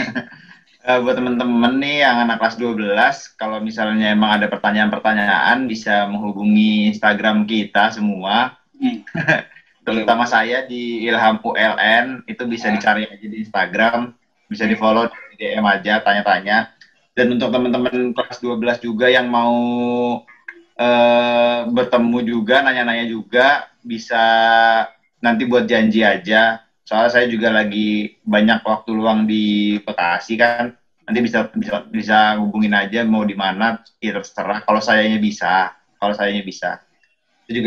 Buat teman-teman nih yang anak kelas 12, kalau misalnya emang ada pertanyaan-pertanyaan, bisa menghubungi Instagram kita semua. Terutama saya di Ilham ULN, itu bisa dicari aja di Instagram, bisa di-follow, di DM aja, tanya-tanya. Dan untuk teman-teman kelas 12 juga yang mau bertemu juga, nanya-nanya juga, bisa nanti buat janji aja. Soalnya saya juga lagi banyak waktu luang di Bekasi kan. Nanti bisa hubungin aja mau di mana, ya terserah. Kalau sayanya bisa. Itu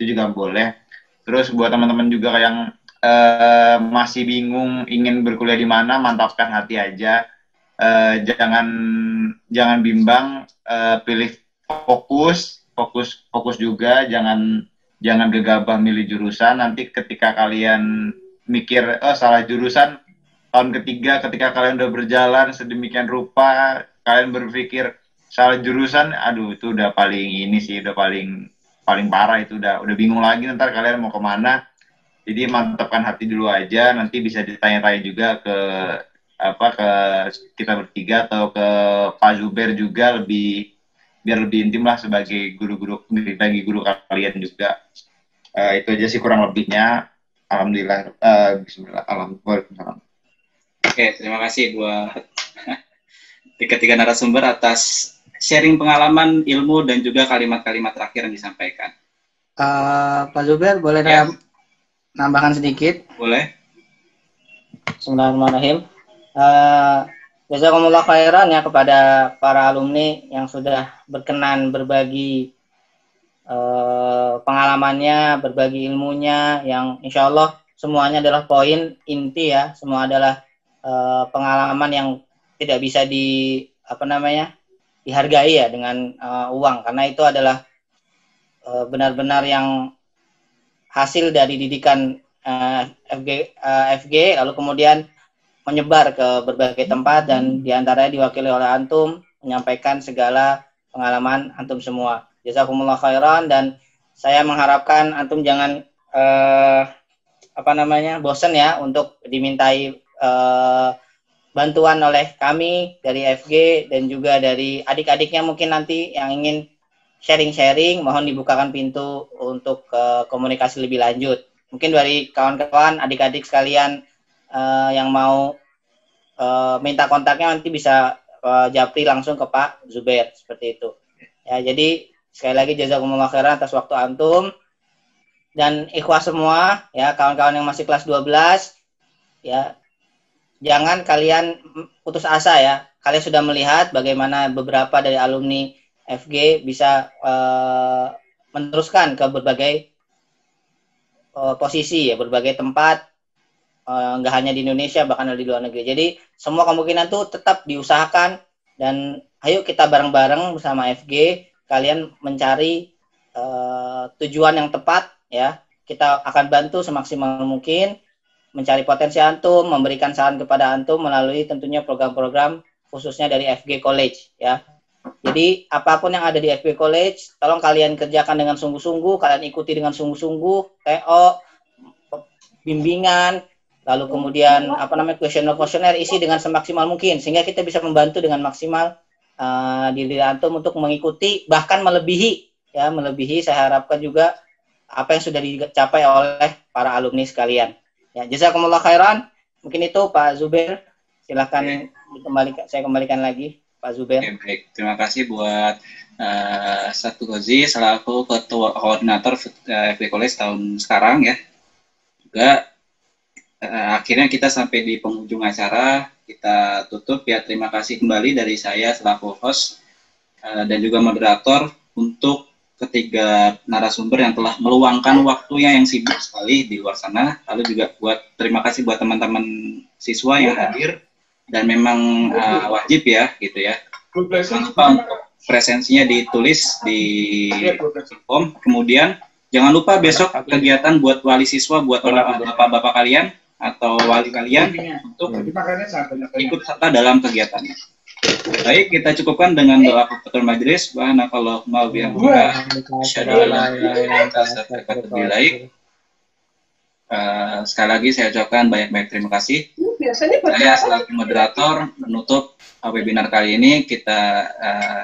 juga boleh. Terus buat teman-teman juga yang masih bingung ingin berkuliah di mana, mantapkan hati aja. Jangan bimbang, pilih fokus juga, jangan gegabah milih jurusan. Nanti ketika kalian mikir salah jurusan, tahun ketiga ketika kalian udah berjalan sedemikian rupa, kalian berpikir salah jurusan, aduh itu udah paling parah, itu udah bingung lagi ntar kalian mau kemana. Jadi mantapkan hati dulu aja, nanti bisa ditanya-tanya juga ke kita bertiga atau ke Pak Zubair juga, biar lebih intim lah sebagai guru kalian juga. Itu aja sih kurang lebihnya. Alhamdulillah. Bismillah. Alhamdulillah. Oke, terima kasih buat ketiga narasumber atas sharing pengalaman, ilmu, dan juga kalimat-kalimat terakhir yang disampaikan. Pak Zubair, boleh Ya. nambahkan sedikit? Boleh. Bismillahirrahmanirrahim. Jazakumullah khairan ya kepada para alumni yang sudah berkenan berbagi pengalamannya, berbagi ilmunya, yang insya Allah semuanya adalah poin inti ya. Semua adalah pengalaman yang tidak bisa dihargai ya dengan uang, karena itu adalah benar-benar yang hasil dari didikan FG, lalu kemudian menyebar ke berbagai tempat dan diantaranya diwakili oleh antum menyampaikan segala pengalaman antum semua. Jazakumullah khairan, dan saya mengharapkan antum jangan bosan ya untuk dimintai bantuan oleh kami dari FG dan juga dari adik-adiknya mungkin nanti yang ingin sharing-sharing, mohon dibukakan pintu untuk komunikasi lebih lanjut. Mungkin dari kawan-kawan, adik-adik sekalian yang mau minta kontaknya nanti bisa japri langsung ke Pak Zubair, seperti itu. Ya, jadi sekali lagi jazakumullah khairan atas waktu antum, dan ikhwah semua ya, kawan-kawan yang masih kelas 12 ya, jangan kalian putus asa ya. Kalian sudah melihat bagaimana beberapa dari alumni FG bisa meneruskan ke berbagai posisi ya, berbagai tempat, nggak hanya di Indonesia, bahkan di luar negeri. Jadi semua kemungkinan tuh tetap diusahakan, dan ayo kita bareng-bareng bersama FG, kalian mencari tujuan yang tepat ya. Kita akan bantu semaksimal mungkin mencari potensi antum, memberikan saran kepada antum melalui tentunya program-program khususnya dari FG College ya. Jadi apapun yang ada di FG College, tolong kalian kerjakan dengan sungguh-sungguh, kalian ikuti dengan sungguh-sungguh, TO, bimbingan, lalu kemudian kuesioner isi dengan semaksimal mungkin, sehingga kita bisa membantu dengan maksimal diri antum untuk mengikuti, bahkan melebihi saya harapkan juga apa yang sudah dicapai oleh para alumni sekalian. Ya, jazakumullah khairan. Mungkin itu Pak Zubair, silakan saya kembalikan lagi Pak Zubair. Oke, baik. Terima kasih buat Satu Gozi selaku ketua koordinator FG College tahun sekarang ya. Juga akhirnya kita sampai di penghujung acara, kita tutup ya. Terima kasih kembali dari saya selaku host dan juga moderator untuk ketiga narasumber yang telah meluangkan waktunya yang sibuk sekali di luar sana. Lalu juga terima kasih buat teman-teman siswa yang hadir, dan memang wajib ya gitu ya. Jangan lupa untuk presensinya ditulis di form. Kemudian jangan lupa besok kegiatan buat wali siswa, buat bapak-bapak kalian atau wali kalian untuk ikut serta dalam kegiatannya. Baik, kita cukupkan dengan doa kafatul majelis. Subhanakallahumma wa bihamdika asyhadu an la ilaha illa anta astaghfiruka wa atubu ilaik. Sekali lagi saya ucapkan banyak-banyak terima kasih. Saya selaku moderator menutup webinar kali ini.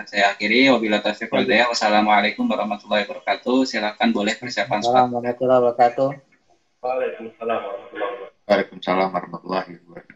Saya akhiri. Wabillahi taufiq wal hidayah. Wassalamualaikum warahmatullahi wabarakatuh. Silakan boleh persiapan sholat. Warahmatullahi wabarakatuh. Waalaikumsalam warahmatullahi wabarakatuh.